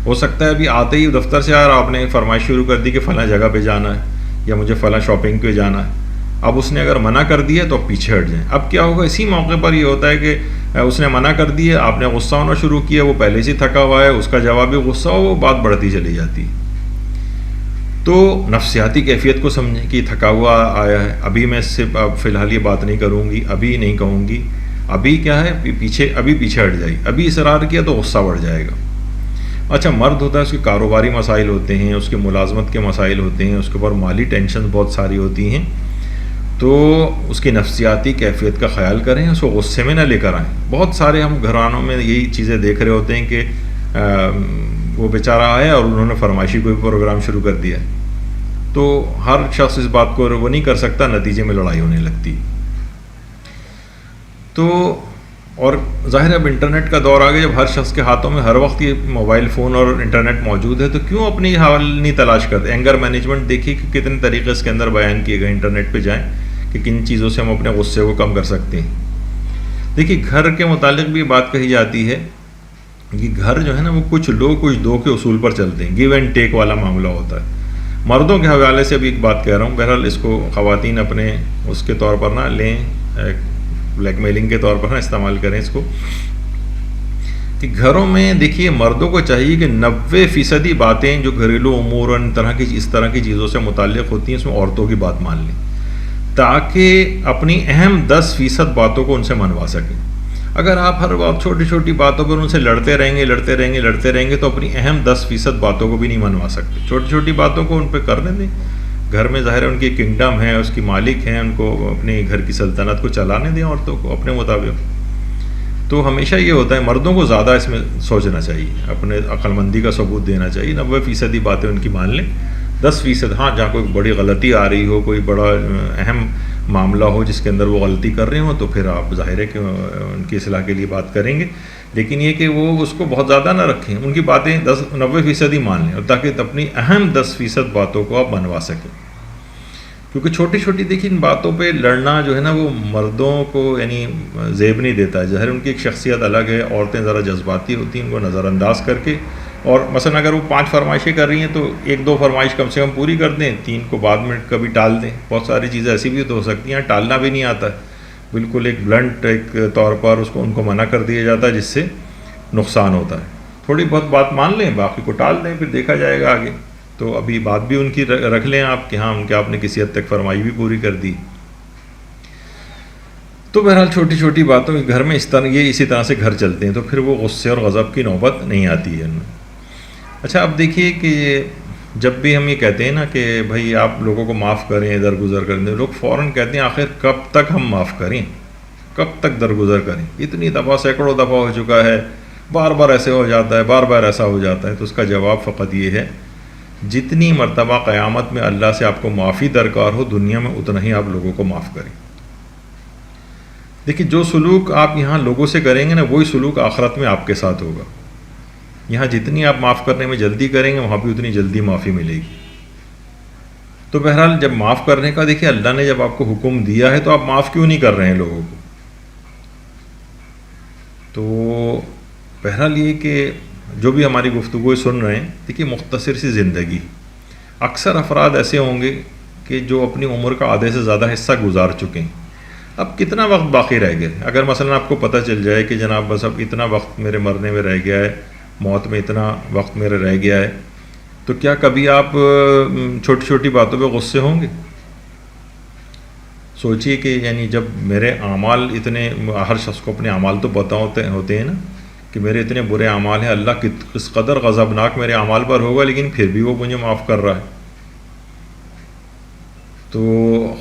Speaker 1: ہو سکتا ہے ابھی آتے ہی دفتر سے آ رہا، آپ نے فرمائش شروع کر دی کہ فلاں جگہ پہ جانا ہے یا مجھے فلاں شاپنگ پہ جانا ہے. اب اس نے اگر منع کر دیا تو آپ پیچھے ہٹ جائیں. اب کیا ہوگا، اسی موقع پر یہ ہوتا ہے کہ اس نے منع کر دیا، آپ نے غصہ ہونا شروع کیا، وہ پہلے سے تھکا ہوا ہے، اس کا جوابی غصہ ہو، وہ بات بڑھتی چلی جاتی ہے. تو نفسیاتی کیفیت کو سمجھیں کہ تھکا ہوا آیا ہے، ابھی میں اس سے فی الحال یہ بات نہیں کروں گی، ابھی نہیں کہوں گی، ابھی کیا ہے پیچھے ہٹ جائے. ابھی اصرار کیا تو غصہ بڑھ جائے گا. اچھا مرد ہوتا ہے، اس کے کاروباری مسائل ہوتے ہیں، اس کے ملازمت کے مسائل ہوتے ہیں، اس کے اوپر مالی ٹینشن بہت ساری ہوتی ہیں. تو اس کی نفسیاتی کیفیت کا خیال کریں، اس کو غصے میں نہ لے کر آئیں. بہت سارے ہم گھرانوں میں یہی چیزیں دیکھ رہے ہوتے ہیں کہ وہ بیچارہ آیا اور انہوں نے فرمائشی کوئی پروگرام شروع کر دیا. تو ہر شخص اس بات کو وہ نہیں کر سکتا، نتیجے میں لڑائی ہونے لگتی. تو اور ظاہر ہے اب انٹرنیٹ کا دور آ گیا، جب ہر شخص کے ہاتھوں میں ہر وقت یہ موبائل فون اور انٹرنیٹ موجود ہے، تو کیوں اپنی حل نہیں تلاش کرتے. اینگر مینجمنٹ دیکھیے کہ کتنے طریقے اس کے اندر بیان کیے گئے. انٹرنیٹ پہ جائیں کہ کن چیزوں سے ہم اپنے غصے کو کم کر سکتے ہیں. دیکھیے گھر کے متعلق بھی بات کہی جاتی ہے کہ گھر جو ہے نا وہ کچھ لو کچھ دو کے اصول پر چلتے ہیں، گیو اینڈ ٹیک والا معاملہ ہوتا ہے. مردوں کے حوالے سے بھی ایک بات کہہ رہا ہوں، بہرحال اس کو خواتین اپنے اس کے طور پر نہ لیں، بلیک میلنگ کے طور پر نہ استعمال کریں اس کو. کہ گھروں میں دیکھیے مردوں کو چاہیے کہ 90% باتیں جو گھریلو امور اور اس طرح کی چیزوں سے متعلق ہوتی ہیں اس میں عورتوں کی بات مان لیں، تاکہ اپنی اہم 10% باتوں کو ان سے منوا سکیں. اگر آپ ہر وقت چھوٹی چھوٹی باتوں پر ان سے لڑتے رہیں گے تو اپنی اہم 10% باتوں کو بھی نہیں منوا سکتے. چھوٹی چھوٹی باتوں کو ان پہ کرنے دیں. گھر میں ظاہر ہے ان کی کنگڈم ہے، اس کی مالک ہیں، ان کو اپنے گھر کی سلطنت کو چلانے دیں عورتوں کو اپنے مطابق. تو ہمیشہ یہ ہوتا ہے مردوں کو زیادہ اس میں سوچنا چاہیے، اپنے عقل مندی کا ثبوت دینا چاہیے. 90% باتیں ان کی مان لیں، 10% ہاں جہاں کوئی بڑی غلطی آ رہی ہو، کوئی بڑا اہم معاملہ ہو جس کے اندر وہ غلطی کر رہے ہوں، تو پھر آپ ظاہر ہے کہ ان کی اصلاح کے لیے بات کریں گے. لیکن یہ کہ وہ اس کو بہت زیادہ نہ رکھیں، ان کی باتیں 90% ہی مان لیں، اور تاکہ اپنی اہم 10% باتوں کو آپ منوا سکیں. کیونکہ چھوٹی چھوٹی دیکھیں ان باتوں پہ لڑنا جو ہے نا وہ مردوں کو یعنی زیب نہیں دیتا ہے. ظاہر ان کی ایک شخصیت الگ ہے، عورتیں ذرا جذباتی ہوتی ہیں، ان کو نظر انداز کر کے، اور مثلا اگر وہ 5 فرمائشیں کر رہی ہیں تو 1-2 فرمائش کم سے کم پوری کر دیں، 3 کو بعد میں کبھی ٹال دیں. بہت ساری چیزیں ایسی بھی تو ہو سکتی ہیں ٹالنا بھی نہیں آتا ہے، بالکل ایک بلنٹ ایک طور پر اس کو ان کو منع کر دیا جاتا ہے جس سے نقصان ہوتا ہے. تھوڑی بہت بات مان لیں، باقی کو ٹال دیں، پھر دیکھا جائے گا آگے. تو ابھی بات بھی ان کی رکھ لیں آپ کہ ہاں ان کے آپ نے کسی حد تک فرمائی بھی پوری کر دی. تو بہرحال چھوٹی چھوٹی باتوں گھر میں اسی طرح سے گھر چلتے ہیں، تو پھر وہ غصے اور غضب کی نوبت نہیں آتی ہے ان میں. اچھا اب دیکھیے کہ جب بھی ہم یہ کہتے ہیں نا کہ بھائی آپ لوگوں کو معاف کریں، درگزر کریں، لوگ فوراً کہتے ہیں آخر کب تک ہم معاف کریں، کب تک درگزر کریں، اتنی دفعہ سینکڑوں دفعہ ہو چکا ہے، بار بار ایسے ہو جاتا ہے، بار بار ایسا ہو جاتا ہے۔ تو اس کا جواب فقط یہ ہے، جتنی مرتبہ قیامت میں اللہ سے آپ کو معافی درکار ہو، دنیا میں اتنا ہی آپ لوگوں کو معاف کریں۔ دیکھیے جو سلوک آپ یہاں لوگوں سے کریں گے نا، وہی سلوک آخرت میں آپ کے ساتھ ہوگا۔ یہاں جتنی آپ معاف کرنے میں جلدی کریں گے، وہاں بھی اتنی جلدی معافی ملے گی۔ تو بہرحال جب معاف کرنے کا، دیکھیے اللہ نے جب آپ کو حکم دیا ہے تو آپ معاف کیوں نہیں کر رہے ہیں لوگوں کو؟ تو بہرحال یہ کہ جو بھی ہماری گفتگو سن رہے ہیں، دیکھیے مختصر سی زندگی، اکثر افراد ایسے ہوں گے کہ جو اپنی عمر کا آدھے سے زیادہ حصہ گزار چکے ہیں، اب کتنا وقت باقی رہ گیا ہے؟ اگر مثلا آپ کو پتہ چل جائے کہ جناب بس اب اتنا وقت میرے مرنے میں رہ گیا ہے، موت میں اتنا وقت میرے رہ گیا ہے، تو کیا کبھی آپ چھوٹی چھوٹی باتوں پہ غصے ہوں گے؟ سوچئے کہ یعنی جب میرے اعمال اتنے، ہر شخص کو اپنے اعمال تو پتہ ہوتے ہیں نا کہ میرے اتنے برے اعمال ہیں، اللہ کس قدر غضبناک میرے اعمال پر ہوگا، لیکن پھر بھی وہ مجھے معاف کر رہا ہے۔ تو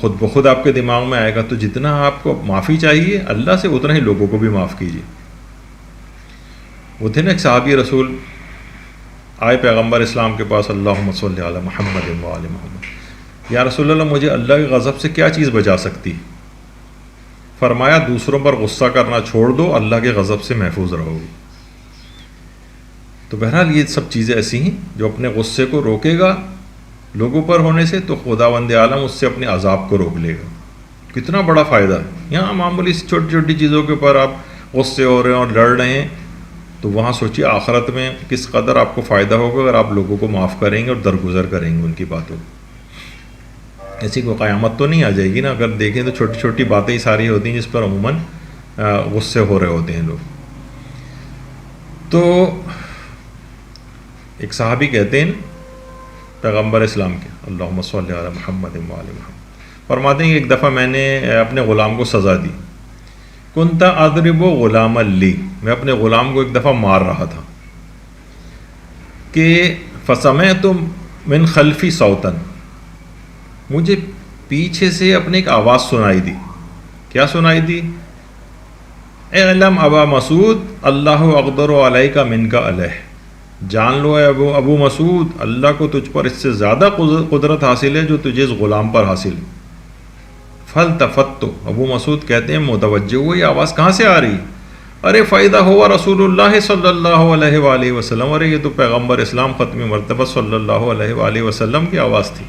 Speaker 1: خود بخود آپ کے دماغ میں آئے گا، تو جتنا آپ کو معافی چاہیے اللہ سے، اتنا ہی لوگوں کو بھی معاف کیجیے۔ وہ تھے نا ایک صحابی رسول آئے پیغمبر اسلام کے پاس، اللہم صلی علی محمد و آل محمد، یا رسول اللہ مجھے اللہ کے غضب سے کیا چیز بچا سکتی؟ فرمایا دوسروں پر غصہ کرنا چھوڑ دو، اللہ کے غضب سے محفوظ رہو گے۔ تو بہرحال یہ سب چیزیں ایسی ہیں جو اپنے غصے کو روکے گا لوگوں پر ہونے سے، تو خداوند عالم اس سے اپنے عذاب کو روک لے گا۔ کتنا بڑا فائدہ ہے۔ یہاں معمولی چھوٹی چھوٹی چیزوں کے اوپر آپ غصے ہو رہے ہیں اور لڑ رہے ہیں، تو وہاں سوچیے آخرت میں کس قدر آپ کو فائدہ ہوگا اگر آپ لوگوں کو معاف کریں گے اور درگزر کریں گے ان کی باتوں کو۔ ایسی کوئی قیامت تو نہیں آ جائے گی نا، اگر دیکھیں تو چھوٹی چھوٹی باتیں ہی ساری ہوتی ہیں جس پر عموماً غصے ہو رہے ہوتے ہیں لوگ۔ تو ایک صحابی کہتے ہیں پیغمبر اسلام کے، اللہم صلی علی محمد و آل محمد، فرماتے ہیں کہ ایک دفعہ میں نے اپنے غلام کو سزا دی، کنت اضرب غلاما لی، میں اپنے غلام کو ایک دفعہ مار رہا تھا، کہ فسمعت من خلفی صوتا، مجھے پیچھے سے اپنے ایک آواز سنائی دی۔ کیا سنائی دی؟ اعلم ابا مسعود اللہ اقدر علیک منک علیہ، جان لو اے ابو مسعود، اللہ کو تجھ پر اس سے زیادہ قدرت حاصل ہے جو تجھے اس غلام پر حاصل ہے۔ فالتفت، ابو مسعود کہتے ہیں متوجہ ہوئے یہ آواز کہاں سے آ رہی؟ ارے فائدہ ہوا رسول اللہ صلی اللہ علیہ وآلہ وسلم، ارے یہ تو پیغمبر اسلام ختم مرتبہ صلی اللہ علیہ وآلہ وسلم کی آواز تھی۔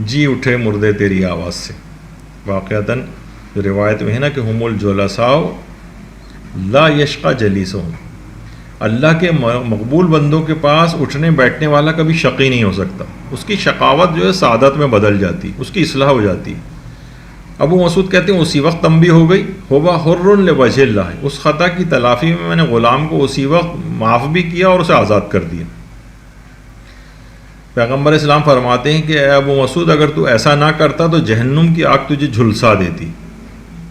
Speaker 1: جی اٹھے مردے تیری آواز سے۔ واقعتاً روایت میں ہے نا کہ ہم الجلساء لا یشقى جلیسہم، اللہ کے مقبول بندوں کے پاس اٹھنے بیٹھنے والا کبھی شقی نہیں ہو سکتا، اس کی شقاوت جو ہے سعادت میں بدل جاتی، اس کی اصلاح ہو جاتی۔ ابو مسعود کہتے ہیں اسی وقت تنبیہ ہو گئی، ہوا حر لوجہ اللہ، اس خطا کی تلافی میں نے غلام کو اسی وقت معاف بھی کیا اور اسے آزاد کر دیا۔ پیغمبر اسلام فرماتے ہیں کہ اے ابو مسعود اگر تو ایسا نہ کرتا تو جہنم کی آگ تجھے جھلسا دیتی،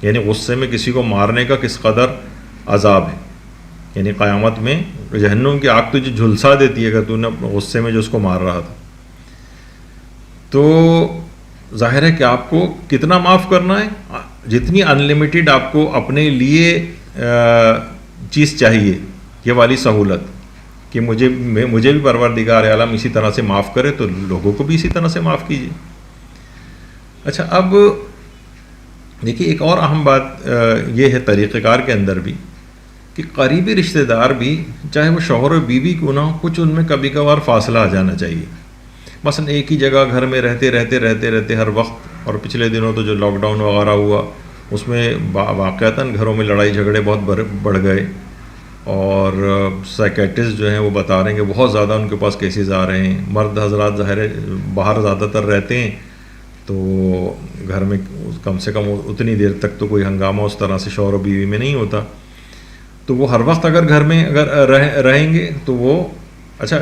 Speaker 1: یعنی غصے میں کسی کو مارنے کا کس قدر عذاب ہے، یعنی قیامت میں جہنم کی آگ تجھے جھلسا دیتی ہے اگر تو نے غصے میں جو اس کو مار رہا تھا۔ تو ظاہر ہے کہ آپ کو کتنا معاف کرنا ہے، جتنی انلمیٹڈ آپ کو اپنے لیے چیز چاہیے، یہ والی سہولت کہ مجھے بھی پروردگار عالم اسی طرح سے معاف کرے، تو لوگوں کو بھی اسی طرح سے معاف کیجیے۔ اچھا اب دیکھیے ایک اور اہم بات یہ ہے طریقہ کار کے اندر بھی کہ قریبی رشتہ دار بھی چاہے وہ شوہر و بیوی کیوں نہ ہو، کچھ ان میں کبھی کبھار فاصلہ آ جانا چاہیے۔ مثلا ایک ہی جگہ گھر میں رہتے ہر وقت، اور پچھلے دنوں تو جو لاک ڈاؤن وغیرہ ہوا اس میں واقعتاً گھروں میں لڑائی جھگڑے بہت بڑھ گئے، اور سائیکیٹرسٹ جو ہیں وہ بتا رہے ہیں کہ بہت زیادہ ان کے پاس کیسز آ رہے ہیں۔ مرد حضرات ظاہر ہے باہر زیادہ تر رہتے ہیں، تو گھر میں کم سے کم اتنی دیر تک تو کوئی ہنگامہ اس طرح سے شوہر و بیوی میں نہیں ہوتا، تو وہ ہر وقت اگر گھر میں رہیں گے تو وہ، اچھا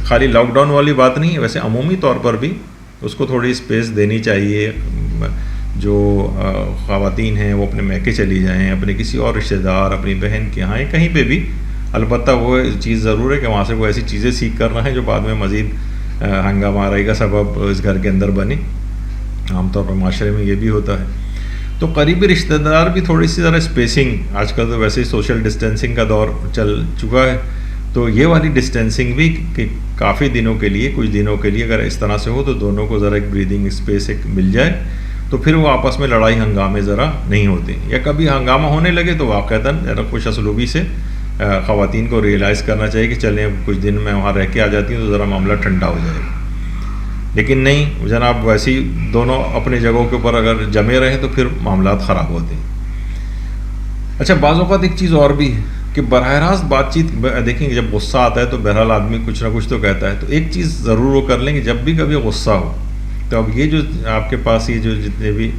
Speaker 1: خالی لاک ڈاؤن والی بات نہیں ہے، ویسے عمومی طور پر بھی اس کو تھوڑی اسپیس دینی چاہیے۔ جو خواتین ہیں وہ اپنے میکے چلی جائیں، اپنے کسی اور رشتہ دار، اپنی بہن کے یہاں، کہیں پہ بھی البتہ وہ چیز ضرور ہے کہ وہاں سے وہ ایسی چیزیں سیکھ کر رہے ہیں جو بعد میں مزید ہنگامہ آرائی کا سبب اس گھر کے اندر بنے. عام طور پر معاشرے میں یہ بھی ہوتا ہے. تو قریبی رشتہ دار بھی تھوڑی سی ذرا اسپیسنگ، آج کل تو ویسے ہی سوشل ڈسٹینسنگ کا دور چل چکا ہے، تو یہ والی ڈسٹینسنگ بھی کہ کافی دنوں کے لیے، کچھ دنوں کے لیے اگر اس طرح سے ہو تو دونوں کو ذرا ایک بریدنگ اسپیس ایک مل جائے تو پھر وہ آپس میں لڑائی ہنگامے ذرا نہیں ہوتے. یا کبھی ہنگامہ ہونے لگے تو واقعتاً ذرا خوش اسلوبی سے خواتین کو ریئلائز کرنا چاہیے کہ چلیں کچھ دن میں وہاں رہ کے آ جاتی ہوں تو ذرا معاملہ ٹھنڈا ہو جائے گا. لیکن نہیں جناب، ویسی دونوں اپنی جگہوں کے اوپر اگر جمے رہیں تو پھر معاملات خراب ہوتے ہیں. اچھا، بعض اوقات ایک چیز اور بھی ہے کہ براہ راست بات چیت دیکھیں گے، جب غصہ آتا ہے تو بہرحال آدمی کچھ نہ کچھ تو کہتا ہے. تو ایک چیز ضرور وہ کر لیں کہ جب بھی کبھی غصہ ہو تو اب یہ جو آپ کے پاس یہ جو جتنے بھی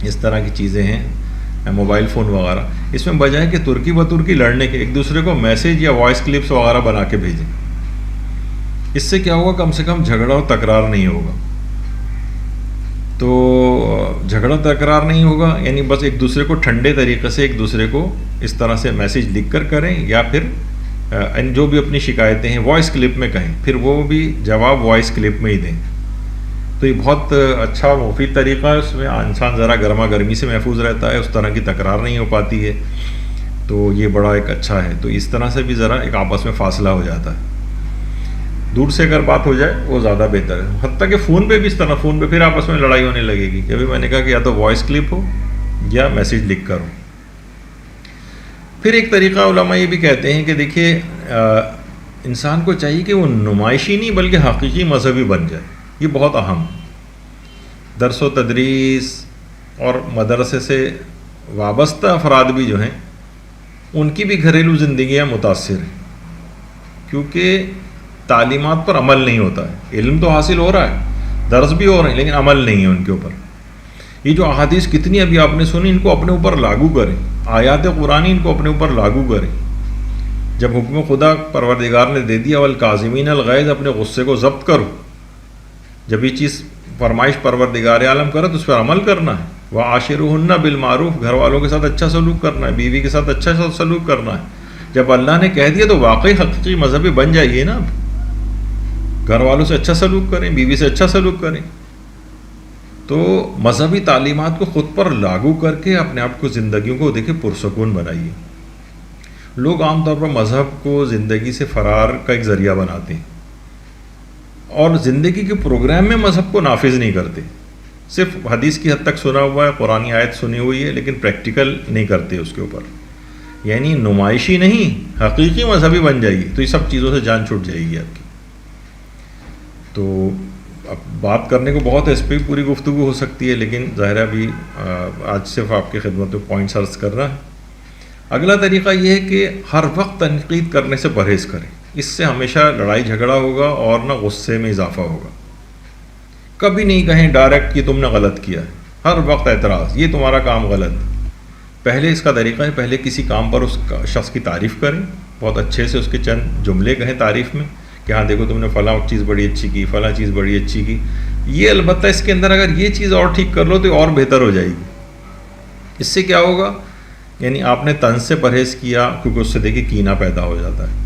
Speaker 1: اس طرح کی چیزیں ہیں، موبائل فون وغیرہ، اس میں بجائے کہ ترکی بترکی لڑنے کے ایک دوسرے کو میسیج یا وائس کلپس وغیرہ بنا کے بھیجیں. اس سے کیا ہوگا، کم سے کم جھگڑا اور تکرار نہیں ہوگا. تو جھگڑا تکرار نہیں ہوگا، یعنی بس ایک دوسرے کو ٹھنڈے طریقے سے ایک دوسرے کو اس طرح سے میسیج لکھ کر کریں، یا پھر جو بھی اپنی شکایتیں ہیں وائس کلپ میں کہیں، پھر وہ بھی جواب وائس کلپ میں ہی دیں. تو یہ بہت اچھا مفید طریقہ ہے. اس میں انسان ذرا گرما گرمی سے محفوظ رہتا ہے، اس طرح کی تکرار نہیں ہو پاتی ہے. تو یہ بڑا ایک اچھا ہے. تو اس طرح سے بھی ذرا ایک آپس میں فاصلہ ہو جاتا ہے. دور سے اگر بات ہو جائے وہ زیادہ بہتر ہے. حتیٰ کہ فون پہ بھی اس طرح، فون پہ پھر آپس میں لڑائی ہونے لگے گی کہ ابھی میں نے کہا کہ یا تو وائس کلپ ہو یا میسیج لکھ کر ہو. پھر ایک طریقہ علماء یہ بھی کہتے ہیں کہ دیکھیے انسان کو چاہیے کہ وہ نمائشی نہیں بلکہ حقیقی مذہبی بن جائے. یہ بہت اہم. درس و تدریس اور مدرسے سے وابستہ افراد بھی جو ہیں ان کی بھی گھریلو زندگیاں متاثر ہیں، کیونکہ تعلیمات پر عمل نہیں ہوتا ہے. علم تو حاصل ہو رہا ہے، درس بھی ہو رہے ہیں، لیکن عمل نہیں ہے ان کے اوپر. یہ جو احادیث کتنی ابھی آپ نے سنی، ان کو اپنے اوپر لاگو کریں. آیات قرآنی ان کو اپنے اوپر لاگو کریں. جب حکم خدا پروردگار نے دے دیا والکاظمین الغیظ، اپنے غصے کو ضبط کرو. جب یہ چیز فرمائش پروردگار عالم کرے تو اس پر عمل کرنا ہے. وعاشروہن بالمعروف، گھر والوں کے ساتھ اچھا سلوک کرنا ہے، بیوی کے ساتھ اچھا سلوک کرنا ہے. جب اللہ نے کہہ دیا تو واقعی حقیقی مذہبی بن جائیے نا. گھر والوں سے اچھا سلوک کریں، بیوی سے اچھا سلوک کریں. تو مذہبی تعلیمات کو خود پر لاگو کر کے اپنے آپ کو، زندگیوں کو دیکھیں پرسکون بنائیے. لوگ عام طور پر مذہب کو زندگی سے فرار کا ایک ذریعہ بناتے ہیں اور زندگی کے پروگرام میں مذہب کو نافذ نہیں کرتے. صرف حدیث کی حد تک سنا ہوا ہے، قرآنی آیت سنی ہوئی ہے، لیکن پریکٹیکل نہیں کرتے اس کے اوپر. یعنی نمائشی نہیں، حقیقی مذہبی بن جائیے تو یہ سب چیزوں سے جان چھوٹ جائے گی آپ کی. تو اب بات کرنے کو بہت ہے، اس پہ پوری گفتگو ہو سکتی ہے، لیکن ظاہر ہے ابھی آج صرف آپ کی خدمت میں پوائنٹس عرض کر رہا ہے. اگلا طریقہ یہ ہے کہ ہر وقت تنقید کرنے سے پرہیز کریں. اس سے ہمیشہ لڑائی جھگڑا ہوگا اور نہ غصے میں اضافہ ہوگا. کبھی نہیں کہیں ڈائریکٹ کہ تم نے غلط کیا ہے. ہر وقت اعتراض، یہ تمہارا کام غلط. پہلے اس کا طریقہ ہے، پہلے کسی کام پر اس شخص کی تعریف کریں، بہت اچھے سے اس کے چند جملے کہیں تعریف میں کہ ہاں دیکھو تم نے فلاں چیز بڑی اچھی کی، فلاں چیز بڑی اچھی کی. یہ البتہ اس کے اندر اگر یہ چیز اور ٹھیک کر لو تو اور بہتر ہو جائے گی. اس سے کیا ہوگا، یعنی آپ نے طنز سے پرہیز کیا، کیونکہ اس سے دیکھیں کینہ پیدا ہو جاتا ہے.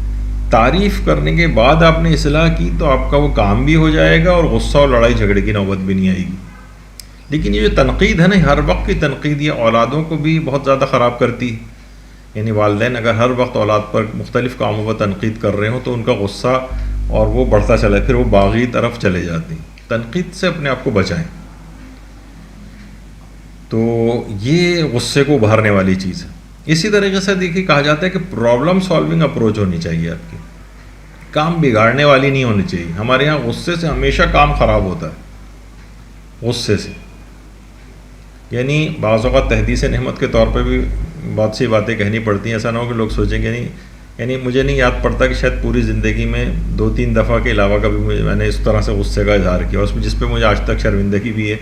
Speaker 1: تعریف کرنے کے بعد آپ نے اصلاح کی تو آپ کا وہ کام بھی ہو جائے گا اور غصہ اور لڑائی جھگڑے کی نوبت بھی نہیں آئے گی. لیکن یہ جو تنقید ہے نا، ہر وقت کی تنقید یہ اولادوں کو بھی بہت زیادہ خراب کرتی ہے. یعنی والدین اگر ہر وقت اولاد پر مختلف کاموں پر تنقید کر رہے ہوں تو ان کا غصہ اور وہ بڑھتا چلا ہے، پھر وہ باغی طرف چلے جاتے ہیں. تنقید سے اپنے آپ کو بچائیں. تو یہ غصے کو ابھارنے والی چیز ہے. اسی طریقے سے دیکھیے کہا جاتا ہے کہ پرابلم سالونگ اپروچ ہونی چاہیے آپ کی، کام بگاڑنے والی نہیں ہونی چاہیے. ہمارے ہاں غصے سے ہمیشہ کام خراب ہوتا ہے، غصے سے. یعنی بعض اوقات تحدیث نعمت کے طور پہ بھی بہت سی باتیں کہنی پڑتی ہیں. ایسا نہ ہو کہ لوگ سوچیں کہ نہیں، یعنی مجھے نہیں یاد پڑتا کہ شاید پوری زندگی میں 2-3 دفعہ کے علاوہ کبھی میں نے اس طرح سے غصے کا اظہار کیا، اس میں جس پہ مجھے آج تک شرمندگی بھی ہے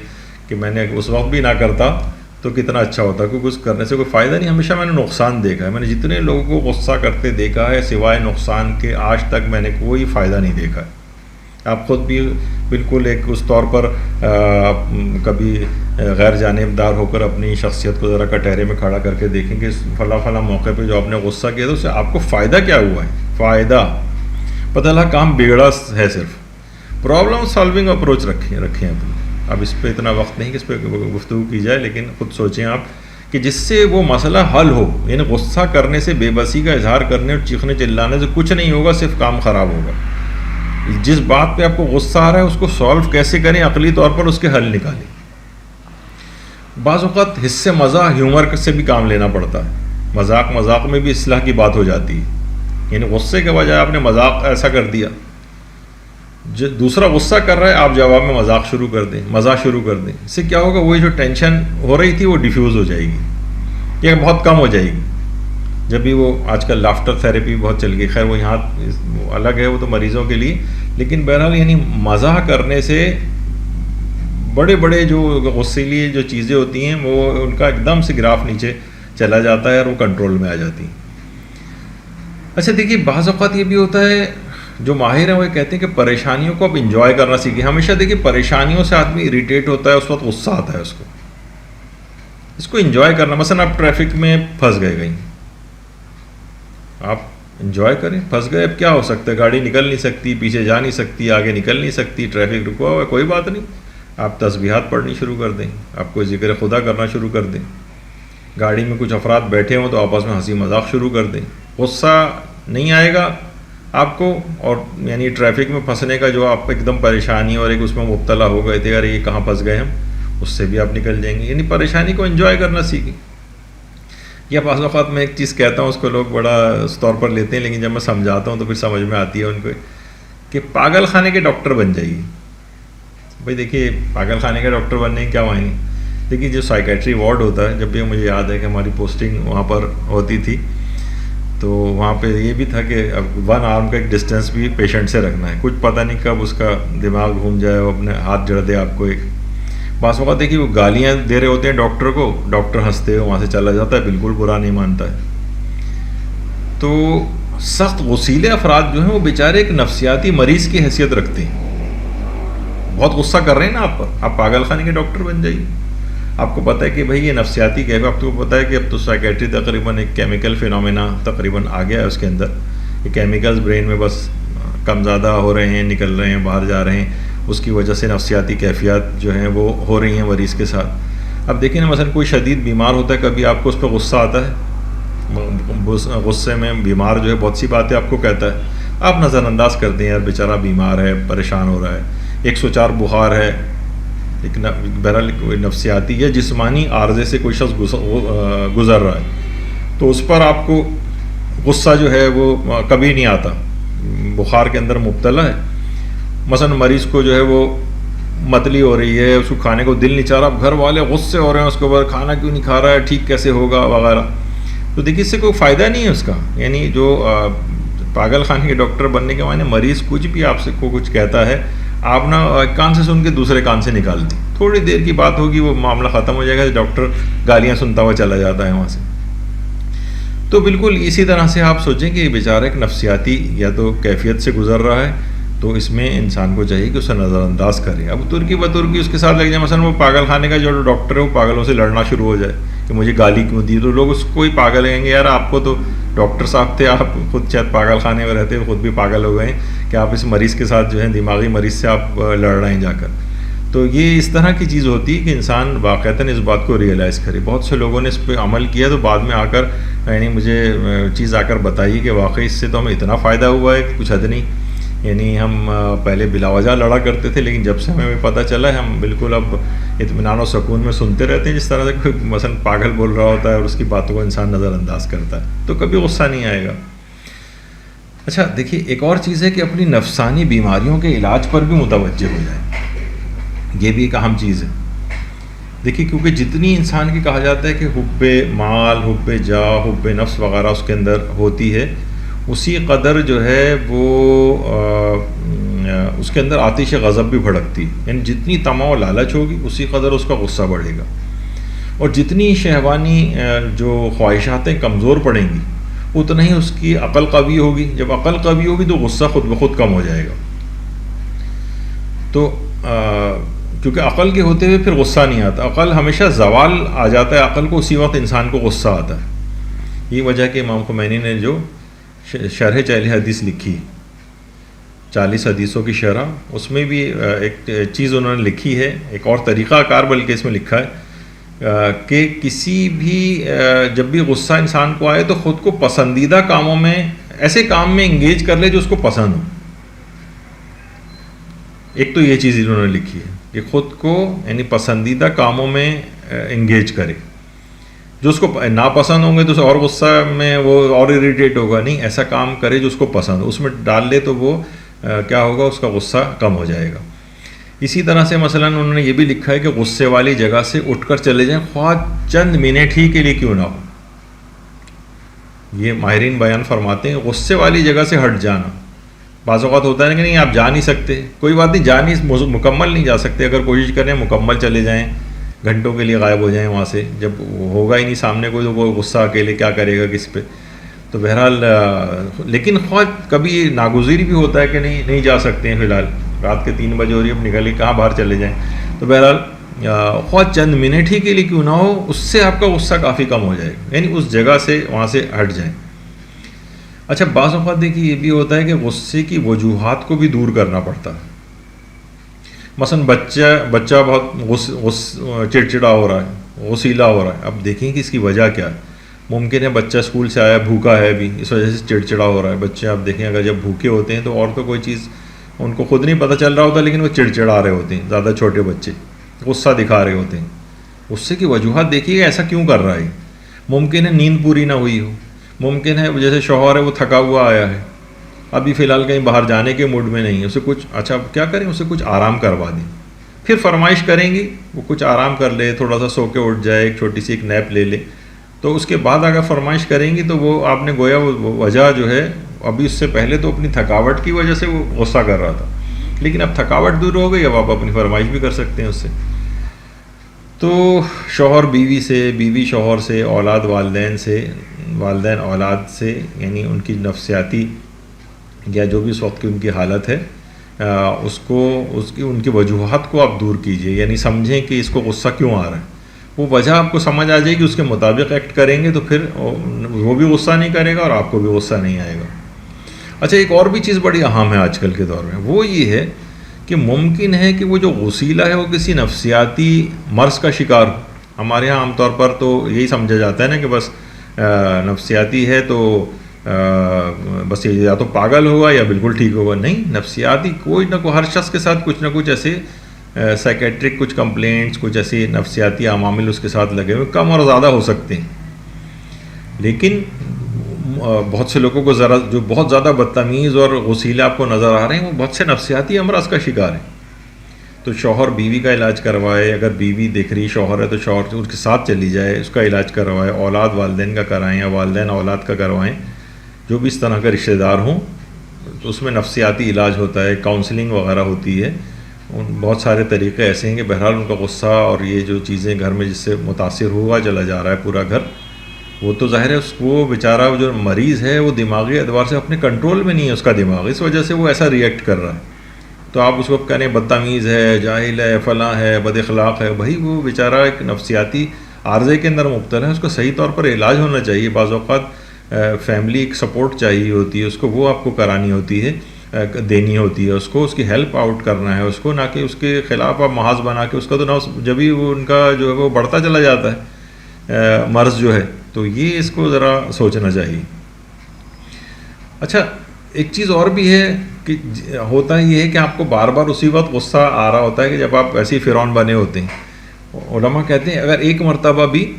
Speaker 1: کہ میں نے اس وقت بھی نہ کرتا تو کتنا اچھا ہوتا، کیونکہ اس کرنے سے کوئی فائدہ نہیں. ہمیشہ میں نے نقصان دیکھا ہے. میں نے جتنے لوگوں کو غصہ کرتے دیکھا ہے سوائے نقصان کے، آج تک میں نے کوئی فائدہ نہیں دیکھا ہے. آپ خود بھی بالکل ایک اس طور پر کبھی غیر جانبدار ہو کر اپنی شخصیت کو ذرا کٹہرے میں کھڑا کر کے دیکھیں کہ فلاں فلاں موقع پہ جو آپ نے غصہ کیا تھا اس سے آپ کو فائدہ کیا ہوا ہے. فائدہ پتہ لگا کام بگڑا ہے. صرف پرابلم سالونگ اپروچ رکھیں اپنی. اب اس پہ اتنا وقت نہیں کہ اس پہ گفتگو کی جائے، لیکن خود سوچیں آپ کہ جس سے وہ مسئلہ حل ہو. یعنی غصہ کرنے سے، بے بسی کا اظہار کرنے اور چیخنے چلانے سے کچھ نہیں ہوگا، صرف کام خراب ہوگا. جس بات پہ آپ کو غصہ آ رہا ہے اس کو سالو کیسے کریں، عقلی طور پر اس کے حل نکالیں. بعض اوقات حصے مزاح ہیومر سے بھی کام لینا پڑتا ہے. مذاق میں بھی اصلاح کی بات ہو جاتی ہے. یعنی غصے کے بجائے آپ نے مذاق ایسا کر دیا، جو دوسرا غصہ کر رہا ہے آپ جواب میں مذاق شروع کر دیں، مزاح شروع کر دیں. اس سے کیا ہوگا، وہی جو ٹینشن ہو رہی تھی وہ ڈیفیوز ہو جائے گی یا بہت کم ہو جائے گی. جب بھی وہ آج کل لافٹر تھیراپی بہت چل گئی، خیر وہ یہاں الگ ہے، وہ تو مریضوں کے لیے. لیکن بہرحال یعنی مزاح کرنے سے بڑے بڑے جو غصیلی جو چیزیں ہوتی ہیں وہ ان کا ایک دم سے گراف نیچے چلا جاتا ہے اور وہ کنٹرول میں آ جاتی ہیں. اچھا دیکھیے، بعض اوقات یہ بھی ہوتا ہے، جو ماہر ہیں وہ کہتے ہیں کہ پریشانیوں کو آپ انجوائے کرنا سیکھیں. ہمیشہ دیکھیے پریشانیوں سے آدمی اریٹیٹ ہوتا ہے، اس وقت غصہ آتا ہے اس کو انجوائے کرنا. مثلا آپ ٹریفک میں پھنس گئے کہیں، آپ انجوائے کریں. پھنس گئے، اب کیا ہو سکتا ہے، گاڑی نکل نہیں سکتی، پیچھے جا نہیں سکتی، آگے نکل نہیں سکتی، ٹریفک رکوا ہوا ہے، کوئی بات نہیں. آپ تسبیحات پڑھنی شروع کر دیں، آپ کو ذکر خدا کرنا شروع کر دیں. گاڑی میں کچھ افراد بیٹھے ہوں تو آپس میں ہنسی مذاق شروع کر دیں. غصہ نہیں آئے گا آپ کو، اور یعنی ٹریفک میں پھنسنے کا جو آپ ایک دم پریشانی اور ایک اس میں مبتلا ہو گئے تھے، ارے یہ کہاں پھنس گئے ہم، اس سے بھی آپ نکل جائیں گے. یعنی پریشانی کو انجوائے کرنا سیکھیں. یا بعض اوقات میں ایک چیز کہتا ہوں، اس کو لوگ بڑا اس طور پر لیتے ہیں، لیکن جب میں سمجھاتا ہوں تو پھر سمجھ میں آتی ہے ان کو، کہ پاگل خانے کے ڈاکٹر بن جائیے. بھائی دیکھیے، پاگل خانے کا ڈاکٹر بننے کی کیا معنی. دیکھیے جو سائیکیٹری وارڈ ہوتا ہے، جب بھی مجھے یاد ہے کہ ہماری پوسٹنگ وہاں پر ہوتی تھی، تو وہاں پہ یہ بھی تھا کہ اب 1 آرم کا ایک ڈسٹینس بھی پیشنٹ سے رکھنا ہے. کچھ پتہ نہیں کب اس کا دماغ گھوم جائے، وہ اپنے ہاتھ جڑ دے آپ کو. ایک بعض اوقات دیکھیے وہ گالیاں دے رہے ہوتے ہیں ڈاکٹر کو، ڈاکٹر ہنستے ہوئے وہاں سے چلا جاتا ہے، بالکل برا نہیں مانتا ہے. تو سخت غصیلے افراد جو ہیں وہ بیچارے ایک نفسیاتی مریض کی حیثیت رکھتے ہیں. بہت غصہ کر رہے ہیں نا آپ پر، آپ پاگل خانے کے ڈاکٹر بن جائیے. آپ کو پتہ ہے کہ بھائی یہ نفسیاتی کیفیت، آپ کو پتہ ہے کہ اب تو سائیکیٹری تقریباً ایک کیمیکل فینومینا تقریباً آ گیا ہے اس کے اندر. یہ کیمیکلز برین میں بس کم زیادہ ہو رہے ہیں، نکل رہے ہیں، باہر جا رہے ہیں، اس کی وجہ سے نفسیاتی کیفیات جو ہیں وہ ہو رہی ہیں مریض کے ساتھ. اب دیکھیں نا، مثلا کوئی شدید بیمار ہوتا ہے، کبھی آپ کو اس پہ غصہ آتا ہے، غصے میں بیمار جو ہے بہت سی باتیں آپ کو کہتا ہے، آپ نظر انداز کر دیں، یار بیچارہ بیمار ہے، پریشان ہو رہا ہے، 104 بخار ہے. لیکن بہرحال کوئی نفسیاتی یا جسمانی عارضے سے کوئی شخص گزر رہا ہے، تو اس پر آپ کو غصہ جو ہے وہ کبھی نہیں آتا. بخار کے اندر مبتلا ہے، مثلا مریض کو جو ہے وہ متلی ہو رہی ہے، اس کو کھانے کو دل نہیں چاہ رہا، اب گھر والے غصے ہو رہے ہیں اس کے اوپر، کھانا کیوں نہیں کھا رہا ہے، ٹھیک کیسے ہوگا وغیرہ. تو دیکھیے اس سے کوئی فائدہ نہیں ہے اس کا. یعنی جو پاگل خانے کے ڈاکٹر بننے کے معنی مریض کچھ بھی آپ سے کو کچھ کہتا ہے، آپ نا ایک کان سے سن کے دوسرے کان سے نکال دیں، تھوڑی دیر کی بات ہوگی وہ معاملہ ختم ہو جائے گا. ڈاکٹر گالیاں سنتا ہوا چلا جاتا ہے وہاں سے. تو بالکل اسی طرح سے آپ سوچیں کہ یہ بیچارہ ایک نفسیاتی یا تو کیفیت سے گزر رہا ہے، تو اس میں انسان کو چاہیے کہ اسے نظر انداز کرے. اب ترکی بترکی اس کے ساتھ لگ جائے، مثلا وہ پاگل خانے کا جو ڈاکٹر ہے وہ پاگلوں سے لڑنا شروع ہو جائے کہ مجھے گالی کیوں دی، تو لوگ اس کو ہی پاگل کہیں گے. یار آپ کو تو ڈاکٹر صاحب تھے، آپ خود شاید پاگل خانے میں رہتے، خود بھی پاگل ہو گئے کہ آپ اس مریض کے ساتھ جو ہے دماغی مریض سے آپ لڑ رہے ہیں جا کر. تو یہ اس طرح کی چیز ہوتی ہے کہ انسان واقعتاً اس بات کو ریئلائز کرے. بہت سے لوگوں نے اس پہ عمل کیا تو بعد میں آ کر یعنی مجھے چیز آ کر بتائی کہ واقعی اس سے تو ہمیں اتنا فائدہ ہوا ہے کہ کچھ حد نہیں. یعنی ہم پہلے بلا وجہ لڑا کرتے تھے، لیکن جب سے ہمیں پتہ چلا ہے ہم بالکل اب اطمینان و سکون میں سنتے رہتے ہیں. جس طرح سے کوئی مثلا پاگل بول رہا ہوتا ہے اور اس کی باتوں کو انسان نظر انداز کرتا ہے تو کبھی غصہ نہیں آئے گا. اچھا دیکھیے، ایک اور چیز ہے کہ اپنی نفسانی بیماریوں کے علاج پر بھی متوجہ ہو جائیں. یہ بھی ایک اہم چیز ہے. دیکھیے کیونکہ جتنی انسان کی کہا جاتا ہے کہ حب مال، حب جاہ، حب نفس وغیرہ اس کے اندر ہوتی ہے، اسی قدر جو ہے وہ اس کے اندر آتش غضب بھی بھڑکتی. یعنی جتنی طمع و لالچ ہوگی اسی قدر اس کا غصہ بڑھے گا، اور جتنی شہوانی جو خواہشاتیں کمزور پڑیں گی اتنا ہی اس کی عقل قوی ہوگی. جب عقل قوی ہوگی تو غصہ خود بخود کم ہو جائے گا. تو کیونکہ عقل کے ہوتے ہوئے پھر غصہ نہیں آتا، عقل ہمیشہ زوال آ جاتا ہے عقل کو، اسی وقت انسان کو غصہ آتا ہے. یہ وجہ کہ امام خمینی نے جو شرح 40 حدیث لکھی، 40 حدیثوں کی شرح، اس میں بھی ایک چیز انہوں نے لکھی ہے، ایک اور طریقہ کار بلکہ اس میں لکھا ہے کہ کسی بھی جب بھی غصہ انسان کو آئے تو خود کو پسندیدہ کاموں میں، ایسے کام میں انگیج کر لے جو اس کو پسند ہو. ایک تو یہ چیز انہوں نے لکھی ہے کہ خود کو یعنی پسندیدہ کاموں میں انگیج کرے، جو اس کو ناپسند ہوں گے تو اور غصہ میں وہ اور اریٹیٹ ہوگا، نہیں، ایسا کام کرے جو اس کو پسند ہو، اس میں ڈال لے تو وہ کیا ہوگا، اس کا غصہ کم ہو جائے گا. اسی طرح سے مثلا انہوں نے یہ بھی لکھا ہے کہ غصے والی جگہ سے اٹھ کر چلے جائیں، خواہ چند منٹ ہی کے لیے کیوں نہ ہو. یہ ماہرین بیان فرماتے ہیں غصے والی جگہ سے ہٹ جانا. بعض اوقات ہوتا ہے کہ نہیں آپ جا نہیں سکتے، کوئی بات نہیں، مکمل نہیں جا سکتے، اگر کوشش کریں مکمل چلے جائیں، گھنٹوں کے لیے غائب ہو جائیں وہاں سے، جب ہوگا ہی نہیں سامنے کوئی تو وہ غصہ اکیلے کیا کرے گا کس پہ. تو بہرحال لیکن خواہ کبھی ناگزیر بھی ہوتا ہے کہ نہیں جا سکتے ہیں، فی الحال رات کے 3 بجے ہو رہی ہے، اب نکل کہاں باہر چلے جائیں، تو بہرحال خواہ چند منٹ ہی کے لیے کیوں نہ ہو، اس سے آپ کا غصہ کافی کم ہو جائے گا، یعنی اس جگہ سے وہاں سے ہٹ جائیں. اچھا بعض اوقات دیکھیے یہ بھی ہوتا ہے کہ غصے کی وجوہات کو بھی دور کرنا پڑتا ہے. مثلا بچہ بہت چڑچڑا ہو رہا ہے، غصیلا ہو رہا ہے، اب دیکھیں کہ اس کی وجہ کیا ہے. ممکن ہے بچہ اسکول سے آیا بھوکا ہے بھی، اس وجہ سے چڑچڑا ہو رہا ہے. بچے آپ دیکھیں اگر جب بھوکے ہوتے ہیں تو اور تو کوئی چیز ان کو خود نہیں پتہ چل رہا ہوتا، لیکن وہ چڑچڑا رہے ہوتے ہیں. زیادہ چھوٹے بچے غصہ دکھا رہے ہوتے ہیں. غصے کی وجوہات دیکھیے گا ایسا کیوں کر رہا ہے. ممکن ہے نیند پوری نہ ہوئی ہو، ممکن ہے جیسے شوہر ہے وہ تھکا ہوا آیا ہے، ابھی فی الحال کہیں باہر جانے کے موڈ میں نہیں ہے، اسے کچھ اچھا کیا کریں، اسے کچھ آرام کروا دیں. پھر فرمائش کریں گی وہ کچھ آرام کر لے، تھوڑا سا سو کے اٹھ جائے، ایک چھوٹی سی ایک نیپ لے لے. تو اس کے بعد اگر فرمائش کریں گی تو وہ آپ نے گویا وہ وجہ جو ہے، ابھی اس سے پہلے تو اپنی تھکاوٹ کی وجہ سے وہ غصہ کر رہا تھا، لیکن اب تھکاوٹ دور ہو گئی، اب آپ اپنی فرمائش بھی کر سکتے ہیں اس سے. تو شوہر بیوی سے، بیوی شوہر سے، اولاد والدین سے، والدین اولاد سے، یعنی ان کی نفسیاتی یا جو بھی اس وقت کی ان کی حالت ہے ان کی وجوہات کو آپ دور کیجئے. یعنی سمجھیں کہ اس کو غصہ کیوں آ رہا ہے، وہ وجہ آپ کو سمجھ آ جائے گی، اس کے مطابق ایکٹ کریں گے تو پھر وہ بھی غصہ نہیں کرے گا اور آپ کو بھی غصہ نہیں آئے گا. اچھا ایک اور بھی چیز بڑی اہم ہے آج کل کے دور میں، وہ یہ ہے کہ ممکن ہے کہ وہ جو غصیلا ہے وہ کسی نفسیاتی مرض کا شکار ہو. ہمارے ہاں عام طور پر تو یہی سمجھا جاتا ہے نا کہ بس نفسیاتی ہے تو بس یہ یا تو پاگل ہوگا یا بالکل ٹھیک ہوگا. نہیں، نفسیاتی کوئی نہ کوئی، ہر شخص کے ساتھ کچھ نہ کچھ ایسے سائیکیٹرک کچھ کمپلینٹس، کچھ ایسی نفسیاتی عوامل اس کے ساتھ لگے ہوئے، کم اور زیادہ ہو سکتے ہیں. لیکن بہت سے لوگوں کو ذرا جو بہت زیادہ بدتمیز اور غصیلے آپ کو نظر آ رہے ہیں وہ بہت سے نفسیاتی امراض کا شکار ہیں. تو شوہر بیوی کا علاج کروائے، اگر بیوی دیکھ رہی شوہر ہے تو شوہر اس کے ساتھ چلی جائے، اس کا علاج کروائے. اولاد والدین کا کرائیں یا والدین اولاد کا کروائیں، جو بھی اس طرح کے رشتہ دار ہوں تو اس میں نفسیاتی علاج ہوتا ہے، کاؤنسلنگ وغیرہ ہوتی ہے. بہت سارے طریقے ایسے ہیں کہ بہرحال ان کا غصہ اور یہ جو چیزیں گھر میں جس سے متاثر ہوا چلا جا رہا ہے پورا گھر، وہ تو ظاہر ہے اس کو بیچارہ جو مریض ہے وہ دماغی اعتبار سے اپنے کنٹرول میں نہیں ہے اس کا دماغ، اس وجہ سے وہ ایسا ریئیکٹ کر رہا ہے. تو آپ اس وقت کہنے بدتمیز ہے، جاہل ہے، فلاں ہے، بد اخلاق ہے، بھائی وہ بیچارہ ایک نفسیاتی عارضے کے اندر مبتلا ہے، اس کا صحیح طور پر علاج ہونا چاہیے. بعض اوقات فیملی ایک سپورٹ چاہیے ہوتی ہے اس کو، وہ آپ کو کرانی ہوتی ہے، دینی ہوتی ہے اس کو، اس کی ہیلپ آؤٹ کرنا ہے اس کو، نہ کہ اس کے خلاف آپ محاذ بنا کے اس کا تو نہ جب ہی وہ ان کا جو ہے وہ بڑھتا چلا جاتا ہے مرض جو ہے. تو یہ اس کو ذرا سوچنا چاہیے. اچھا ایک چیز اور بھی ہے کہ ہوتا یہ ہے کہ آپ کو بار بار اسی وقت غصہ آ رہا ہوتا ہے کہ جب آپ ایسے فرعون بنے ہوتے ہیں. علماء کہتے ہیں اگر ایک مرتبہ بھی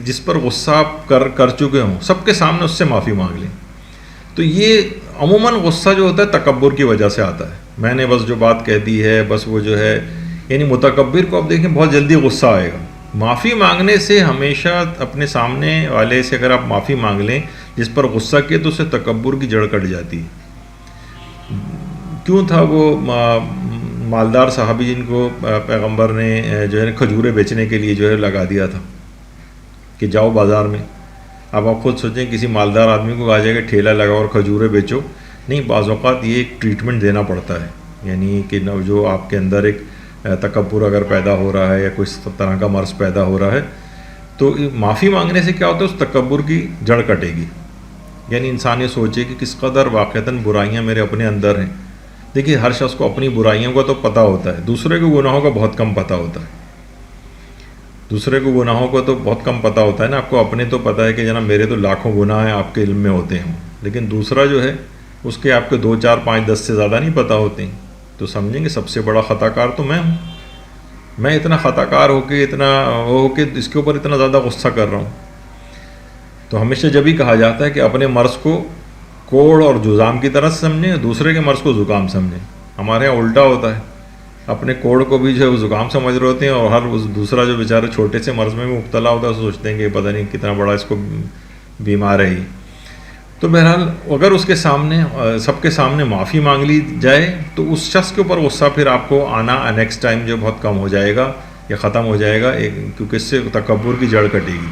Speaker 1: جس پر غصہ آپ کر چکے ہوں سب کے سامنے اس سے معافی مانگ لیں، تو یہ عموماً غصہ جو ہوتا ہے تکبر کی وجہ سے آتا ہے. میں نے بس جو بات کہہ دی ہے بس وہ جو ہے، یعنی متکبر کو آپ دیکھیں بہت جلدی غصہ آئے گا. معافی مانگنے سے ہمیشہ اپنے سامنے والے سے اگر آپ معافی مانگ لیں جس پر غصہ کیے تو اس سے تکبر کی جڑ کٹ جاتی ہے. کیوں تھا وہ مالدار صحابی جن کو پیغمبر نے جو ہے کھجوریں بیچنے کے لیے جو ہے لگا دیا تھا کہ جاؤ بازار میں. اب آپ خود سوچیں کسی مالدار آدمی کو آ جائے گا ٹھیلا لگاؤ اور کھجوریں بیچو، نہیں، بعض اوقات یہ ایک ٹریٹمنٹ دینا پڑتا ہے. یعنی کہ جو آپ کے اندر ایک تکبر اگر پیدا ہو رہا ہے یا کوئی طرح کا مرض پیدا ہو رہا ہے، تو معافی مانگنے سے کیا ہوتا ہے، اس تکبر کی جڑ کٹے گی. یعنی انسان یہ سوچے کہ کس قدر واقعتاً برائیاں میرے اپنے اندر ہیں. دیکھیے ہر شخص کو اپنی برائیوں کا تو پتہ ہوتا ہے، دوسرے کے گناہوں کا بہت کم پتہ ہوتا ہے. دوسرے کو گناہوں کا تو بہت کم پتہ ہوتا ہے نا. آپ کو اپنے تو پتہ ہے کہ جناب میرے تو لاکھوں گناہ ہیں، آپ کے علم میں ہوتے ہیں، لیکن دوسرا جو ہے اس کے آپ کے 2 4 5 10 سے زیادہ نہیں پتہ ہوتے ہیں. تو سمجھیں گے سب سے بڑا خطا کار تو میں ہوں. میں اتنا خطا کار ہو کے اتنا ہو کے اس کے اوپر اتنا زیادہ غصہ کر رہا ہوں. تو ہمیشہ جب ہی کہا جاتا ہے کہ اپنے مرض کو کوڑ اور جزام کی طرح سمجھیں، دوسرے کے مرض کو زکام سمجھیں. ہمارے یہاں الٹا ہوتا ہے، اپنے کوڑ کو بھی جو ہے وہ زکام سمجھ رہے ہوتے ہیں، اور ہر دوسرا جو بیچارے چھوٹے سے مرض میں بھی مبتلا ہوتا ہے سوچتے ہیں کہ پتہ نہیں کتنا بڑا اس کو بیمار ہے ہی. تو بہرحال اگر اس کے سامنے سب کے سامنے معافی مانگ لی جائے تو اس شخص کے اوپر غصہ پھر آپ کو آنا نیکسٹ ٹائم جو بہت کم ہو جائے گا یا ختم ہو جائے گا، کیونکہ اس سے تکبر کی جڑ کٹے گی.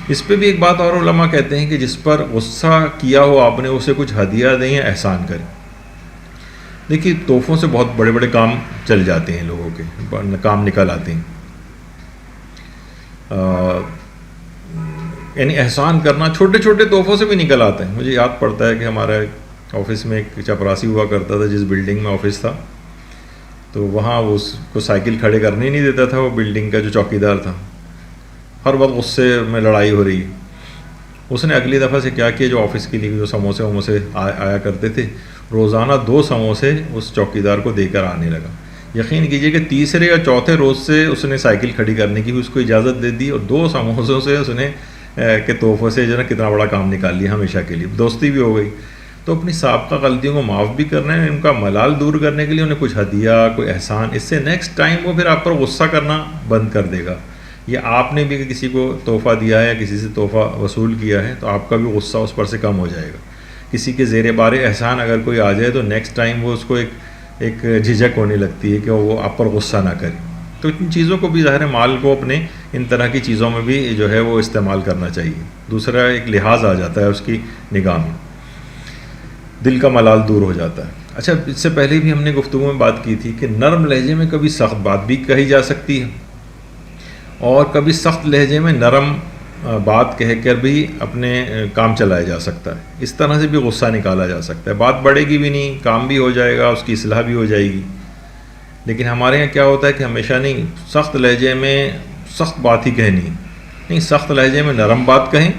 Speaker 1: اس پہ بھی ایک بات اور علماء کہتے ہیں کہ جس پر غصہ کیا ہو آپ نے، اسے کچھ ہدیہ دیں یا احسان کریں. دیکھیے تحفوں سے بہت بڑے بڑے کام چل جاتے ہیں، لوگوں کے کام نکل آتے ہیں. یعنی احسان کرنا چھوٹے چھوٹے تحفوں سے بھی نکل آتے ہیں. مجھے یاد پڑتا ہے کہ ہمارے آفس میں ایک چپراسی ہوا کرتا تھا، جس بلڈنگ میں آفس تھا تو وہاں وہ اس کو سائیکل کھڑے کرنے ہی نہیں دیتا تھا. وہ بلڈنگ کا جو چوکیدار تھا، ہر وقت غصے میں لڑائی ہو رہی ہے. اس نے اگلی دفعہ سے کیا جو آفس کے لیے جو سموسے آیا کرتے تھے، روزانہ 2 سموسے اس چوکیدار کو دے کر آنے لگا. یقین کیجئے کہ تیسرے یا چوتھے روز سے اس نے سائیکل کھڑی کرنے کی بھی اس کو اجازت دے دی، اور 2 سموسوں سے اس نے کہ تحفوں سے جو ہے کتنا بڑا کام نکال لیا ہمیشہ کے لیے. دوستی بھی ہو گئی. تو اپنی سابقہ غلطیوں کو معاف بھی کرنا ہے، ان کا ملال دور کرنے کے لیے انہیں کچھ ہدیہ، کوئی احسان، اس سے نیکسٹ ٹائم وہ پھر آپ پر غصہ کرنا بند کر دے گا. یا آپ نے بھی کسی کو تحفہ دیا ہے یا کسی سے تحفہ وصول کیا ہے تو آپ کا بھی غصہ اس پر سے کم ہو جائے گا. کسی کے زیر بار احسان اگر کوئی آ جائے تو نیکسٹ ٹائم وہ اس کو ایک جھجک ہونے لگتی ہے کہ وہ آپ پر غصہ نہ کرے. تو ان چیزوں کو بھی ظاہر مال کو اپنے ان طرح کی چیزوں میں بھی جو ہے وہ استعمال کرنا چاہیے. دوسرا ایک لحاظ آ جاتا ہے اس کی نگاہ میں، دل کا ملال دور ہو جاتا ہے. اچھا، اس سے پہلے بھی ہم نے گفتگو میں بات کی تھی کہ نرم لہجے میں کبھی سخت بات بھی کہی جا سکتی ہے، اور کبھی سخت لہجے میں نرم بات کہہ کر بھی اپنے کام چلایا جا سکتا ہے. اس طرح سے بھی غصہ نکالا جا سکتا ہے. بات بڑھے گی بھی نہیں، کام بھی ہو جائے گا، اس کی اصلاح بھی ہو جائے گی. لیکن ہمارے یہاں کیا ہوتا ہے کہ ہمیشہ نہیں سخت لہجے میں سخت بات ہی کہنی ہے، نہیں سخت لہجے میں نرم بات کہیں.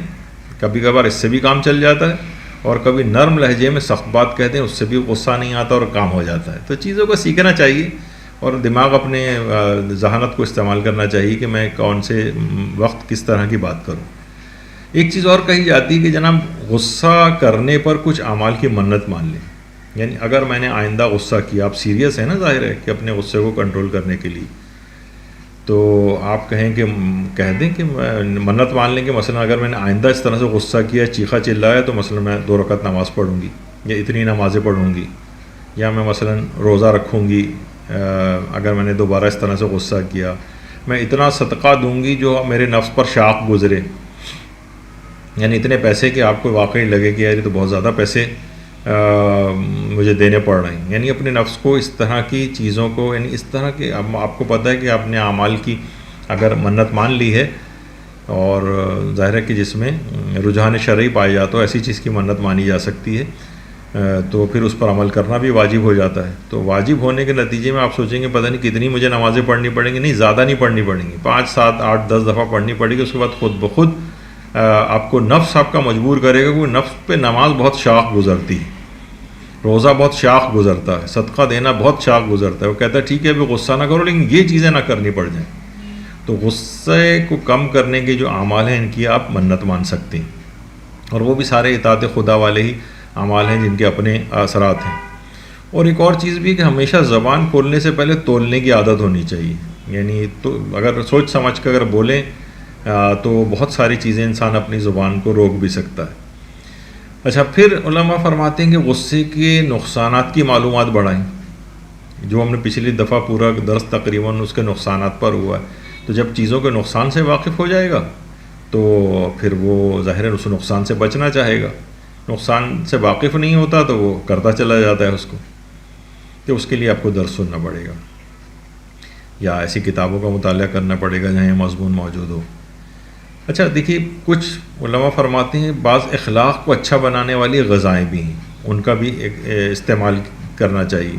Speaker 1: کبھی کبھار اس سے بھی کام چل جاتا ہے، اور کبھی نرم لہجے میں سخت بات کہتے ہیں، اس سے بھی غصہ نہیں آتا اور کام ہو جاتا ہے. تو چیزوں کو سیکھنا چاہیے اور دماغ اپنے ذہانت کو استعمال کرنا چاہیے کہ میں کون سے وقت کس طرح کی بات کروں. ایک چیز اور کہی جاتی ہے کہ جناب غصہ کرنے پر کچھ اعمال کی منت مان لیں. یعنی اگر میں نے آئندہ غصہ کیا، آپ سیریس ہیں نا ظاہر ہے کہ اپنے غصے کو کنٹرول کرنے کے لیے، تو آپ کہہ دیں کہ منت مان لیں کہ مثلا اگر میں نے آئندہ اس طرح سے غصہ کیا، چیخا چلایا، تو مثلا میں 2 رکعت نماز پڑھوں گی یا اتنی نمازیں پڑھوں گی، یا میں مثلا روزہ رکھوں گی. اگر میں نے دوبارہ اس طرح سے غصہ کیا، میں اتنا صدقہ دوں گی جو میرے نفس پر شاق گزرے. یعنی اتنے پیسے کہ آپ کو واقعی لگے کہ یار یہ تو بہت زیادہ پیسے مجھے دینے پڑ رہے ہیں. یعنی اپنے نفس کو اس طرح کی چیزوں کو، یعنی اس طرح کے آپ کو پتہ ہے کہ آپ نے اعمال کی اگر منت مان لی ہے، اور ظاہر ہے کہ جس میں رجحان شرعی پایا جاتا ہے ایسی چیز کی منت مانی جا سکتی ہے، تو پھر اس پر عمل کرنا بھی واجب ہو جاتا ہے. تو واجب ہونے کے نتیجے میں آپ سوچیں گے پتہ نہیں کتنی مجھے نمازیں پڑھنی پڑیں گی. نہیں، زیادہ نہیں پڑھنی پڑیں گی، 5 7 8 10 دفعہ پڑھنی پڑے گی. اس کے بعد خود بخود آپ کو نفس آپ کا مجبور کرے گا، کیونکہ نفس پہ نماز بہت شاق گزرتی ہے، روزہ بہت شاق گزرتا ہے، صدقہ دینا بہت شاق گزرتا ہے. وہ کہتا ہے ٹھیک ہے ابھی غصہ نہ کرو، لیکن یہ چیزیں نہ کرنی پڑ جائیں. تو غصے کو کم کرنے کے جو اعمال ہیں ان کی آپ منت مان سکتے ہیں، اور وہ بھی سارے اطاعت خدا والے ہی اعمال ہیں جن کے اپنے اثرات ہیں. اور ایک اور چیز بھی کہ ہمیشہ زبان کھولنے سے پہلے تولنے کی عادت ہونی چاہیے. یعنی تو اگر سوچ سمجھ کر اگر بولیں تو بہت ساری چیزیں انسان اپنی زبان کو روک بھی سکتا ہے. اچھا، پھر علماء فرماتے ہیں کہ غصے کے نقصانات کی معلومات بڑھائیں. جو ہم نے پچھلی دفعہ پورا درس تقریباً اس کے نقصانات پر ہوا ہے. تو جب چیزوں کے نقصان سے واقف ہو جائے گا تو پھر وہ ظاہر ہے اس نقصان سے بچنا چاہے گا. نقصان سے واقف نہیں ہوتا تو وہ کرتا چلا جاتا ہے اس کو. کہ اس کے لیے آپ کو درس سننا پڑے گا یا ایسی کتابوں کا مطالعہ کرنا پڑے گا جہاں یہ مضمون موجود ہو۔ اچھا دیکھیے، کچھ علماء فرماتے ہیں بعض اخلاق کو اچھا بنانے والی غذائیں بھی ہیں، ان کا بھی استعمال کرنا چاہیے۔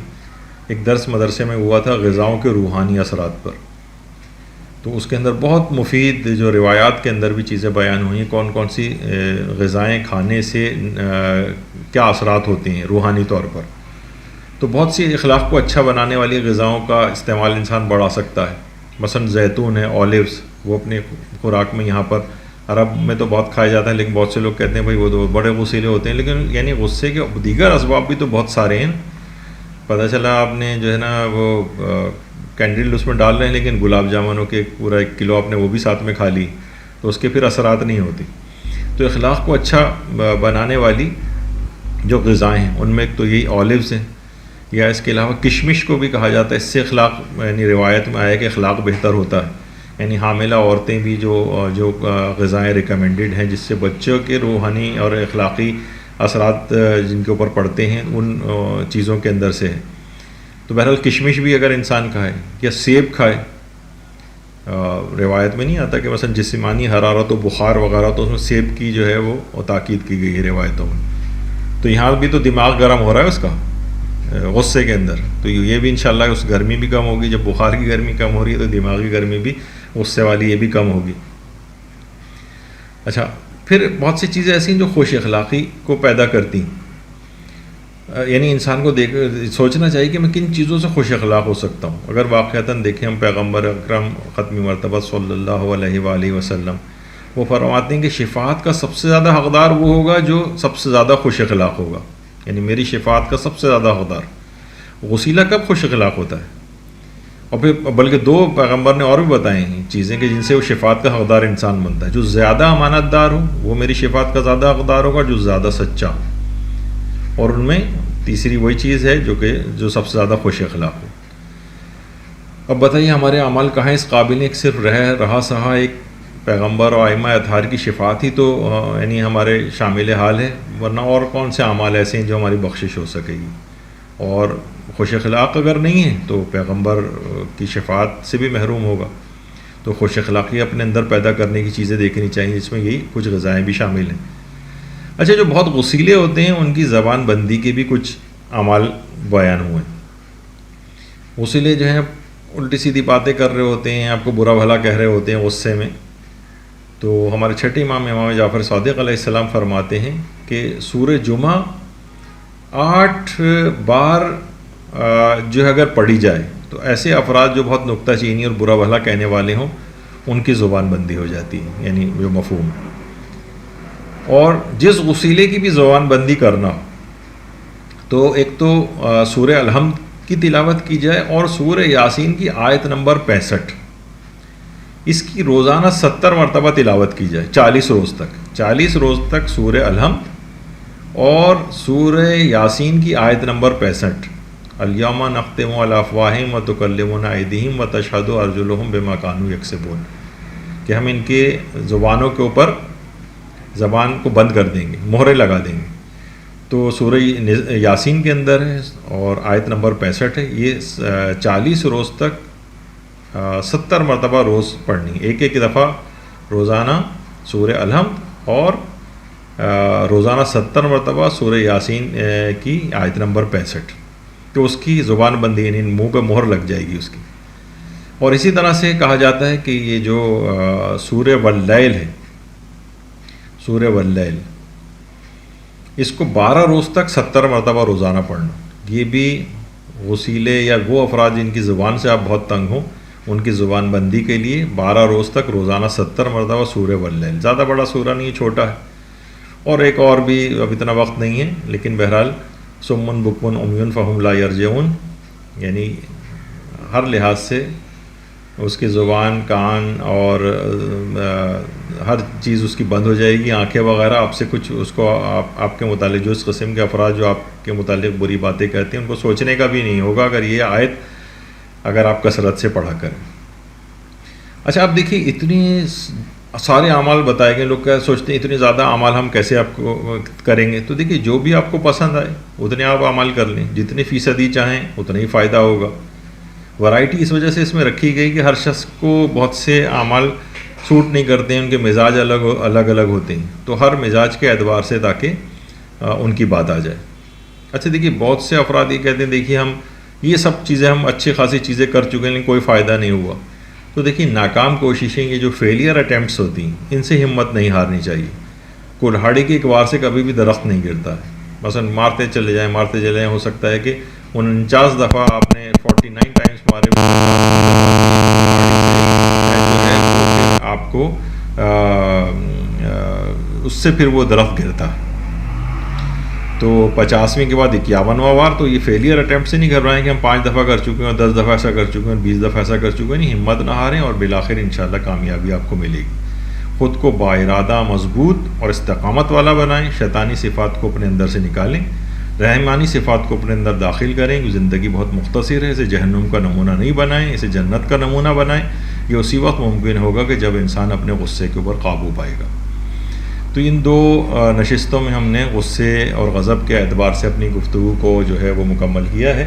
Speaker 1: ایک درس مدرسے میں ہوا تھا غذاؤں کے روحانی اثرات پر، تو اس کے اندر بہت مفید جو روایات کے اندر بھی چیزیں بیان ہوئی ہیں، کون کون سی غذائیں کھانے سے کیا اثرات ہوتے ہیں روحانی طور پر۔ تو بہت سی اخلاق کو اچھا بنانے والی غذاؤں کا استعمال انسان بڑھا سکتا ہے۔ مثلا زیتون ہے، اولیوز، وہ اپنے خوراک میں یہاں پر عرب میں تو بہت کھایا جاتا ہے، لیکن بہت سے لوگ کہتے ہیں بھائی وہ تو بڑے غصیلے ہوتے ہیں، لیکن یعنی غصے کے دیگر اسباب بھی تو بہت سارے ہیں۔ پتہ چلا آپ نے جو ہے نا وہ کینڈل اس میں ڈال رہے ہیں، لیکن گلاب جامنوں کے پورا 1 کلو آپ نے وہ بھی ساتھ میں کھا لی، تو اس کے پھر اثرات نہیں ہوتی۔ تو اخلاق کو اچھا بنانے والی جو غذائیں ہیں ان میں ایک تو یہی اولیوز ہیں، یا اس کے علاوہ کشمش کو بھی کہا جاتا ہے۔ اس سے اخلاق یعنی روایت میں آیا ہے کہ اخلاق بہتر ہوتا ہے، یعنی حاملہ عورتیں بھی جو غذائیں ریکمینڈڈ ہیں جس سے بچوں کے روحانی اور اخلاقی اثرات جن کے اوپر پڑتے ہیں ان چیزوں کے اندر سے ہے۔ تو بہرحال کشمش بھی اگر انسان کھائے یا سیب کھائے، روایت میں نہیں آتا کہ مثلا جسمانی حرارت و بخار وغیرہ، تو اس میں سیب کی جو ہے وہ تاکید کی گئی ہے روایتوں میں۔ تو یہاں بھی تو دماغ گرم ہو رہا ہے اس کا غصے کے اندر، تو یہ بھی انشاءاللہ اس گرمی بھی کم ہوگی۔ جب بخار کی گرمی کم ہو رہی ہے تو دماغی گرمی بھی غصے والی یہ بھی کم ہوگی۔ اچھا، پھر بہت سی چیزیں ایسی ہیں جو خوش اخلاقی کو پیدا کرتی ہیں، یعنی انسان کو سوچنا چاہیے کہ میں کن چیزوں سے خوش اخلاق ہو سکتا ہوں۔ اگر واقعتاً دیکھیں ہم پیغمبر اکرم ختمی مرتبہ صلی اللہ علیہ وآلہ وسلم، وہ فرماتے ہیں کہ شفاعت کا سب سے زیادہ حقدار وہ ہوگا جو سب سے زیادہ خوش اخلاق ہوگا، یعنی میری شفاعت کا سب سے زیادہ حقدار۔ غسیلہ کب خوش اخلاق ہوتا ہے؟ اور پھر بلکہ 2 پیغمبر نے اور بھی بتائے ہیں چیزیں کہ جن سے وہ شفاعت کا حقدار انسان بنتا ہے۔ جو زیادہ امانت دار ہو وہ میری شفاعت کا زیادہ حقدار ہوگا، جو زیادہ سچا ہو۔ اور ان میں تیسری وہی چیز ہے جو سب سے زیادہ خوش اخلاق ہو۔ اب بتائیے ہمارے اعمال کہاں اس قابل ہیں؟ ایک صرف رہا سہا ایک پیغمبر اور ائمہ اطہار کی شفاعت ہی تو یعنی ہمارے شامل حال ہے، ورنہ اور کون سے اعمال ایسے ہیں جو ہماری بخشش ہو سکے گی؟ اور خوش اخلاق اگر نہیں ہے تو پیغمبر کی شفاعت سے بھی محروم ہوگا۔ تو خوش اخلاقی اپنے اندر پیدا کرنے کی چیزیں دیکھنی چاہیے، جس میں یہی کچھ غذائیں بھی شامل ہیں۔ اچھا، جو بہت غصیلے ہوتے ہیں ان کی زبان بندی کے بھی کچھ اعمال بیان ہوئے ہیں۔ غصیلے جو ہیں الٹی سیدھی باتیں کر رہے ہوتے ہیں، آپ کو برا بھلا کہہ رہے ہوتے ہیں غصے میں۔ تو ہمارے چھٹے امام جعفر صادق علیہ السلام فرماتے ہیں کہ سورہ جمعہ 8 بار جو اگر پڑھی جائے تو ایسے افراد جو بہت نکتہ چینی اور برا بھلا کہنے والے ہوں ان کی زبان بندی ہو جاتی ہے، یعنی جو مفہوم۔ اور جس غسیلے کی بھی زبان بندی کرنا، تو ایک تو سورہ الحمد کی تلاوت کی جائے اور سورہ یاسین کی آیت نمبر 65، اس کی روزانہ 70 مرتبہ تلاوت کی جائے 40 روز تک سورہ الحمد اور سورہ یاسین کی آیت نمبر 65، الیوم نختم علی افواہہم وتکلمنا ایدیہم وتشہد ارجلہم بما کانوا یکسبون، کہ ہم ان کے زبانوں کے اوپر زبان کو بند کر دیں گے، مہرے لگا دیں گے۔ تو سورہ یاسین کے اندر ہے اور آیت نمبر 65 ہے، یہ 40 روز تک 70 مرتبہ روز پڑھنی، ایک دفعہ روزانہ سورہ الحمد اور روزانہ 70 مرتبہ سورہ یاسین کی آیت نمبر 65، تو اس کی زبان بندی یعنی منہ پہ مہر لگ جائے گی اس کی۔ اور اسی طرح سے کہا جاتا ہے کہ یہ جو سورہ واللیل ہے، سورہ واللیل، اس کو 12 روز تک 70 مرتبہ روزانہ پڑھنا، یہ بھی غسیلے یا وہ افراد جن کی زبان سے آپ بہت تنگ ہوں ان کی زبان بندی کے لیے 12 روز تک روزانہ 70 مرتبہ سورہ واللیل۔ زیادہ بڑا سورہ نہیں ہے، چھوٹا ہے۔ اور ایک اور بھی، اب اتنا وقت نہیں ہے لیکن بہرحال صم بکم عمی فہم لا یرجعون، یعنی ہر لحاظ سے اس کی زبان، کان اور ہر چیز اس کی بند ہو جائے گی، آنکھیں وغیرہ آپ سے کچھ اس کو آپ کے متعلق جو اس قسم کے افراد جو آپ کے متعلق بری باتیں کہتے ہیں ان کو سوچنے کا بھی نہیں ہوگا اگر یہ آیت اگر آپ کثرت سے پڑھا کریں۔ اچھا، آپ دیکھیے اتنی سارے اعمال بتائے گئے. لوگ کیا سوچتے ہیں اتنے زیادہ اعمال ہم کیسے آپ کو کریں گے؟ تو دیکھیے جو بھی آپ کو پسند آئے اتنے آپ عمل کر لیں، جتنے فیصدی چاہیں اتنا ہی فائدہ ہوگا. ورائٹی اس وجہ سے اس میں رکھی گئی کہ ہر شخص کو بہت سے اعمال سوٹ نہیں کرتے ہیں، ان کے مزاج الگ الگ ہوتے ہیں، تو ہر مزاج کے اعتبار سے تاکہ ان کی بات آ جائے. اچھا دیکھیے بہت سے افراد یہ کہتے ہیں دیکھیے ہم یہ سب چیزیں ہم اچھی خاصی چیزیں کر چکے ہیں لیکن کوئی فائدہ نہیں ہوا. تو دیکھیے ناکام کوششیں، یہ جو فیلئر اٹیمپٹس ہوتی ہیں، ان سے ہمت نہیں ہارنی چاہیے. کلہاڑی کی ایک وار سے کبھی بھی درخت نہیں گرتا ہے. مثلا مارتے چلے جائیں، ہو سکتا ہے کہ 49 دفعہ آپ نے 49 ٹائمز مارے، جو ہے وہ پھر آپ کو اس سے پھر وہ درخت گرتا ہے. تو 50ویں کے بعد 51واں وار، تو یہ فیلئر اٹیمپٹ سے نہیں گھبرائیں کہ ہم 5 دفعہ کر چکے ہیں اور 10 دفعہ ایسا کر چکے ہیں اور 20 دفعہ ایسا کر چکے ہیں. نہیں، ہمت نہ ہاریں اور بالآخر انشاءاللہ کامیابی آپ کو ملے گی. خود کو باارادہ مضبوط اور استقامت والا بنائیں، شیطانی صفات کو اپنے اندر سے نکالیں، رحمانی صفات کو اپنے اندر داخل کریں. زندگی بہت مختصر ہے، اسے جہنم کا نمونہ نہیں بنائیں، اسے جنت کا نمونہ بنائیں. یہ اسی وقت ممکن ہوگا کہ جب انسان اپنے غصے کے اوپر قابو پائے گا. تو ان 2 نشستوں میں ہم نے غصے اور غضب کے اعتبار سے اپنی گفتگو کو جو ہے وہ مکمل کیا ہے.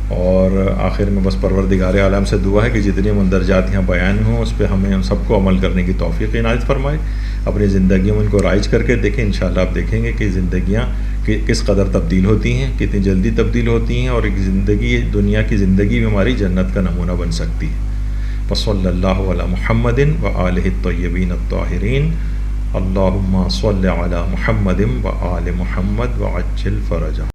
Speaker 1: اور آخر میں بس پروردگار عالم سے دعا ہے کہ جتنے مندرجات یہاں بیان ہوں اس پہ ہمیں ہم سب کو عمل کرنے کی توفیق عنایت فرمائے. اپنی زندگیوں میں ان کو رائج کر کے دیکھیں. انشاءاللہ آپ دیکھیں گے کہ زندگیاں کس قدر تبدیل ہوتی ہیں، کتنی جلدی تبدیل ہوتی ہیں، اور ایک زندگی، دنیا کی زندگی بھی ہماری جنت کا نمونہ بن سکتی ہے. وصلی اللہ علی محمد وآلہ الطیبین الطاہرین. اللہم صل علی محمد وآل محمد وعجل فرجہ.